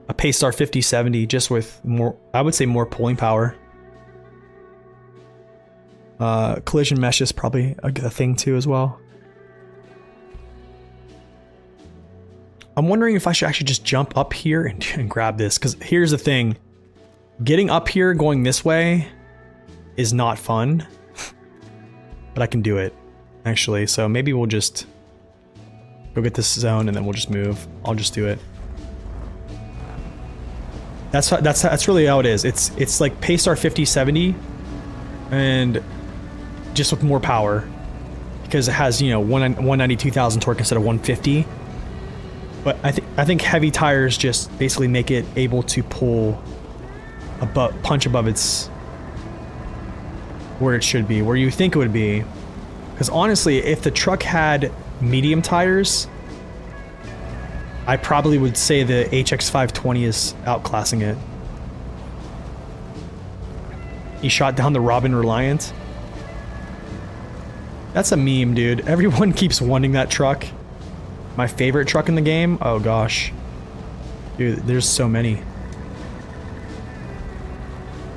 a Paystar 5070, just with more, I would say more pulling power. Collision mesh is probably a thing too as well. I'm wondering if I should actually just jump up here and grab this, because here's the thing. Getting up here going this way is not fun, but I can do it, actually. So maybe we'll just go get this zone and then we'll just move. I'll just do it. That's really how it is. It's like Paystar 5070 and just with more power, because it has, you know, 192,000 torque instead of 150. But I think heavy tires just basically make it able to pull punch above its where it should be, where you think it would be. Because honestly, if the truck had medium tires, I probably would say the HX520 is outclassing it. He shot down the Robin Reliant. That's a meme, dude. Everyone keeps wanting that truck. My favorite truck in the game? Oh gosh. Dude, there's so many.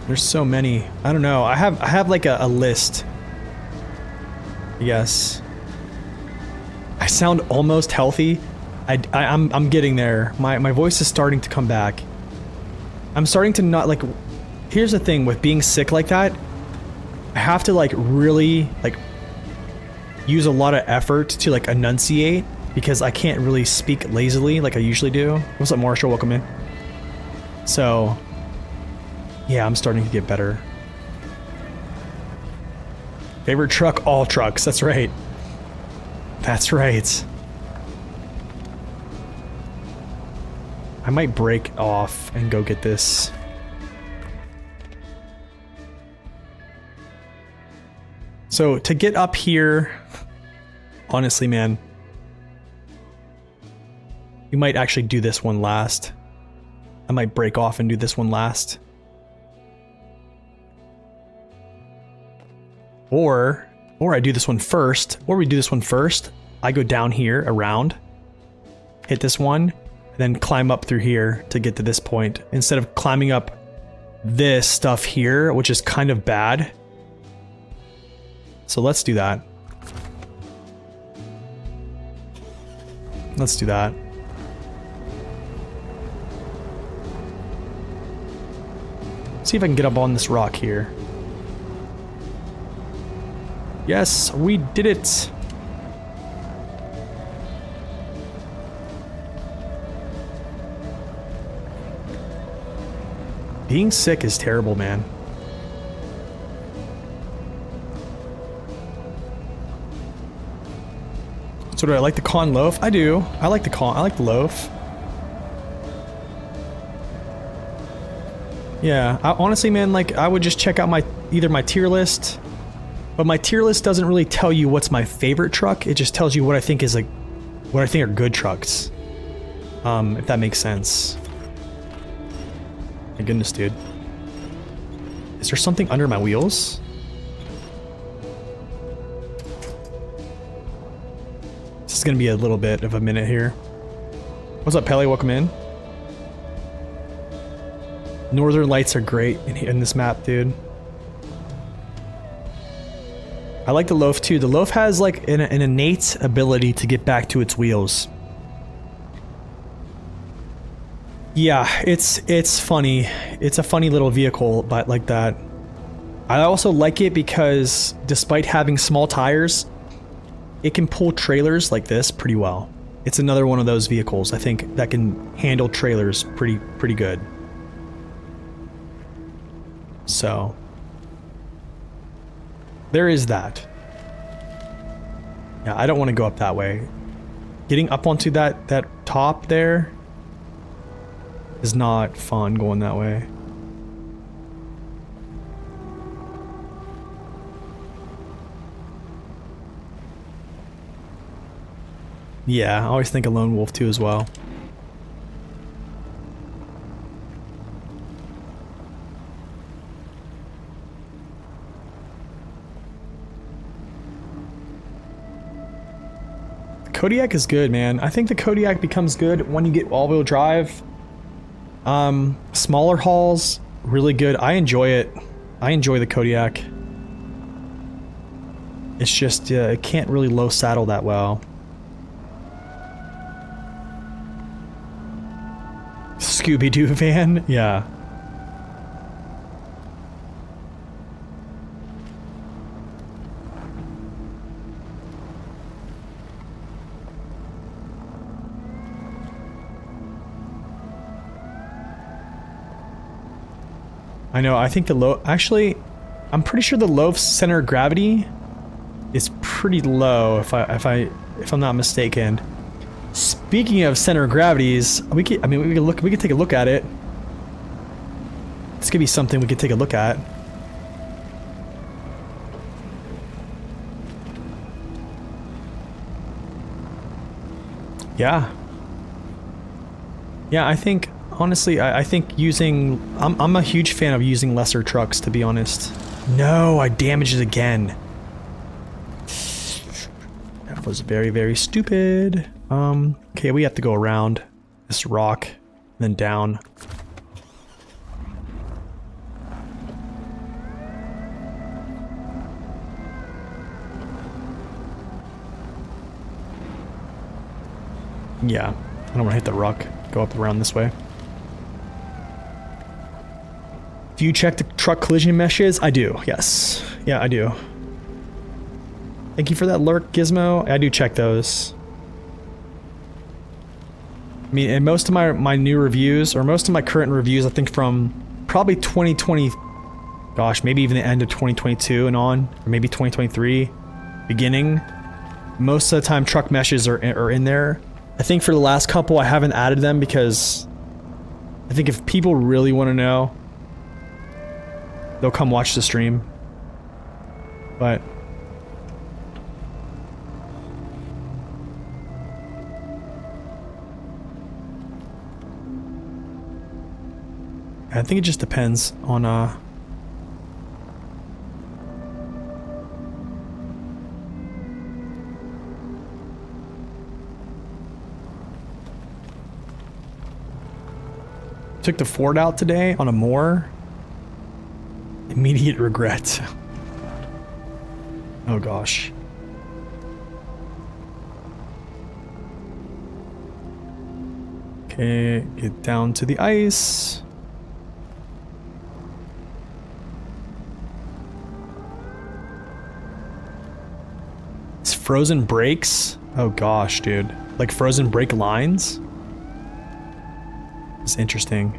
There's so many. I don't know. I have like a list. Yes. I sound almost healthy. I'm getting there. My voice is starting to come back. I'm starting to not like. Here's the thing with being sick like that. I have to like really like use a lot of effort to like enunciate, because I can't really speak lazily like I usually do. What's up, Marshall? Welcome in. So, yeah, I'm starting to get better. Favorite truck? All trucks. That's right. That's right. I might break off and go get this. So, to get up here, honestly, man, we might actually do this one last. I might break off and do this one last. Or I do this one first. Or we do this one first. I go down here, around, hit this one, and then climb up through here to get to this point. Instead of climbing up this stuff here, which is kind of bad. So let's do that. Let's do that. See if I can get up on this rock here. Yes, we did it. Being sick is terrible, man. So do I like the con loaf? I do. I like the loaf. Yeah, honestly, man, like, I would just check out either my tier list, but my tier list doesn't really tell you what's my favorite truck. It just tells you what I think is what I think are good trucks. If that makes sense. My goodness, dude. Is there something under my wheels? This is gonna be a little bit of a minute here. What's up, Pele? Welcome in. Northern lights are great in this map, dude. I like the loaf too. The loaf has like an innate ability to get back to its wheels. Yeah, it's funny. It's a funny little vehicle, but like that. I also like it because despite having small tires, it can pull trailers like this pretty well. It's another one of those vehicles, I think, that can handle trailers pretty good. So there is that. Yeah, I don't want to go up that way. Getting up onto that top there is not fun going that way. Yeah, I always think of lone wolf too as well. Kodiak is good, man. I think the Kodiak becomes good when you get all-wheel drive. Smaller hauls, really good. I enjoy it. I enjoy the Kodiak. It's just, it can't really low saddle that well. Scooby-Doo van? Yeah. I know, I think the low... Actually, I'm pretty sure the low center of gravity is pretty low, if I'm not mistaken. Speaking of center of gravities, we could take a look at it. This could be something we could take a look at. Yeah. Yeah, I think... Honestly, I think using... I'm a huge fan of using lesser trucks, to be honest. No, I damaged it again. That was very, very stupid. Okay, we have to go around this rock, and then down. Yeah, I don't want to hit the rock. Go up around this way. Do you check the truck collision meshes? I do, yes. Yeah, I do. Thank you for that lurk, Gizmo. I do check those. I mean, and most of my new reviews, or most of my current reviews, I think from probably 2020, gosh, maybe even the end of 2022 and on, or maybe 2023, beginning, most of the time truck meshes are in there. I think for the last couple, I haven't added them because I think if people really want to know, they'll come watch the stream. But I think it just depends on took the Ford out today on a mower. Immediate regret. Oh gosh. Okay, get down to the ice. It's frozen brakes? Oh gosh, dude. Like frozen brake lines? It's interesting.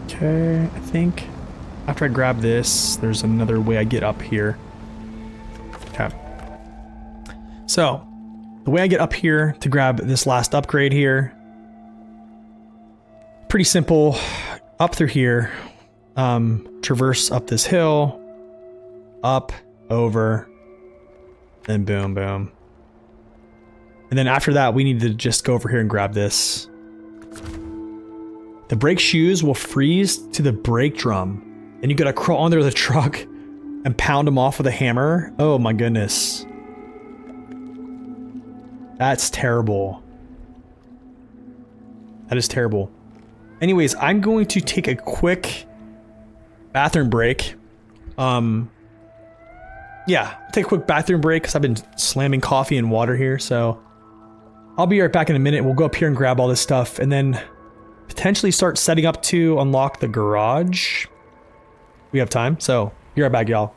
Okay, I think after I grab this, there's another way I get up here. Okay. So, the way I get up here to grab this last upgrade here, pretty simple. Up through here, traverse up this hill, up, over, then boom, boom. And then after that, we need to just go over here and grab this. The brake shoes will freeze to the brake drum, and you gotta crawl under the truck and pound them off with a hammer. Oh my goodness. That's terrible. That is terrible. Anyways, I'm going to take a quick bathroom break. Yeah, take a quick bathroom break because I've been slamming coffee and water here, so I'll be right back in a minute. We'll go up here and grab all this stuff, and then potentially start setting up to unlock the garage. We have time, so be right back, y'all.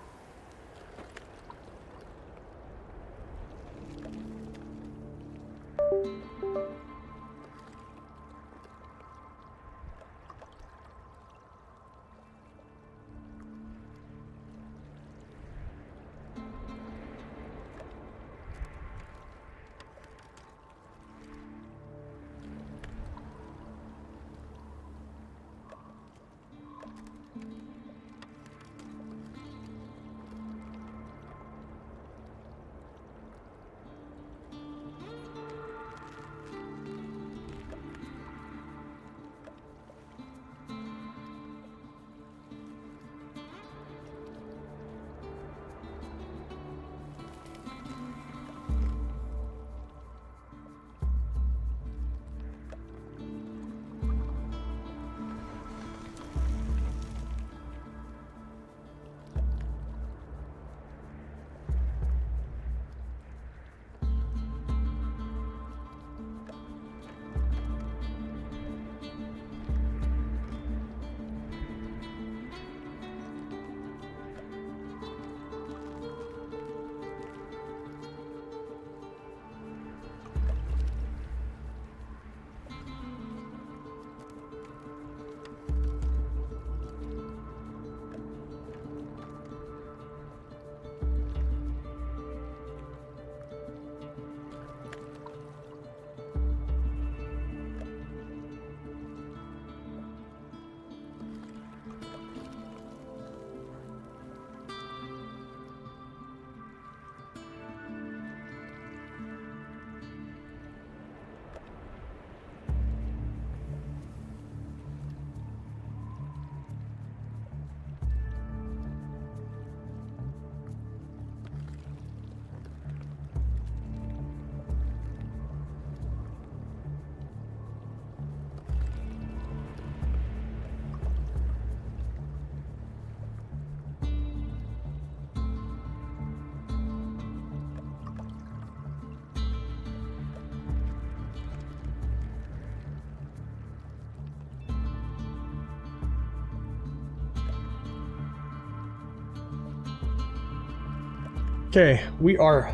Okay, we are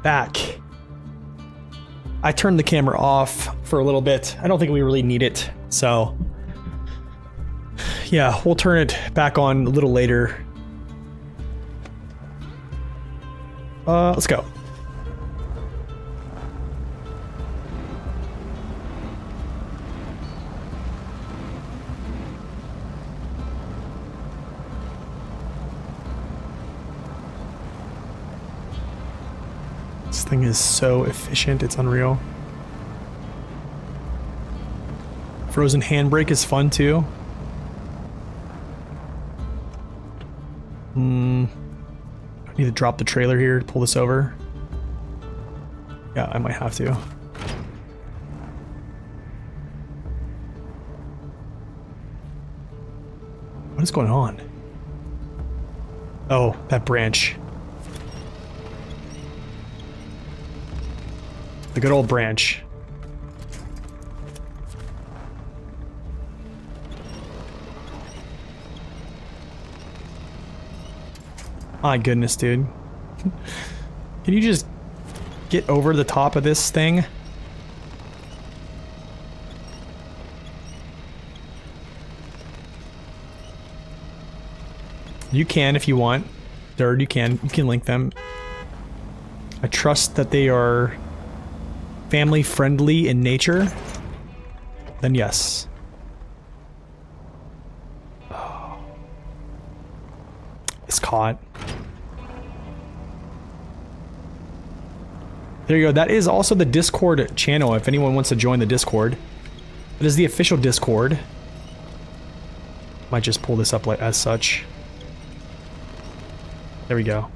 back. I turned the camera off for a little bit. I don't think we really need it, so yeah, we'll turn it back on a little later. Let's go. This thing is so efficient, it's unreal. Frozen handbrake is fun too. I need to drop the trailer here to pull this over. Yeah, I might have to. What is going on? Oh, that branch. The good old branch. My goodness, dude. Can you just get over the top of this thing? You can if you want. Third, you can link them. I trust that they are family friendly in nature. Then yes. Oh. It's caught. There you go. That is also the Discord channel if anyone wants to join the Discord. It is the official Discord. Might just pull this up like as such. There we go.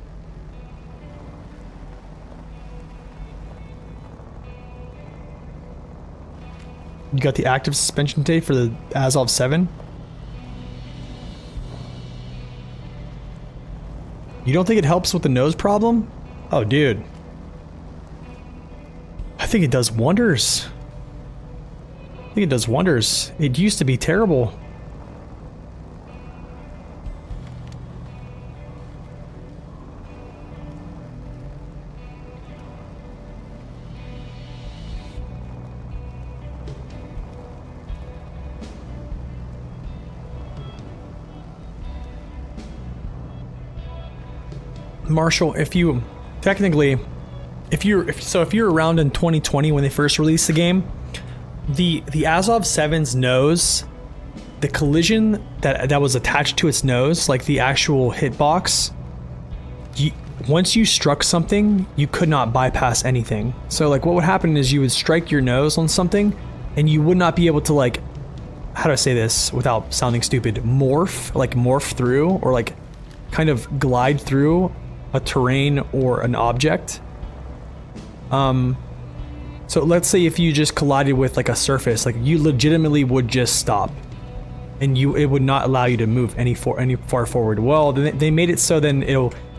You got the active suspension tape for the Azov 7? You don't think it helps with the nose problem? Oh, dude. I think it does wonders. I think it does wonders. It used to be terrible. Marshall, if you technically, if you're around in 2020 when they first released the game, the Azov 7's nose, the collision that was attached to its nose, like the actual hitbox, once you struck something, you could not bypass anything. So like what would happen is you would strike your nose on something and you would not be able to, like, how do I say this without sounding stupid, morph through, or like kind of glide through a terrain or an object. So let's say if you just collided with like a surface, like you legitimately would just stop, and it would not allow you to move any far forward. Well, they made it so then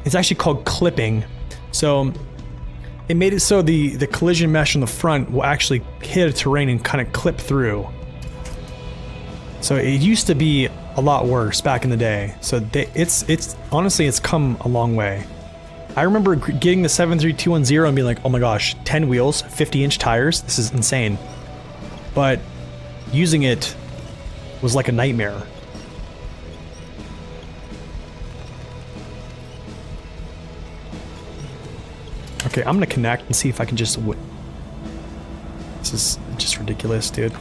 it's actually called clipping. So it made it so the collision mesh on the front will actually hit a terrain and kind of clip through. So it used to be a lot worse back in the day. So it's honestly, it's come a long way. I remember getting the 73210 and being like, oh my gosh, 10 wheels, 50-inch tires, this is insane. But using it was like a nightmare. Okay, I'm gonna connect and see if I can just... This is just ridiculous, dude.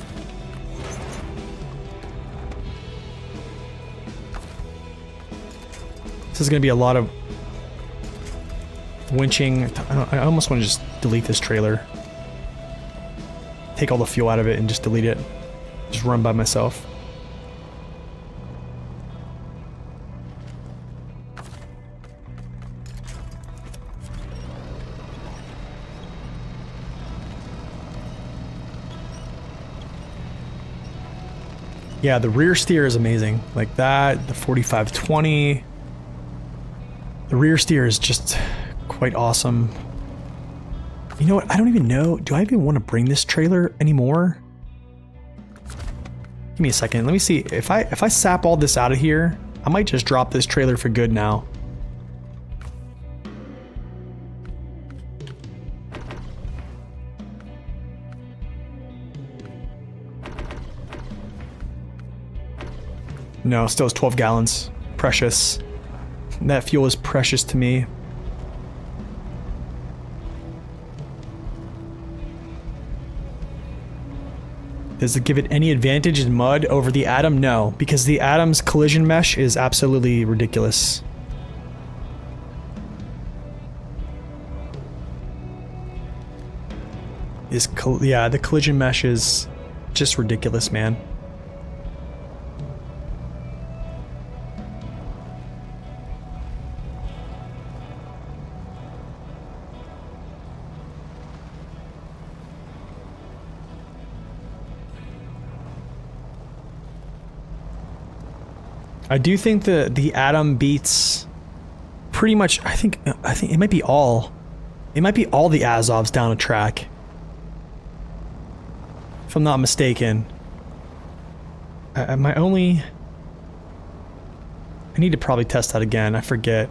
This is gonna be a lot of winching. I almost want to just delete this trailer. Take all the fuel out of it and just delete it. Just run by myself. Yeah, the rear steer is amazing. Like that, the 4520. The rear steer is just quite awesome. You know what? I don't even know. Do I even want to bring this trailer anymore? Give me a second. Let me see. If I sap all this out of here, I might just drop this trailer for good now. No, still is 12 gallons. Precious. That fuel is precious to me. Does it give it any advantage in mud over the Atom? No, because the Atom's collision mesh is absolutely ridiculous. Yeah, the collision mesh is just ridiculous, man. I do think the Atom beats pretty much. I think it might be all. It might be all the Azovs down a track, if I'm not mistaken. I need to probably test that again. I forget.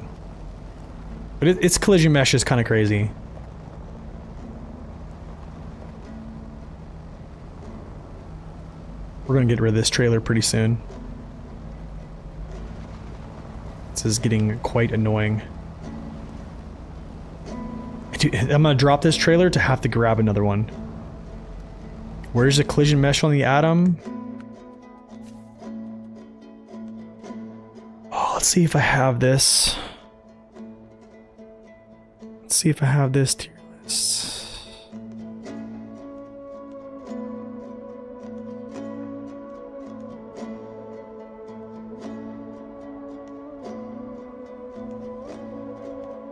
But its collision mesh is kind of crazy. We're gonna get rid of this trailer pretty soon. This is getting quite annoying. I'm gonna drop this trailer to have to grab another one. Where's the collision mesh on the Atom? Oh, let's see if I have this. Let's see if I have this tier list.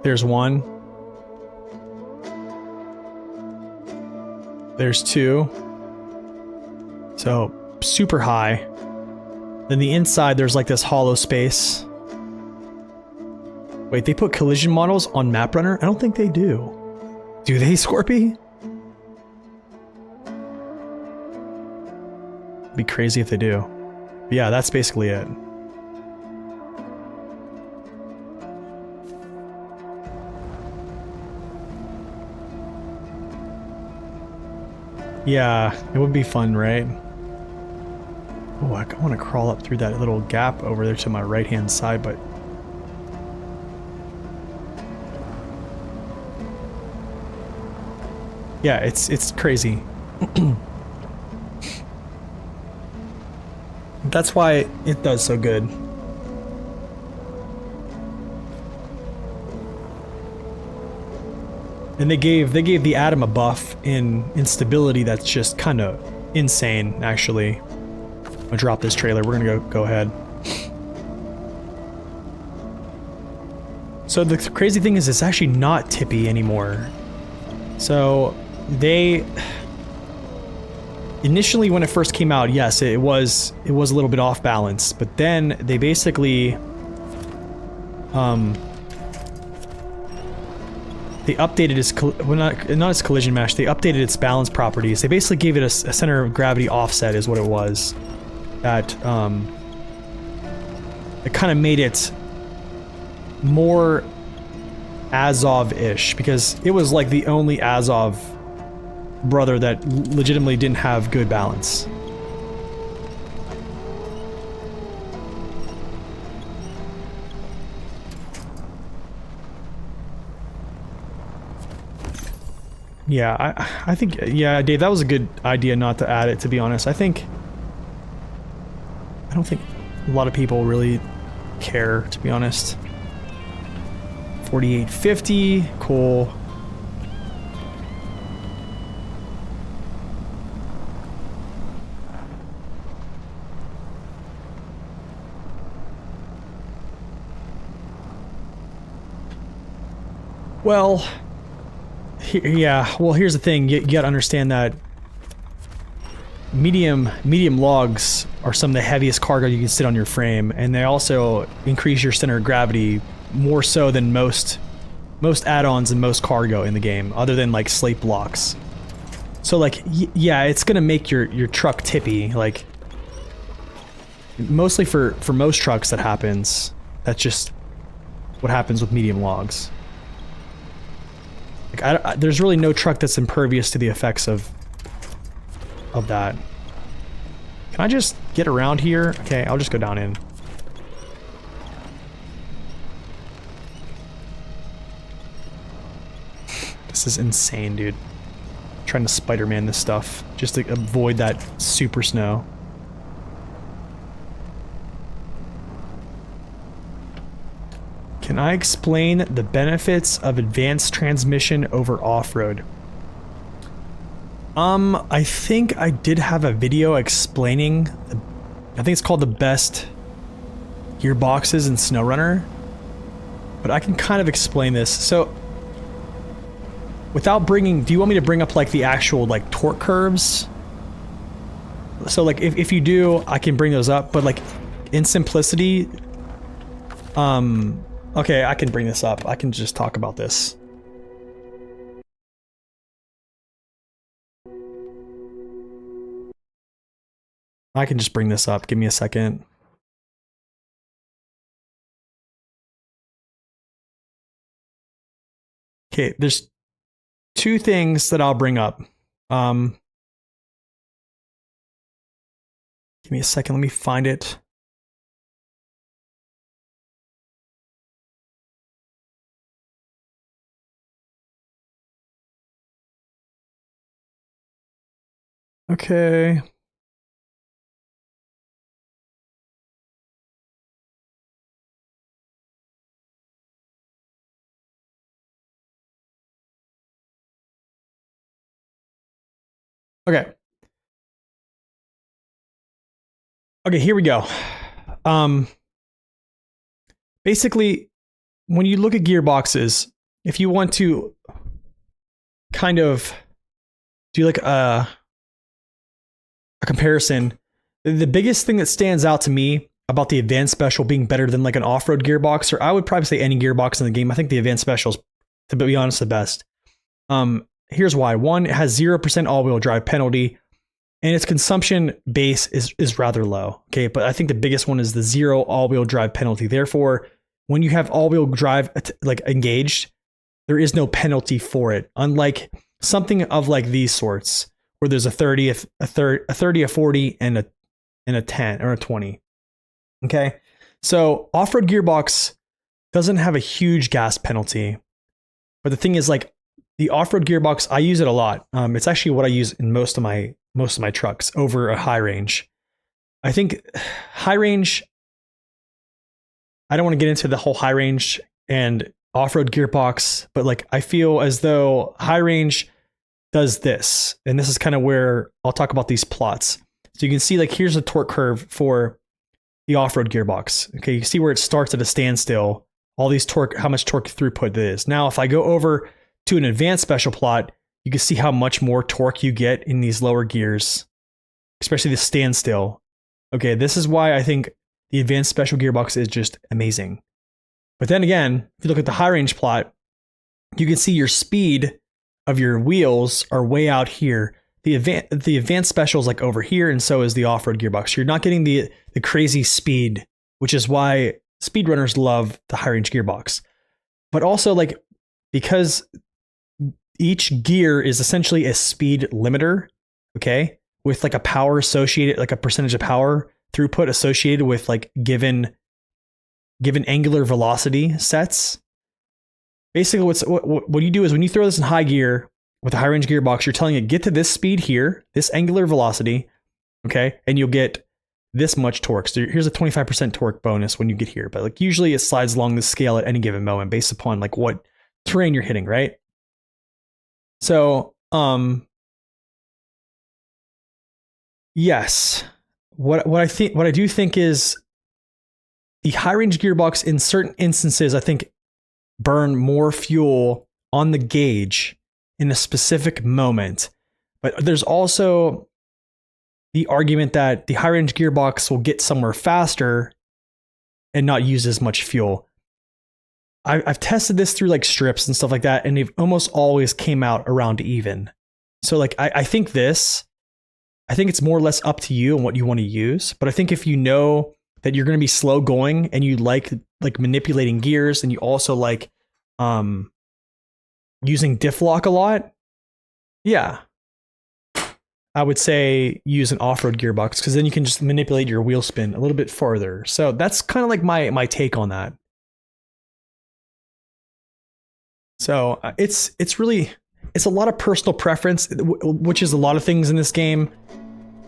There's one. There's two. So, super high. Then the inside, there's like this hollow space. Wait, they put collision models on Map Runner? I don't think they do. Do they, Scorpy? It'd be crazy if they do. But yeah, that's basically it. Yeah, it would be fun, right? Oh, I want to crawl up through that little gap over there to my right-hand side, but... yeah, it's crazy. That's why it does so good. And they gave the Atom a buff in stability that's just kind of insane, actually. I'm gonna drop this trailer. We're gonna go ahead. So the crazy thing is, it's actually not tippy anymore. So they initially, when it first came out, yes, it was a little bit off balance, but then they basically they updated its not its collision mesh. They updated its balance properties. They basically gave it a center of gravity offset, is what it was. That it kind of made it more Azov-ish, because it was like the only Azov brother that legitimately didn't have good balance. Yeah, I think, yeah, Dave, that was a good idea not to add it, to be honest. I don't think a lot of people really care, to be honest. 4850, cool. Well, yeah, well, here's the thing. You gotta understand that medium logs are some of the heaviest cargo you can sit on your frame, and they also increase your center of gravity more so than most add-ons and most cargo in the game, other than like slate blocks. So like, yeah, it's gonna make your truck tippy, like mostly for most trucks that happens. That's just what happens with medium logs. Like, there's really no truck that's impervious to the effects of that. Can I just get around here? Okay, I'll just go down in. This is insane, dude. Trying to Spider-Man this stuff just to avoid that super snow. Can I explain the benefits of advanced transmission over off-road? I think I did have a video explaining, I think it's called the best gearboxes in SnowRunner, but I can kind of explain this. So, without bringing, do you want me to bring up like the actual like torque curves? So like if you do, I can bring those up, but like in simplicity, okay, I can bring this up. I can just talk about this. I can just bring this up. Give me a second. Okay, there's two things that I'll bring up. Give me a second. Let me find it. Okay. Okay. Okay, here we go. Basically, when you look at gearboxes, if you want to kind of do like a comparison, the biggest thing that stands out to me about the advanced special being better than like an off-road gearbox, or I would probably say any gearbox in the game, I think the advanced special is, to be honest, the best. Here's why. One, it has 0% all-wheel drive penalty, and its consumption base is rather low. Okay, but I think the biggest one is the 0 all-wheel drive penalty. Therefore, when you have all-wheel drive like engaged, there is no penalty for it. Unlike something of like these sorts, where there's a 30, a 30, a 40, and a 10 or a 20. Okay, so off-road gearbox doesn't have a huge gas penalty, but the thing is, like the off-road gearbox, I use it a lot. It's actually what I use in most of my trucks over a high range. I think high range, I don't want to get into the whole high range and off-road gearbox, but like I feel as though high range does this, and this is kind of where I'll talk about these plots. So you can see like here's a torque curve for the off-road gearbox. Okay, you see where it starts at a standstill, all these torque, how much torque throughput it is. Now, if I go over to an advanced special plot, you can see how much more torque you get in these lower gears, especially the standstill. Okay, this is why I think the advanced special gearbox is just amazing. But then again, if you look at the high range plot, you can see your speed of your wheels are way out here. The advanced special is like over here, and so is the off-road gearbox. You're not getting the crazy speed, which is why speedrunners love the high range gearbox. But also like because each gear is essentially a speed limiter, okay, with like a power associated, like a percentage of power throughput associated with like given angular velocity sets. Basically, what you do is when you throw this in high gear with a high range gearbox, you're telling it get to this speed here, this angular velocity, okay, and you'll get this much torque. So here's a 25% torque bonus when you get here, but like usually it slides along the scale at any given moment based upon like what terrain you're hitting, right? So, yes, what I do think is the high range gearbox in certain instances, I think, burn more fuel on the gauge in a specific moment. But there's also the argument that the high range gearbox will get somewhere faster and not use as much fuel. I've tested this through like strips and stuff like that, and they've almost always came out around even. So like I think it's more or less up to you and what you want to use. But I think if you know that you're going to be slow going and you like manipulating gears, and you also like using diff lock a lot, yeah, I would say use an off-road gearbox, because then you can just manipulate your wheel spin a little bit farther. So that's kind of like my take on that. So it's really it's a lot of personal preference, which is a lot of things in this game.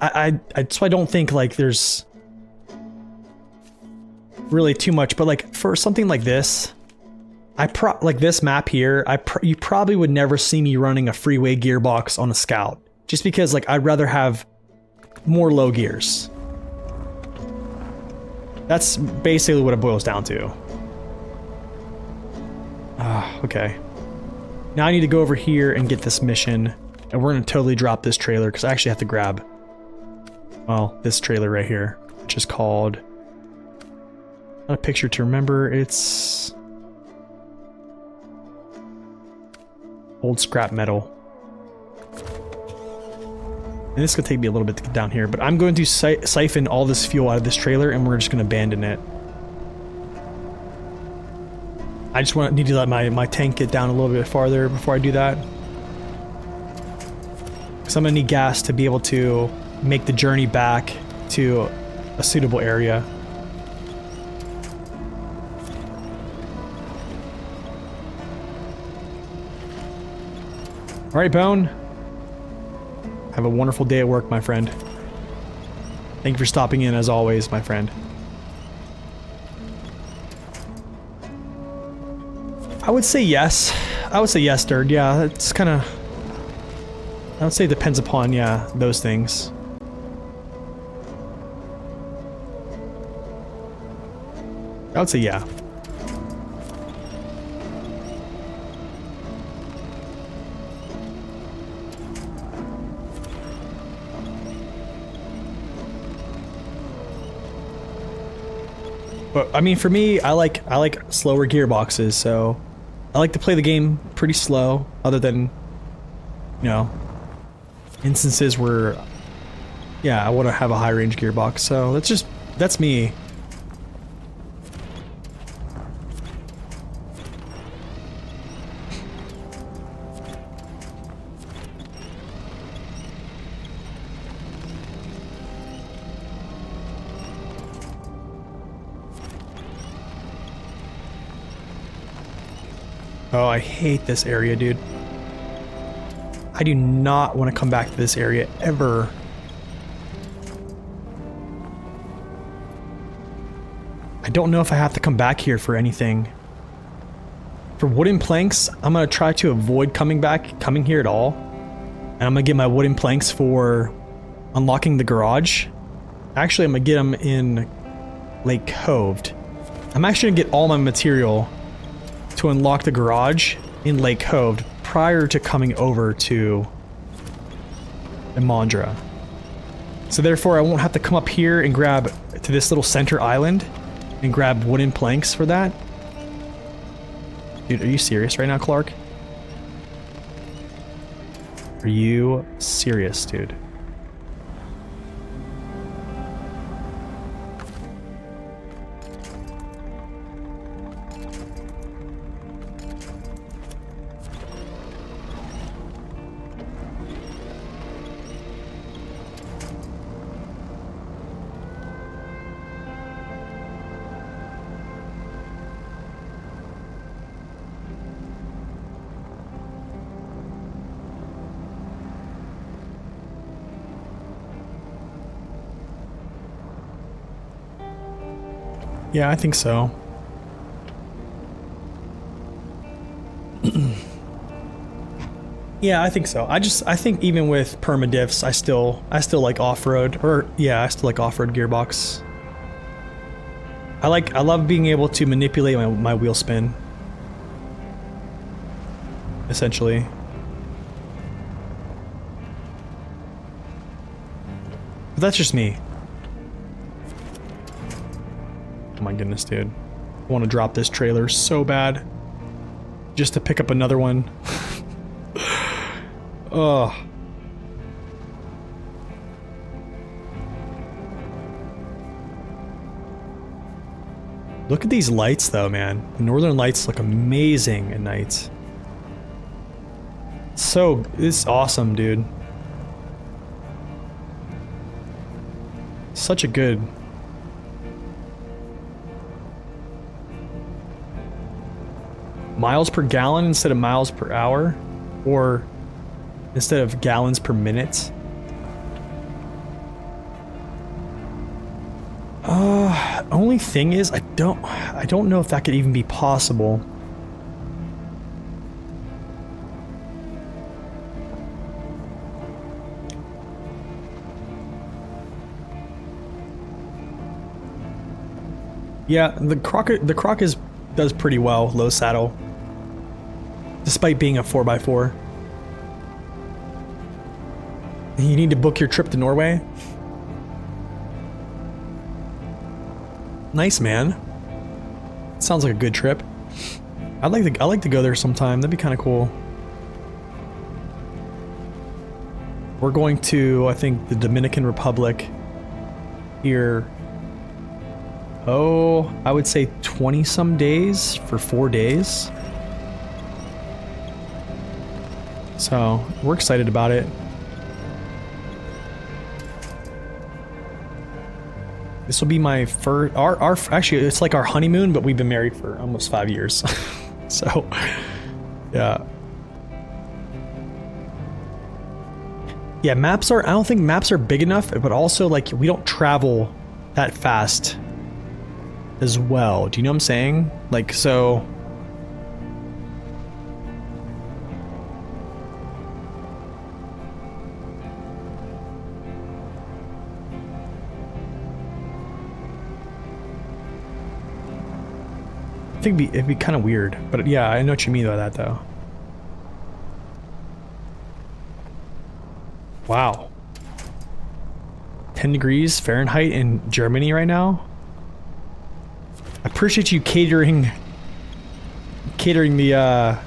So I don't think like there's really too much, but like for something like this, like this map here, you probably would never see me running a freeway gearbox on a Scout, just because like I'd rather have more low gears. That's basically what it boils down to. Okay. Now I need to go over here and get this mission, and we're gonna totally drop this trailer because I actually have to grab, well, this trailer right here, which is called, not a picture to remember, it's old scrap metal. And this is gonna take me a little bit to get down here, but I'm going to siphon all this fuel out of this trailer and we're just gonna abandon it. I just need to let my tank get down a little bit farther before I do that. Because I'm gonna need gas to be able to make the journey back to a suitable area. Alright, Bone. Have a wonderful day at work, my friend. Thank you for stopping in as always, my friend. I would say yes. I would say yes, Dird. Yeah, it's kind of... I would say it depends upon, yeah, those things. I would say yeah. But I mean, for me, I like slower gearboxes, so I like to play the game pretty slow, other than, you know, instances where, yeah, I want to have a high range gearbox. So that's me. Oh, I hate this area, dude. I do not want to come back to this area ever. I don't know if I have to come back here for anything. For wooden planks, I'm going to try to avoid coming here at all. And I'm going to get my wooden planks for unlocking the garage. Actually, I'm going to get them in Lake Cove. I'm actually going to get all my material to unlock the garage in Lake Cove prior to coming over to Imandra. So therefore I won't have to come up here and grab to this little center island and grab wooden planks for that. Dude, are you serious right now, Clark? Are you serious, dude? Yeah, I think so. Yeah, I think so. I think even with permadiffs, I still like off-road, or yeah, I still like off-road gearbox. I love being able to manipulate my wheel spin. Essentially. But that's just me. Oh my goodness, dude. I want to drop this trailer so bad. Just to pick up another one. Ugh. Look at these lights though, man. The northern lights look amazing at night. So, it's awesome, dude. Such a good... miles per gallon instead of miles per hour. Or instead of gallons per minute. Only thing is, I don't know if that could even be possible. Yeah, the croc does pretty well, low saddle. Despite being a 4x4. You need to book your trip to Norway? Nice, man. Sounds like a good trip. I'd like to go there sometime. That'd be kind of cool. We're going to, I think, the Dominican Republic here. Oh, I would say 20 some days for 4 days. So we're excited about it. This will be my first, actually it's like our honeymoon, but we've been married for almost 5 years. So, yeah. Yeah, maps are, I don't think maps are big enough, but also like we don't travel that fast as well. Do you know what I'm saying? Like, so. I think it'd be kind of weird, but yeah, I know what you mean by that though. Wow. 10 degrees Fahrenheit in Germany right now? I appreciate you catering the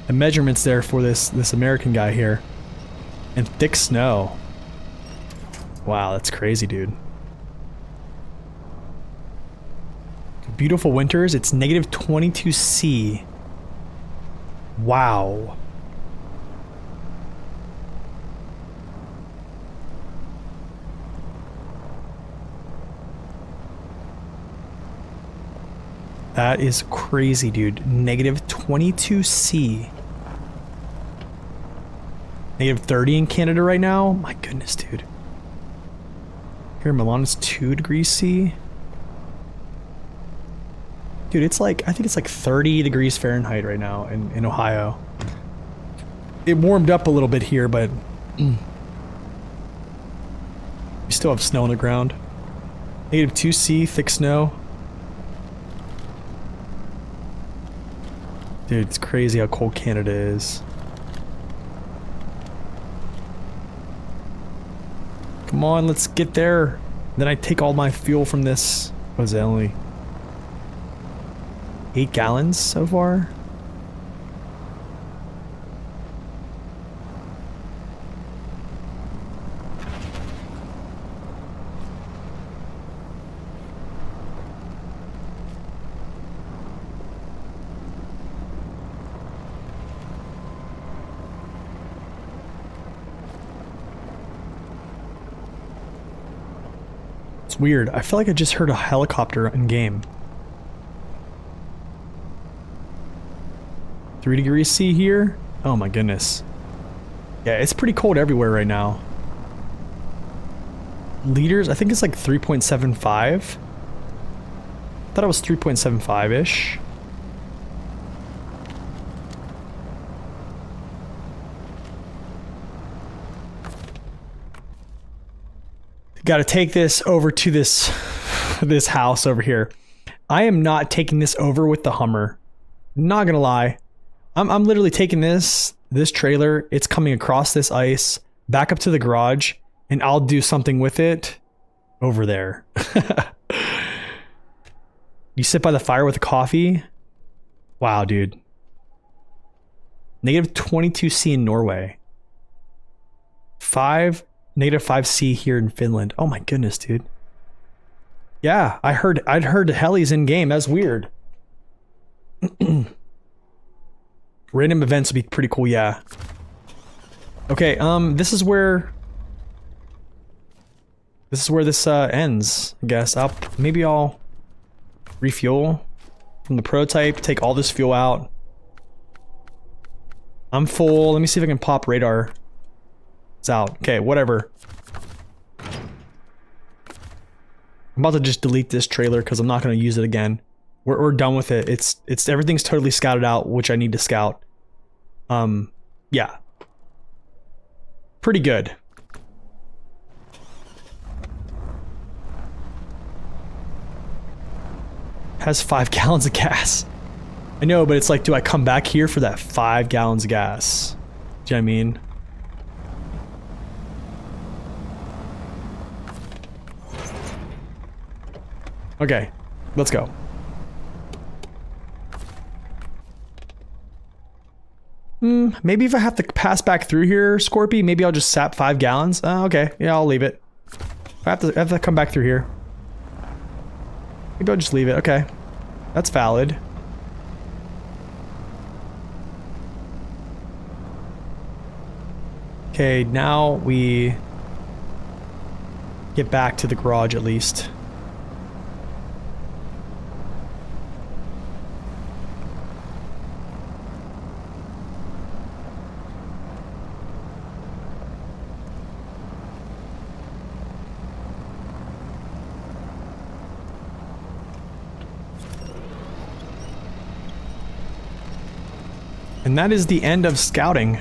measurements there for this American guy here. And thick snow. Wow, that's crazy, dude. Beautiful winters, it's negative 22°C. Wow. That is crazy, dude. Negative 22°C. Negative 30 in Canada right now? My goodness, dude. Here in Milan it's 2 degrees C. Dude, it's like, I think it's like 30 degrees Fahrenheit right now in Ohio. It warmed up a little bit here, but we still have snow on the ground. Negative 2°C, thick snow. Dude, it's crazy how cold Canada is. Come on, let's get there. Then I take all my fuel from this. What is it, only 8 gallons so far? It's weird. I feel like I just heard a helicopter in game. 3 degrees C here? Oh my goodness. Yeah, it's pretty cold everywhere right now. Liters, I think it's like 3.75. Thought it was 3.75-ish. Got to take this over to this house over here. I am not taking this over with the Hummer. Not gonna lie. I'm literally taking this trailer, it's coming across this ice, back up to the garage, and I'll do something with it over there. You sit by the fire with a coffee? Wow, dude. Negative 22°C in Norway. Negative 5°C here in Finland. Oh my goodness, dude. Yeah, I'd heard helis in game. That's weird. Random events would be pretty cool, yeah. Okay, this is where this ends, I guess. Maybe I'll refuel from the prototype, take all this fuel out. I'm full. Let me see if I can pop radar. It's out. Okay, whatever. I'm about to just delete this trailer because I'm not going to use it again. We're done with it. It's everything's totally scouted out, which I need to scout. Yeah. Pretty good. Has 5 gallons of gas. I know, but it's like, do I come back here for that 5 gallons of gas? Do you know what I mean? Okay, let's go. Maybe if I have to pass back through here, Scorpy, maybe I'll just sap 5 gallons. Okay, yeah, I'll leave it. I have to come back through here. Maybe I'll just leave it. Okay, that's valid. Okay, now we get back to the garage at least. And that is the end of scouting.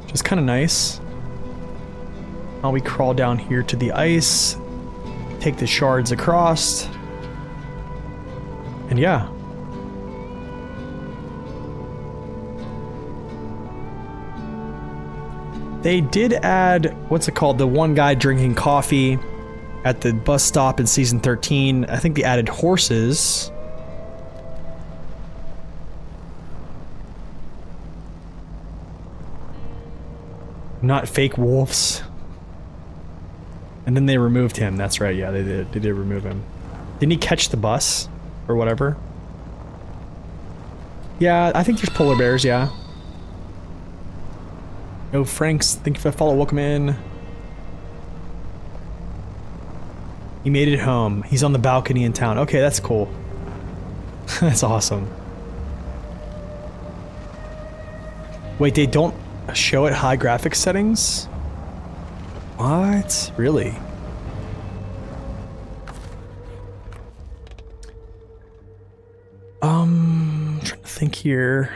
Which is kind of nice. Now we crawl down here to the ice. Take the shards across. And yeah. They did add, what's it called? The one guy drinking coffee at the bus stop in season 13. I think they added horses. Not fake wolves. And then they removed him. That's right. Yeah, they did remove him. Didn't he catch the bus or whatever? Yeah, I think there's polar bears. Yeah. Yo, Franks, thank you for the follow. Welcome in. He made it home. He's on the balcony in town. Okay, that's cool. That's awesome. Wait, they don't show it high graphics settings? What? Really? I'm trying to think here.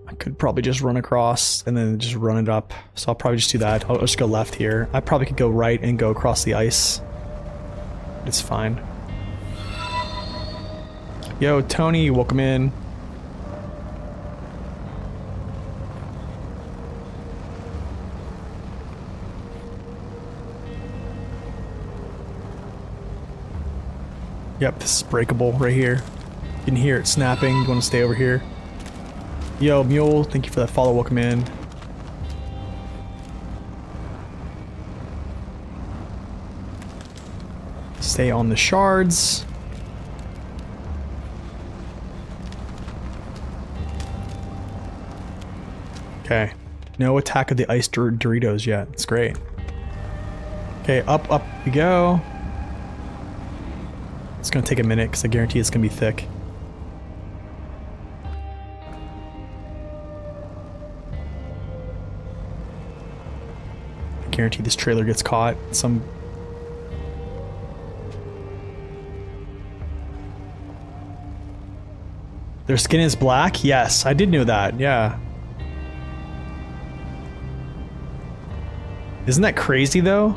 I could probably just run across and then just run it up. So I'll probably just do that. I'll just go left here. I probably could go right and go across the ice. It's fine. Yo, Tony, welcome in. Yep, this is breakable right here. You can hear it snapping. You want to stay over here. Yo, Mule, thank you for that follow. Welcome in. Stay on the shards. Okay. No attack of the ice Doritos yet. It's great. Okay, up we go. It's gonna take a minute because I guarantee it's gonna be thick. I guarantee this trailer gets caught. Their skin is black? Yes, I did know that, yeah. Isn't that crazy though?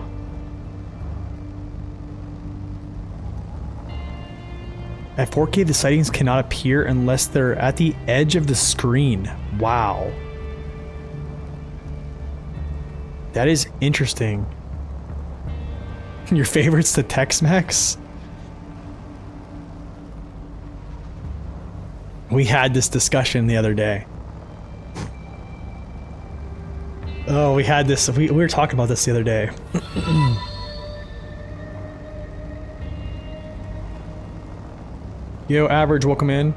At 4K, the sightings cannot appear unless they're at the edge of the screen. Wow. That is interesting. Your favorite's the Tex-Mex? We had this discussion the other day. Oh, we had this. We were talking about this the other day. Yo, Average, welcome in.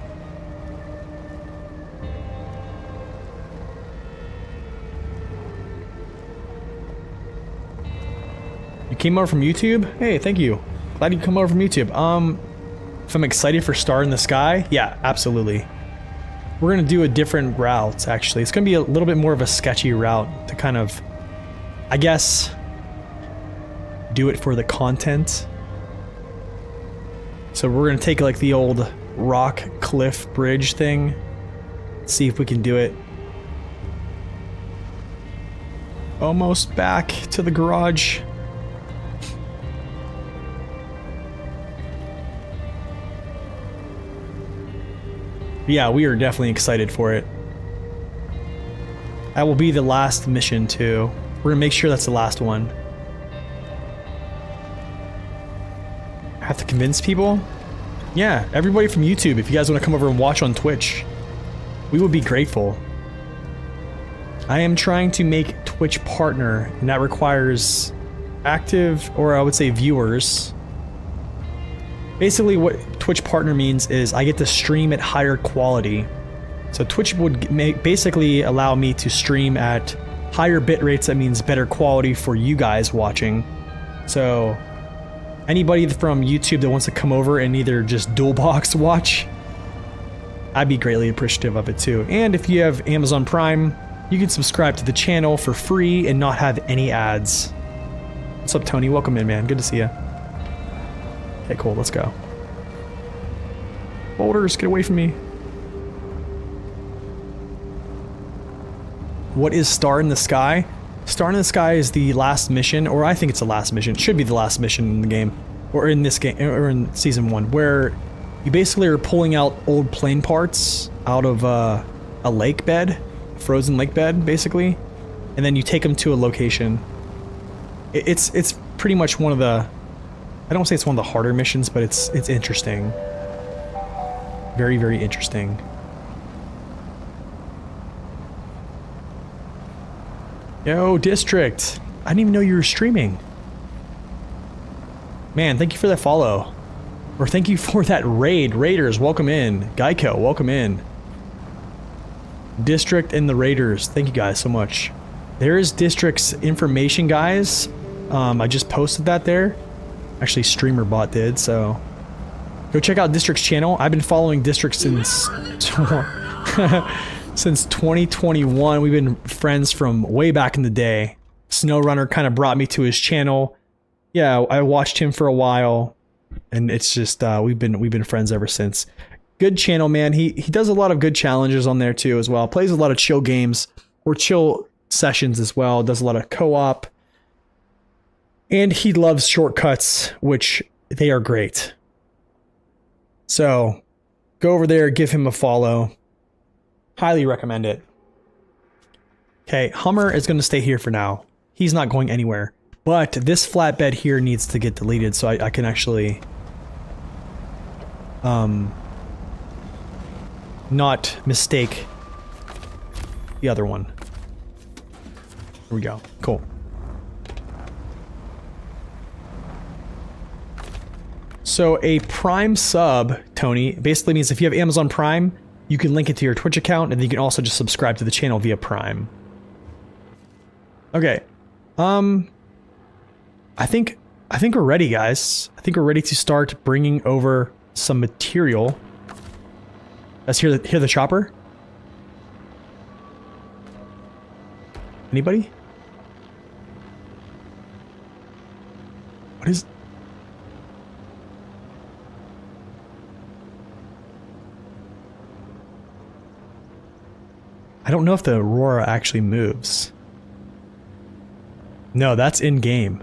You came over from YouTube? Hey, thank you. Glad you come over from YouTube. If I'm excited for Star in the Sky? Yeah, absolutely. we're gonna do a different route, actually. It's gonna be a little bit more of a sketchy route to kind of, I guess, do it for the content. So we're gonna take like the old rock cliff bridge thing, see if we can do it. Almost back to the garage. Yeah, we are definitely excited for it. That will be the last mission too. We're gonna make sure that's the last one. I have to convince people? Yeah, everybody from YouTube, if you guys want to come over and watch on Twitch, we would be grateful. I am trying to make Twitch partner, and that requires active, or I would say viewers. Basically what Twitch partner means is I get to stream at higher quality. So Twitch would basically allow me to stream at higher bit rates. That means better quality for you guys watching. So anybody from YouTube that wants to come over and either just dual box watch, I'd be greatly appreciative of it too. And if you have Amazon Prime, you can subscribe to the channel for free and not have any ads. What's up, Tony? Welcome in, man. Good to see you. Okay, cool. Let's go. Boulders, get away from me. What is Star in the Sky? Star in the Sky is the last mission, or I think it's the last mission. It should be the last mission in the game, or in this game, or in season 1, where you basically are pulling out old plane parts out of a lake bed, a frozen lake bed, basically, and then you take them to a location. It's pretty much one of the, I don't say it's one of the harder missions, but it's interesting. Very, very interesting. Yo, District! I didn't even know you were streaming. Man, thank you for that follow. Or thank you for that raid. Raiders, welcome in. Geico, welcome in. District and the Raiders, thank you guys so much. There is District's information, guys. I just posted that there. Actually, StreamerBot did, so go check out District's channel. I've been following District since since 2021. We've been friends from way back in the day. SnowRunner kind of brought me to his channel. Yeah, I watched him for a while, and it's just we've been friends ever since. Good channel, man. He does a lot of good challenges on there too as well. Plays a lot of chill games or chill sessions as well. Does a lot of co-op. And he loves shortcuts, which they are great. So go over there, give him a follow. Highly recommend it. Okay, Hummer is going to stay here for now. He's not going anywhere. But this flatbed here needs to get deleted so I can actually not mistake the other one. Here we go. Cool. So a Prime sub, Tony, basically means if you have Amazon Prime, you can link it to your Twitch account, and then you can also just subscribe to the channel via Prime. Okay. I think we're ready, guys. I think we're ready to start bringing over some material. Let's hear the chopper. Anybody? What is... I don't know if the Aurora actually moves. No, that's in-game.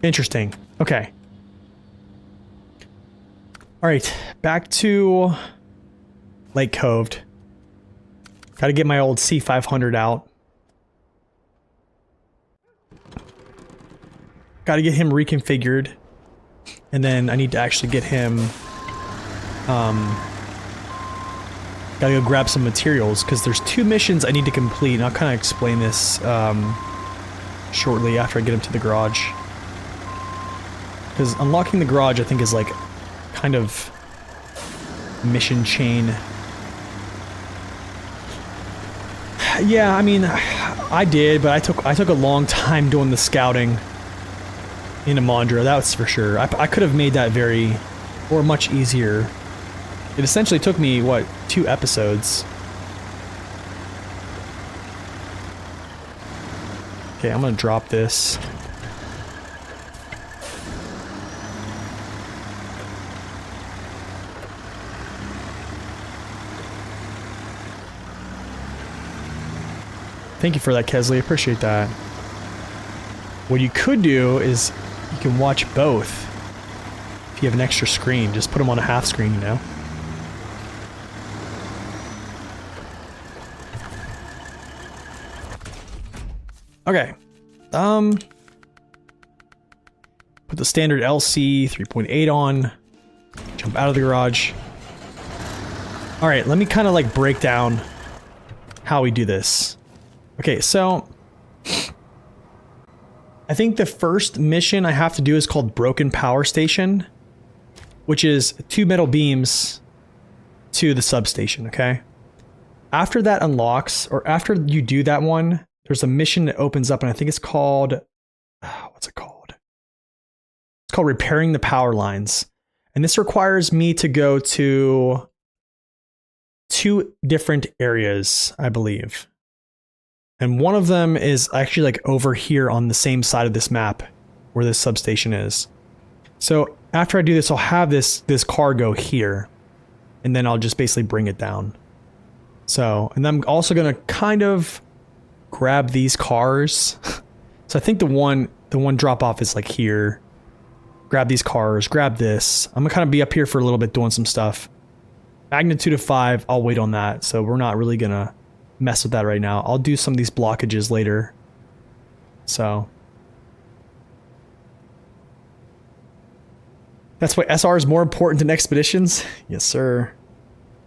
Interesting. Okay. Alright, back to Lake Cove. Gotta get my old C500 out. Gotta get him reconfigured. And then I need to actually get him... gotta go grab some materials, because there's 2 missions I need to complete, and I'll kind of explain this shortly after I get him to the garage. Because unlocking the garage, I think, is like kind of mission chain. Yeah, I mean, I did, but I took a long time doing the scouting in Imandra, that's for sure. I could have made that much easier. It essentially took me, what, 2 episodes. Okay, I'm gonna drop this. Thank you for that, Kesley. Appreciate that. What you could do is you can watch both. If you have an extra screen, just put them on a half screen, you know? Okay. Put the standard LC 3.8 on. Jump out of the garage. All right, let me kind of like break down how we do this. Okay, so I think the first mission I have to do is called Broken Power Station, which is 2 metal beams to the substation, okay? After that unlocks, or after you do that one, there's a mission that opens up, and I think it's called, what's it called? It's called Repairing the Power Lines. And this requires me to go to 2 different areas, I believe. And one of them is actually like over here on the same side of this map where this substation is. So after I do this, I'll have this car go here, and then I'll just basically bring it down. So, and I'm also going to kind of grab these cars. So I think the one drop off is like here. Grab these cars, grab this. I'm gonna kind of be up here for a little bit doing some stuff. Magnitude of 5, I'll wait on that. So we're not really gonna mess with that right now. I'll do some of these blockages later. So that's why SR is more important than expeditions. Yes, sir.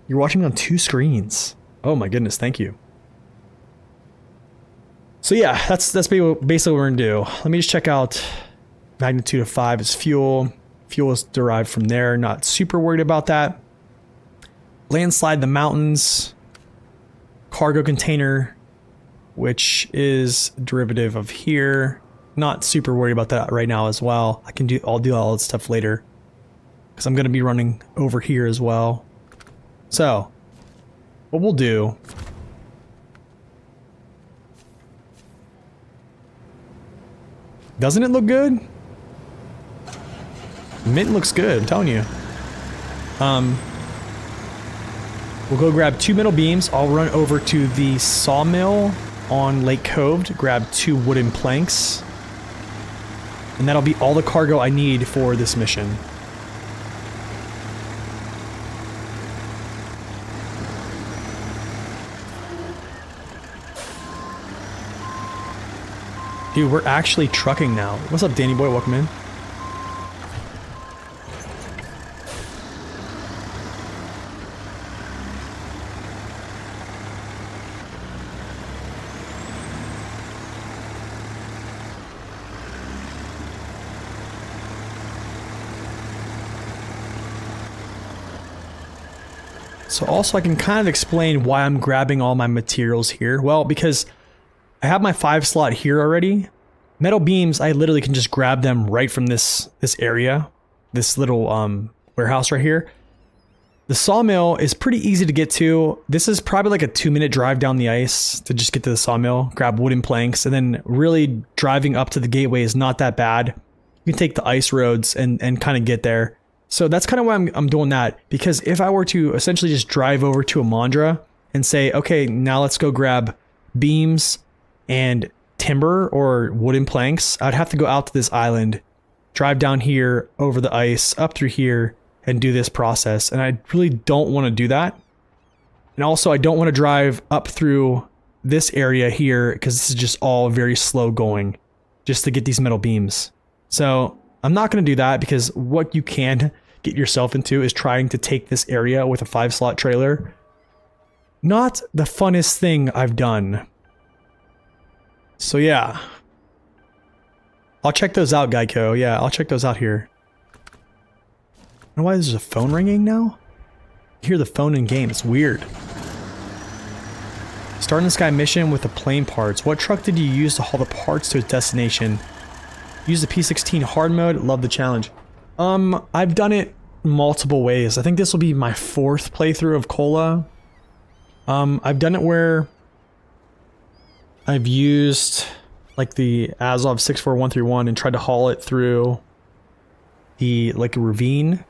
You're watching me on 2 screens. Oh my goodness, thank you. So yeah, that's basically what we're gonna do. Let me just check out. Magnitude of 5 is fuel. Fuel is derived from there. Not super worried about that. Landslide the mountains. Cargo container, which is derivative of here. Not super worried about that right now as well. I'll do all that stuff later, because I'm gonna be running over here as well. So, what we'll do. Doesn't it look good? Mint looks good, I'm telling you. We'll go grab 2 metal beams. I'll run over to the sawmill on Lake Cove to grab 2 wooden planks. And that'll be all the cargo I need for this mission. Dude, we're actually trucking now. What's up, Danny boy? Welcome in. So also I can kind of explain why I'm grabbing all my materials here. Well, because I have my 5 slot here already. Metal beams, I literally can just grab them right from this area, this little warehouse right here. The sawmill is pretty easy to get to. This is probably like a 2-minute drive down the ice to just get to the sawmill, grab wooden planks, and then really driving up to the gateway is not that bad. You can take the ice roads and kind of get there. So that's kind of why I'm doing that, because if I were to essentially just drive over to Imandra and say, okay, now let's go grab beams and timber or wooden planks, I'd have to go out to this island, drive down here over the ice, up through here, and do this process. And I really don't want to do that. And also I don't want to drive up through this area here, because this is just all very slow going just to get these metal beams. So I'm not going to do that, because what you can get yourself into is trying to take this area with a 5-slot trailer. Not the funnest thing I've done. So yeah. I'll check those out, Geico. Yeah, I'll check those out here. I don't know why there's a phone ringing now. You hear the phone in game. It's weird. Start in the Sky mission with the plane parts. What truck did you use to haul the parts to its destination? Use the P16 hard mode. Love the challenge. I've done it multiple ways. I think this will be my 4th playthrough of Cola. I've done it where I've used like the Azov 64131 and tried to haul it through the like a ravine,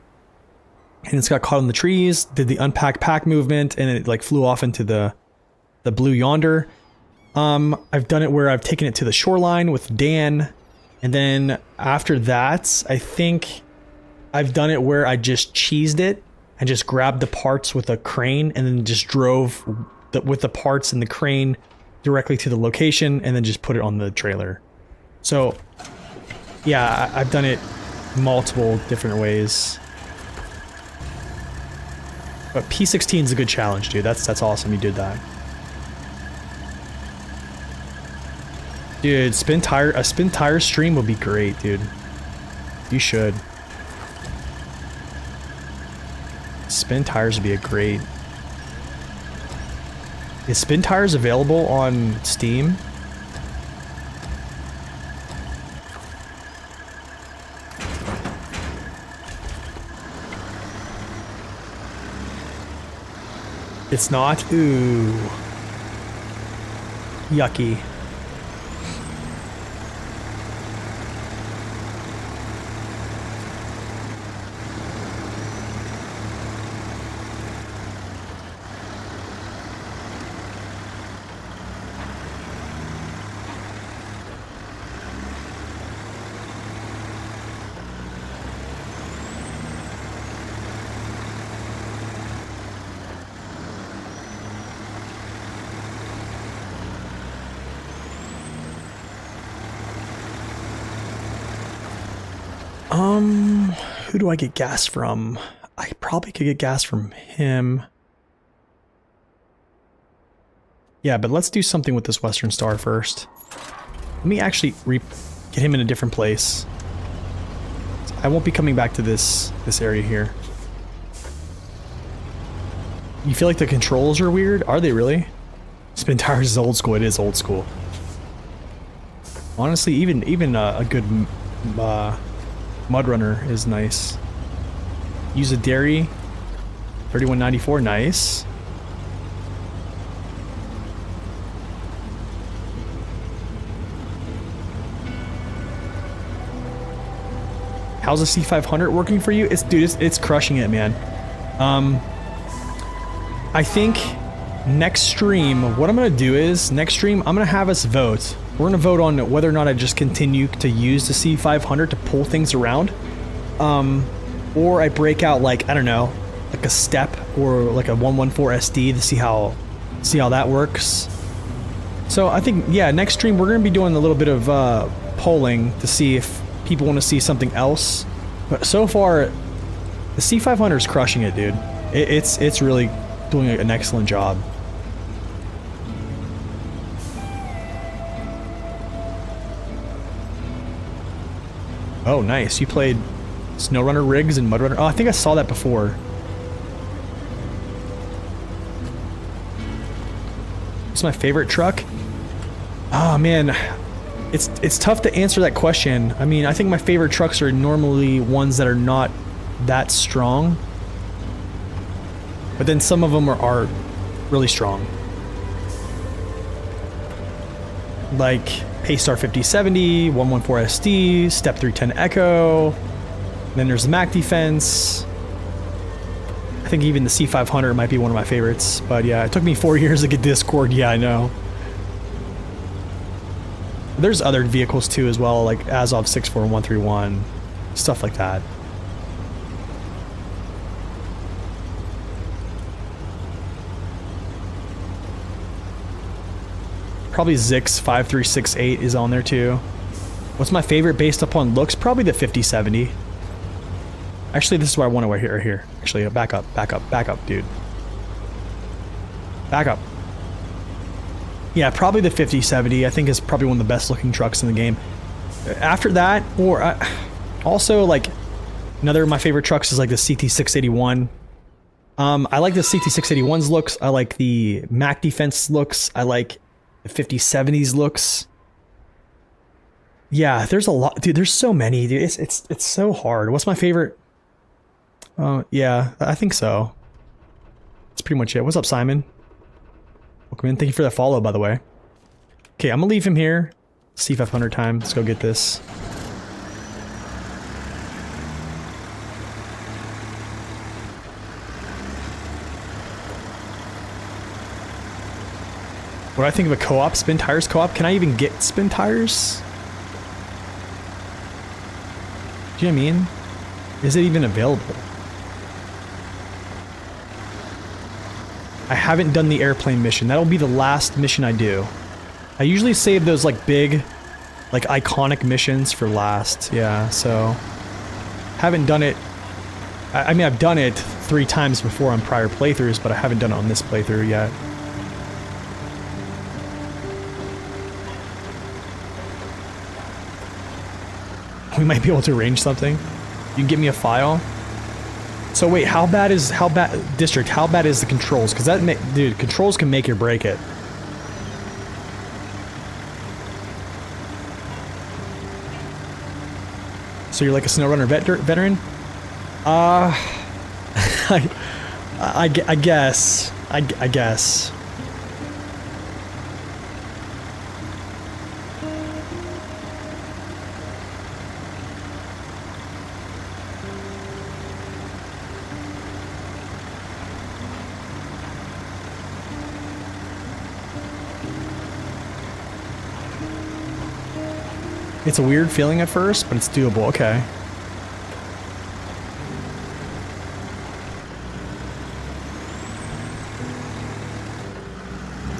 and it's got caught in the trees, did the unpack pack movement, and it like flew off into the blue yonder. I've done it where I've taken it to the shoreline with Dan, and then after that I think I've done it where I just cheesed it and just grabbed the parts with a crane and then just drove with the parts and the crane directly to the location and then just put it on the trailer. So yeah, I've done it multiple different ways. But P16 is a good challenge, dude. That's awesome you did that. Dude, a spin tire stream would be great, dude. You should. Spin tires would be a great... Is spin tires available on Steam? It's not? Ooh. Yucky. Who do I get gas from? I probably could get gas from him. Yeah, but let's do something with this Western Star first. Let me actually get him in a different place. I won't be coming back to this area here. You feel like the controls are weird? Are they really? Spin tires is old school. It is old school. Honestly, even a good Mud Runner is nice. Use a dairy. 3194, nice. How's the C500 working for you? It's crushing it, man. I think next stream, what I'm gonna do is I'm gonna have us vote. We're gonna vote on whether or not I just continue to use the C500 to pull things around, or I break out like, I don't know, like a step or like a 114 SD to see how that works. So I think, yeah, next stream we're gonna be doing a little bit of polling to see if people want to see something else. But so far, the C500 is crushing it, dude. It's really doing an excellent job. Oh, nice. You played SnowRunner Rigs and MudRunner. Oh, I think I saw that before. What's my favorite truck? Oh, man. It's tough to answer that question. I mean, I think my favorite trucks are normally ones that are not that strong. But then some of them are really strong. Like Paystar 5070, 114 SD, Step 310 Echo. Then there's the Mac Defense. I think even the C500 might be one of my favorites. But yeah, it took me 4 years to get Discord. Yeah, I know. There's other vehicles too as well, like Azov 64131, stuff like that. Probably Zix 5368 is on there too. What's my favorite based upon looks? Probably the 5070. Actually, this is what I want to wear here. Actually, back up, dude. Back up. Yeah, probably the 5070. I think is probably one of the best looking trucks in the game. After that, or also like another of my favorite trucks is like the CT681. I like the CT-681's looks. I like the Mac Defense looks. I like the 5070's looks. Yeah, there's a lot, dude. There's so many, dude. It's so hard. What's my favorite? Yeah, I think so. That's pretty much it. What's up, Simon? Welcome in. Thank you for that follow, by the way. Okay, I'm gonna leave him here. C500 time. Let's go get this. What do I think of a co-op? Spin tires co-op? Can I even get spin tires? Do you know what I mean? Is it even available? I haven't done the airplane mission. That'll be the last mission I do. I usually save those like big, like iconic missions for last. Yeah, so haven't done it. I mean, I've done it 3 times before on prior playthroughs, but I haven't done it on this playthrough yet. We might be able to arrange something. You can give me a file. So wait, how bad is the controls? Because that, dude, controls can make or break it. So you're like a SnowRunner veteran? I guess. I guess. It's a weird feeling at first, but it's doable. Okay.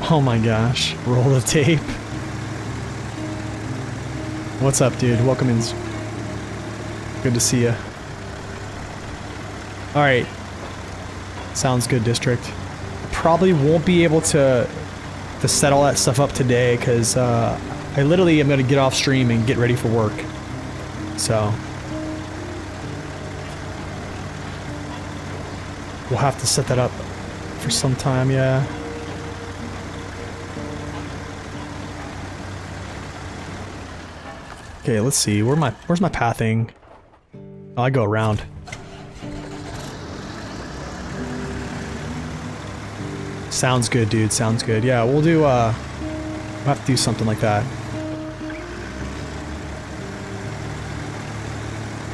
Oh my gosh. Roll the tape. What's up, dude? Welcome in. Good to see you. Alright. Sounds good, District. Probably won't be able to set all that stuff up today, because I literally am going to get off stream and get ready for work. So we'll have to set that up for some time, yeah. Okay, let's see. Where's my pathing? Oh, I go around. Sounds good, dude. Sounds good. Yeah, we'll do we'll have to do something like that.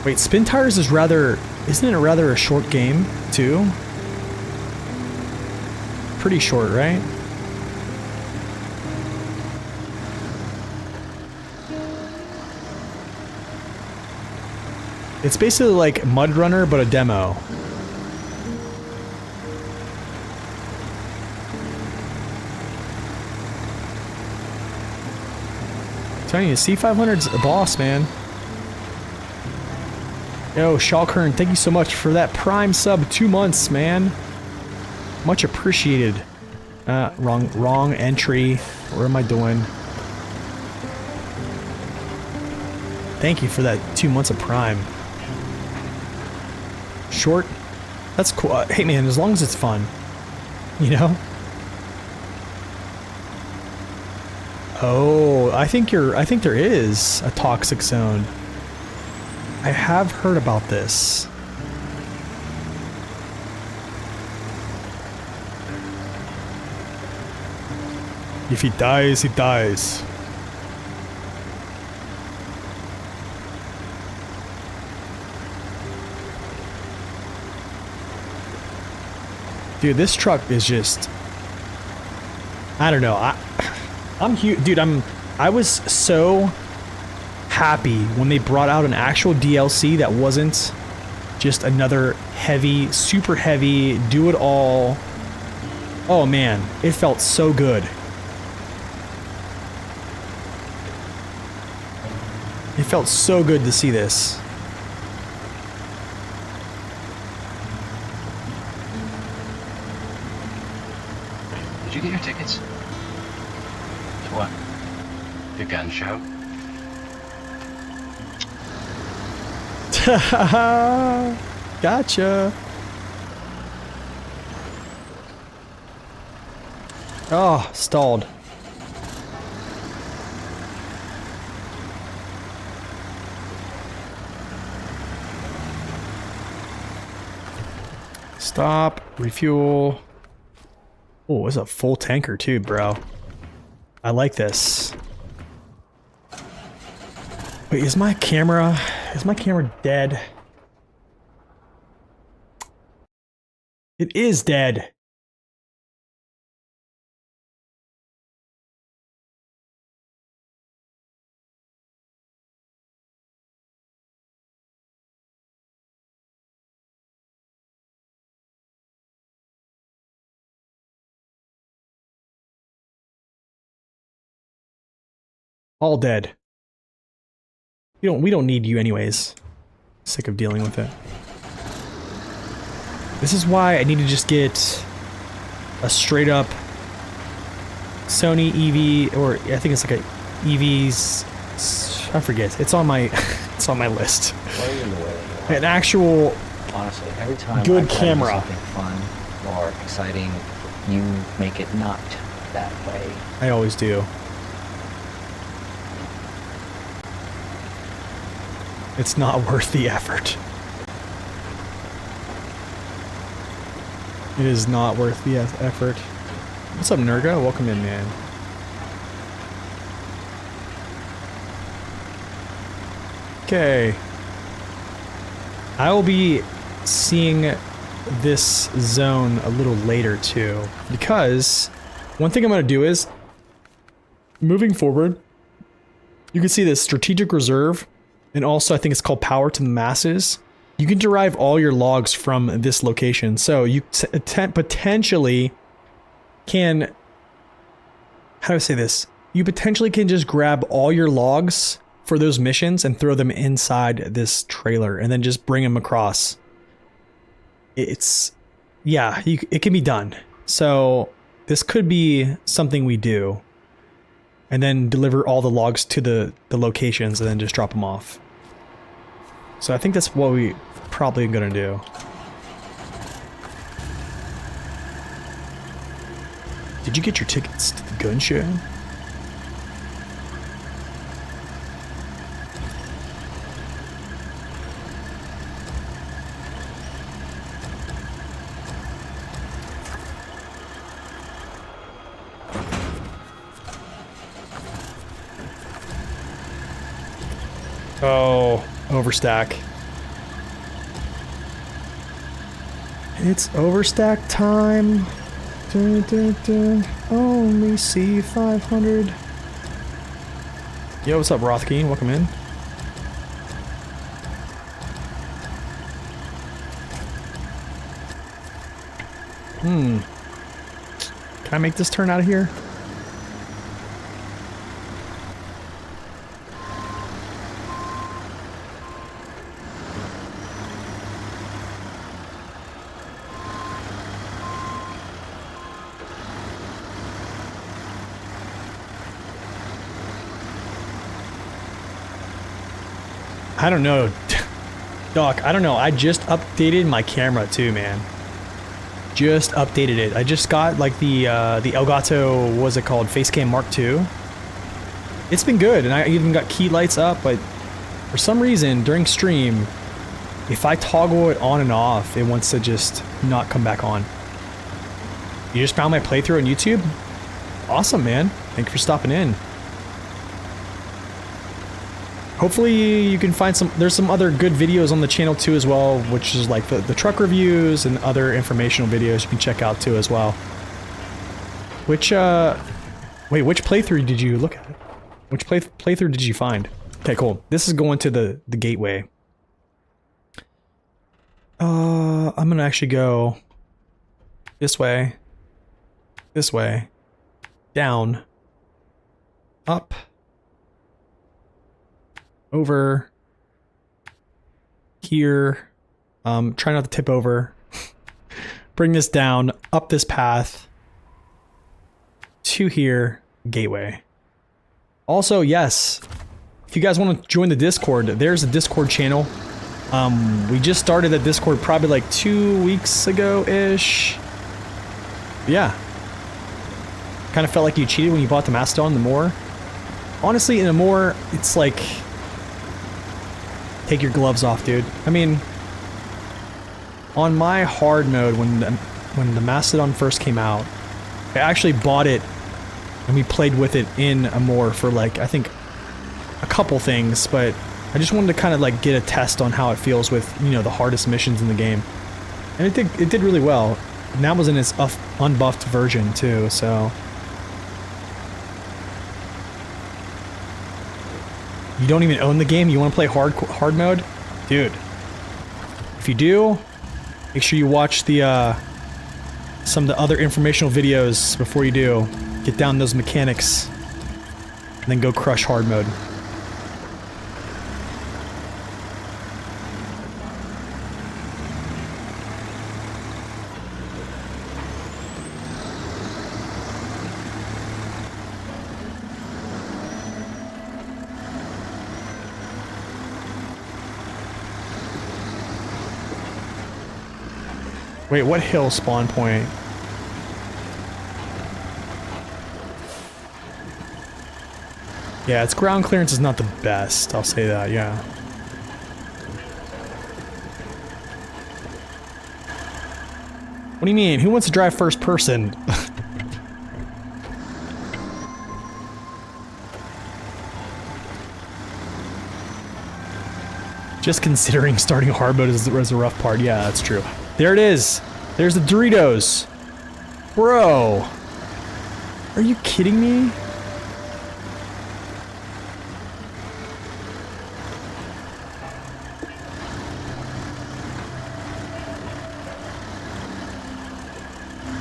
Wait, Spin Tires is isn't it rather a short game, too? Pretty short, right? It's basically like Mud Runner, but a demo. I'm telling you, C500's a boss, man. Yo, Shawkern, thank you so much for that Prime sub, 2 months, man. Much appreciated. Wrong entry. What am I doing? Thank you for that 2 months of Prime. Short? That's cool. Hey, man, as long as it's fun. You know? Oh, I think there is a toxic zone. I have heard about this. If he dies, he dies. Dude, this truck is just... I don't know. I'm huge, dude. I was so happy when they brought out an actual DLC that wasn't just another heavy, super heavy, do it all. Oh man, it felt so good. It felt so good to see this. Did you get your tickets? For what? The gun show? Gotcha. Oh, stalled. Stop, refuel. Oh, it's a full tanker too, bro. I like this. Wait, is my camera dead? It is dead. All dead. We don't need you anyways. Sick of dealing with it. This is why I need to just get a straight up Sony EV, or I think it's like a EV's, I forget. It's on my it's on my list. An actual Honestly, every time good I try camera. to do something fun or exciting, you make it not that way. I always do. It's not worth the effort. It is not worth the effort. What's up, Nurga? Welcome in, man. Okay. I will be seeing this zone a little later too, because one thing I'm going to do is, moving forward, you can see this strategic reserve, and also I think it's called power to the masses. You can derive all your logs from this location, so you potentially can, how do I say this? You potentially can just grab all your logs for those missions and throw them inside this trailer and then just bring them across. It's, yeah, it can be done. So this could be something we do, and then deliver all the logs to the locations and then just drop them off. So I think that's what we probably gonna do. Did you get your tickets to the gun show? Oh, overstack. It's overstack time. Dun, dun, dun. Only C500. Yo, what's up, Rothkeen? Welcome in. Can I make this turn out of here? I don't know. Doc, I don't know. I just updated my camera too, man. Just updated it. I just got like the Elgato, what was it called? Facecam Mark II. It's been good, and I even got key lights up, but for some reason during stream, if I toggle it on and off, it wants to just not come back on. You just found my playthrough on YouTube? Awesome, man. Thank you for stopping in. Hopefully you can find there's some other good videos on the channel too as well, which is like the truck reviews and other informational videos you can check out too as well. Which, wait, which playthrough did you look at? Which playthrough did you find? Okay, cool. This is going to the gateway. I'm gonna actually go this way, down, up, over, here, try not to tip over, bring this down, up this path, to here, gateway. Also, yes, if you guys want to join the Discord, there's a Discord channel. We just started the Discord probably like 2 weeks ago-ish. Yeah. Kind of felt like you cheated when you bought the Mastodon, the more. Honestly, in a more, it's like... Take your gloves off, dude. I mean... On my hard mode, when the Mastodon first came out, I actually bought it and we played with it in a more for like, I think, a couple things, but I just wanted to kind of like get a test on how it feels with, you know, the hardest missions in the game. And it did really well. And that was in its unbuffed version too, so... You don't even own the game? You want to play hard mode? Dude. If you do, make sure you watch the, some of the other informational videos before you do. Get down those mechanics. And then go crush hard mode. Wait, what hill spawn point? Yeah, its ground clearance is not the best, I'll say that, yeah. What do you mean? Who wants to drive first person? Just considering starting hard mode is a rough part. Yeah, that's true. There it is. There's the Doritos. Bro. Are you kidding me?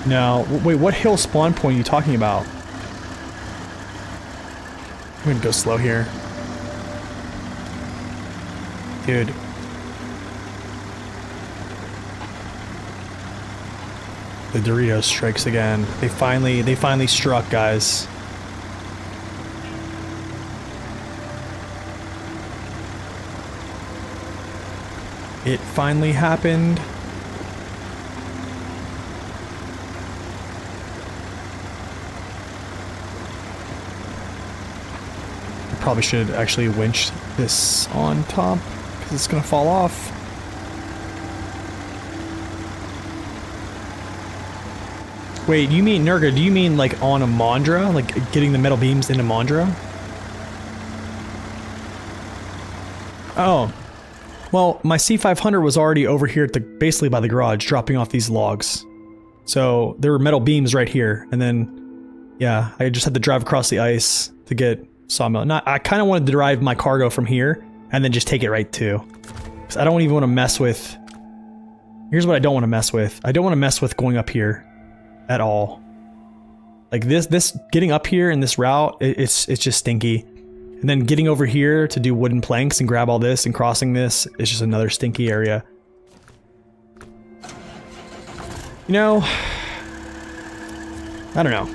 No. Wait, what hill spawn point are you talking about? I'm gonna go slow here. Dude. The Doritos strikes again. They finally struck, guys. It finally happened. I probably should actually winch this on top, because it's gonna fall off. Wait, you mean, Nurga, do you mean like on Imandra? Like getting the metal beams into Imandra? Oh. Well, my C500 was already over here at the, basically by the garage, dropping off these logs. So there were metal beams right here, and then, yeah, I just had to drive across the ice to get sawmill. I kind of wanted to drive my cargo from here, and then just take it right to. Because I don't even want to mess with... Here's what I don't want to mess with. I don't want to mess with going up here. At all. Like this getting up here in this route, it's just stinky. And then getting over here to do wooden planks and grab all this and crossing this is just another stinky area. You know, I don't know.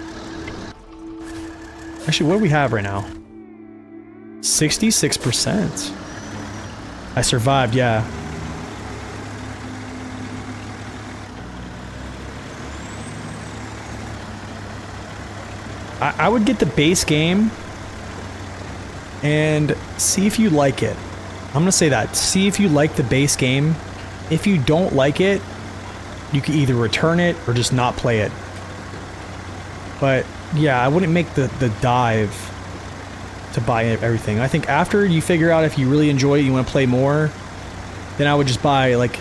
Actually, what do we have right now? 66%. I survived, yeah. I would get the base game and see if you like it. I'm gonna say that. See if you like the base game. If you don't like it, you can either return it or just not play it. But yeah, I wouldn't make the dive to buy everything. I think after you figure out if you really enjoy it, you want to play more, then I would just buy, like,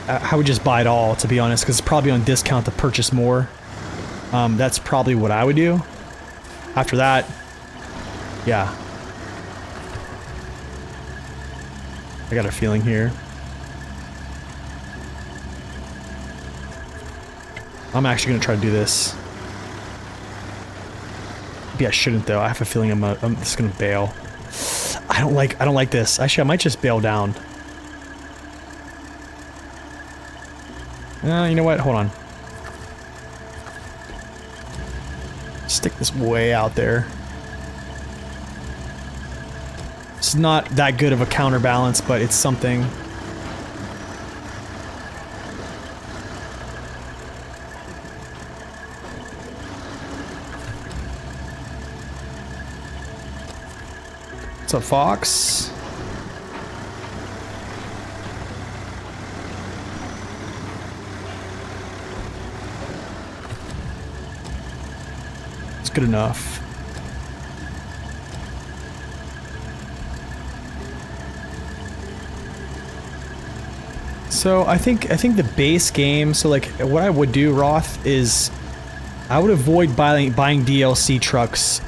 I would just buy it all, to be honest, because it's probably on discount to purchase more. That's probably what I would do. After that, yeah. I got a feeling here. I'm actually gonna try to do this. Maybe I shouldn't though. I have a feeling I'm just gonna bail. I don't like this. Actually, I might just bail down. You know what? Hold on. Stick this way out there. It's not that good of a counterbalance, but it's something. What's up, Fox? It's good enough. So I think the base game, so like what I would do, Roth, is I would avoid buying DLC trucks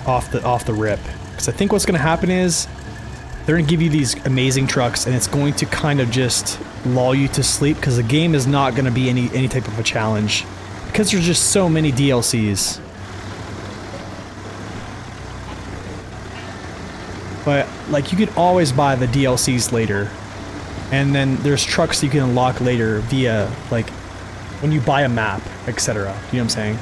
off the rip. Because I think what's gonna happen is they're gonna give you these amazing trucks and it's going to kind of just lull you to sleep because the game is not gonna be any type of a challenge. Because there's just so many DLCs. But like you can always buy the DLCs later. And then there's trucks you can unlock later via, like, when you buy a map, etc. You know what I'm saying?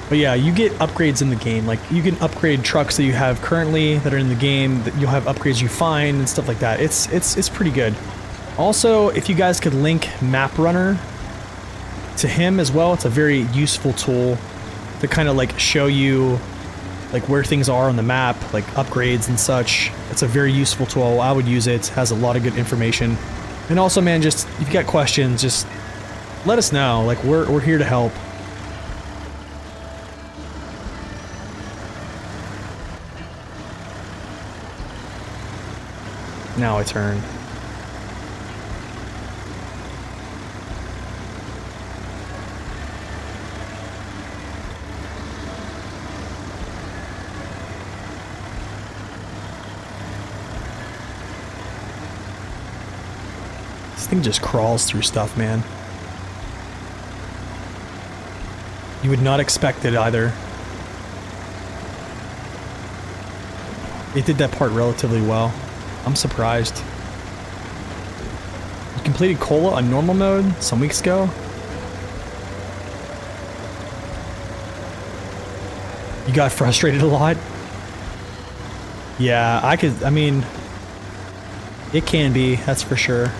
But yeah, you get upgrades in the game. Like, you can upgrade trucks that you have currently that are in the game, that you'll have upgrades you find and stuff like that. It's pretty good. Also, if you guys could link Map Runner to him as well, it's a very useful tool to kind of like show you like where things are on the map, like upgrades and such. It's a very useful tool. I would use it. It has a lot of good information. And also, man, just if you got questions, just let us know. Like, we're here to help. Now I turn. This thing just crawls through stuff, man. You would not expect it either. It did that part relatively well. I'm surprised. You completed Cola on normal mode some weeks ago? You got frustrated a lot? Yeah, I mean, it can be, that's for sure.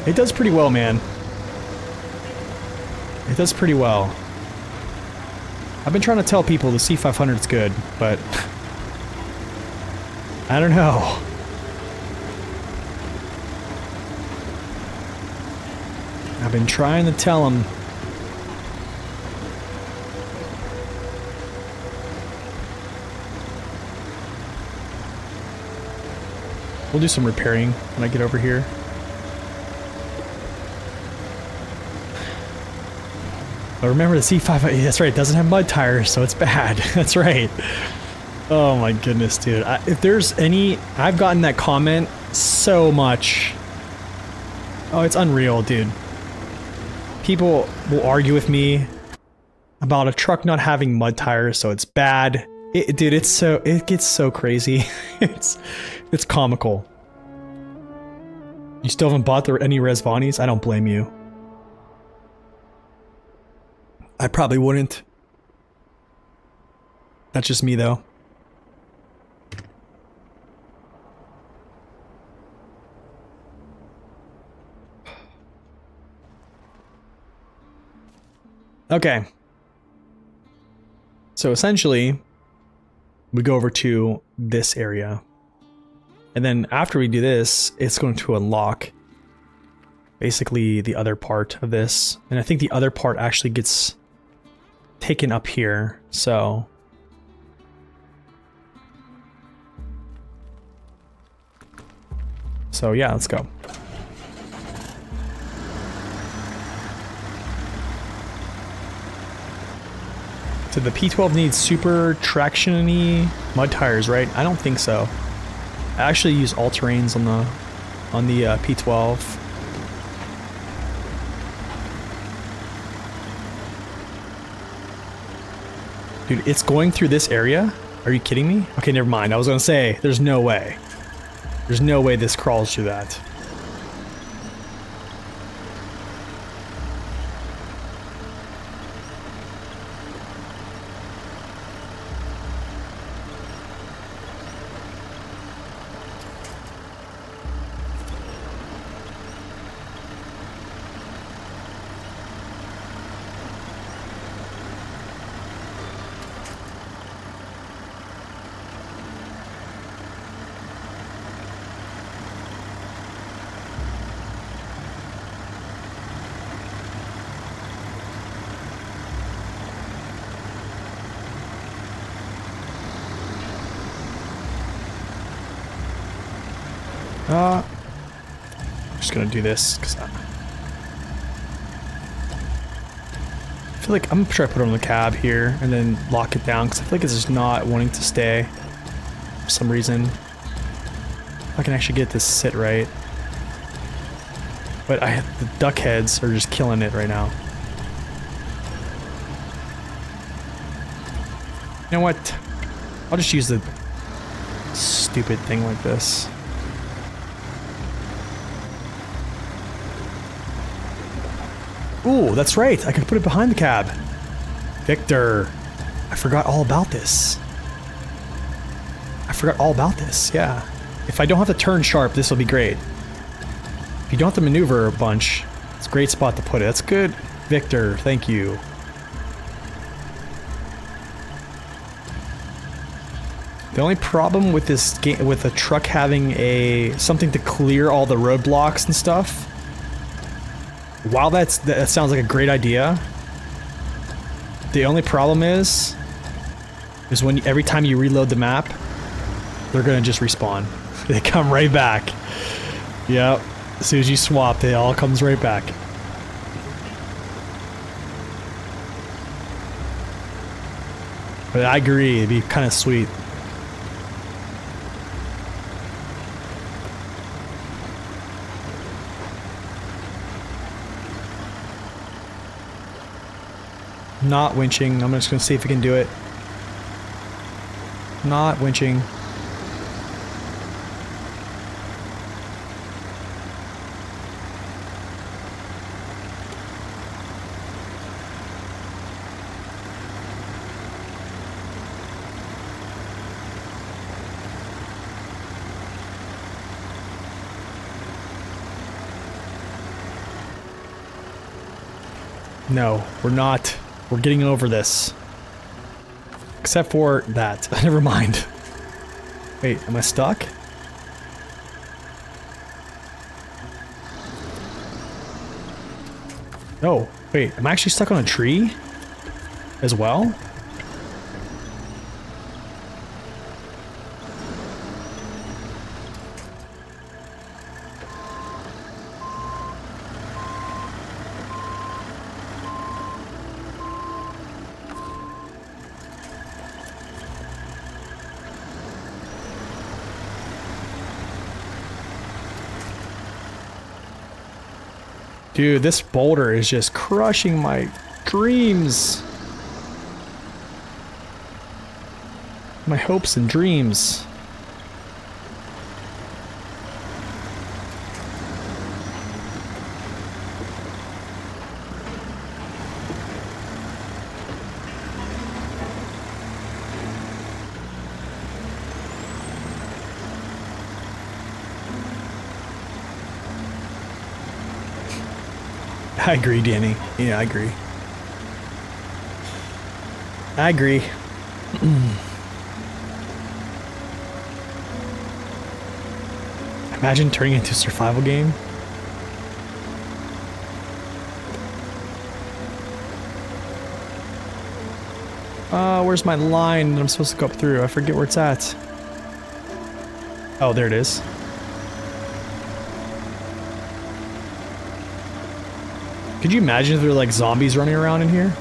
It does pretty well, man. It does pretty well. I've been trying to tell people the C500's good, but I don't know. I've been trying to tell them. We'll do some repairing when I get over here. But remember the C5, that's right, it doesn't have mud tires, so it's bad. That's right. Oh my goodness, dude. If there's any, I've gotten that comment so much. Oh, it's unreal, dude. People will argue with me about a truck not having mud tires, so it's bad. Dude, it gets so crazy. It's comical. You still haven't bought any Resvanis? I don't blame you. I probably wouldn't. That's just me, though. Okay. So essentially, we go over to this area. And then after we do this, it's going to unlock basically the other part of this. And I think the other part actually gets taken up here, so yeah, let's go. So the P12 needs super traction-y mud tires, right? I don't think so. I actually use all-terrains on the P12. Dude, it's going through this area? Are you kidding me? Okay, never mind. I was gonna say, there's no way. There's no way this crawls through that. I'm just gonna do this because I feel like I'm gonna try to put it on the cab here and then lock it down because I feel like it's just not wanting to stay for some reason. If I can actually get this to sit right, but the duck heads are just killing it right now. You know what? I'll just use the stupid thing like this. Ooh, that's right. I can put it behind the cab. Victor. I forgot all about this. Yeah. If I don't have to turn sharp, this will be great. If you don't have to maneuver a bunch, it's a great spot to put it. That's good. Victor, thank you. The only problem with this game, with a truck having something to clear all the roadblocks and stuff, while that sounds like a great idea, the only problem is when every time you reload the map, they're gonna just respawn. They come right back. Yep. As soon as you swap, it all comes right back. But I agree, it'd be kind of sweet. Not winching. I'm just gonna see if we can do it. Not winching. No, we're not. We're getting over this. Except for that. Never mind. Wait, am I stuck? No, wait, am I actually stuck on a tree? As well? Dude, this boulder is just crushing my dreams. My hopes and dreams. I agree, Danny. Yeah, I agree. I agree. Imagine turning it into a survival game. Where's my line that I'm supposed to go up through? I forget where it's at. Oh, there it is. Could you imagine if there were like zombies running around in here?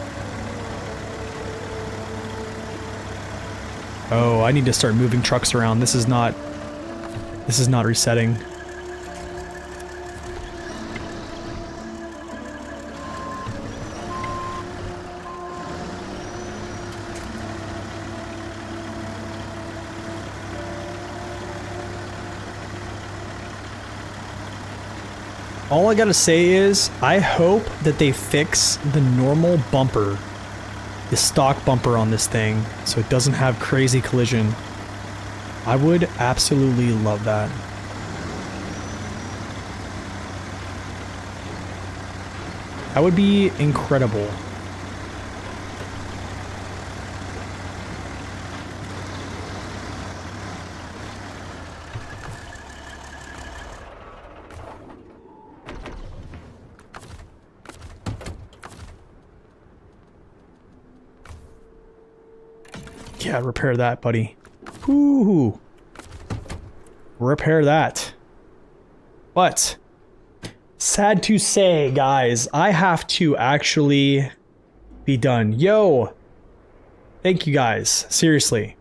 Oh, I need to start moving trucks around. This is not resetting. All I gotta say is, I hope that they fix the normal bumper, the stock bumper on this thing, so it doesn't have crazy collision. I would absolutely love that. That would be incredible. Yeah, repair that, buddy. Ooh. Repair that. But, sad to say, guys, I have to actually be done. Yo! Thank you guys. Seriously.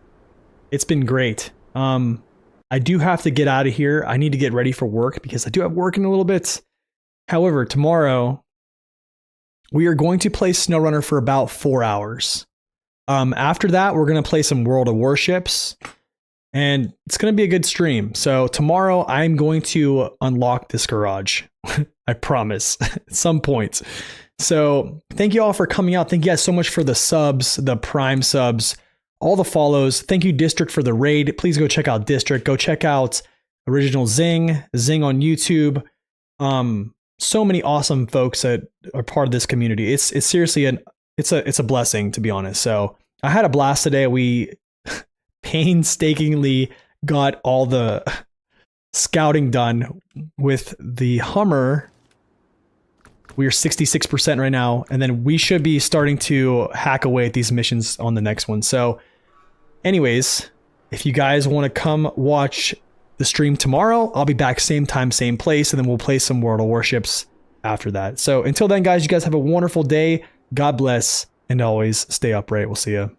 It's been great. I do have to get out of here. I need to get ready for work because I do have work in a little bit. However, tomorrow, we are going to play SnowRunner for about 4 hours. After that, we're going to play some World of Warships, and it's going to be a good stream. So tomorrow, I'm going to unlock this garage. I promise, at some point. So thank you all for coming out. Thank you guys so much for the subs, the Prime subs, all the follows. Thank you, District, for the raid. Please go check out District. Go check out Original Zing on YouTube. So many awesome folks that are part of this community. It's seriously it's a blessing, to be honest. So I had a blast today. We painstakingly got all the scouting done with the Hummer. We are 66% right now, and then we should be starting to hack away at these missions on the next one. So anyways, if you guys want to come watch the stream tomorrow, I'll be back same time, same place, and then we'll play some World of Warships after that. So until then, guys, you guys have a wonderful day. God bless, and always stay upright. We'll see you.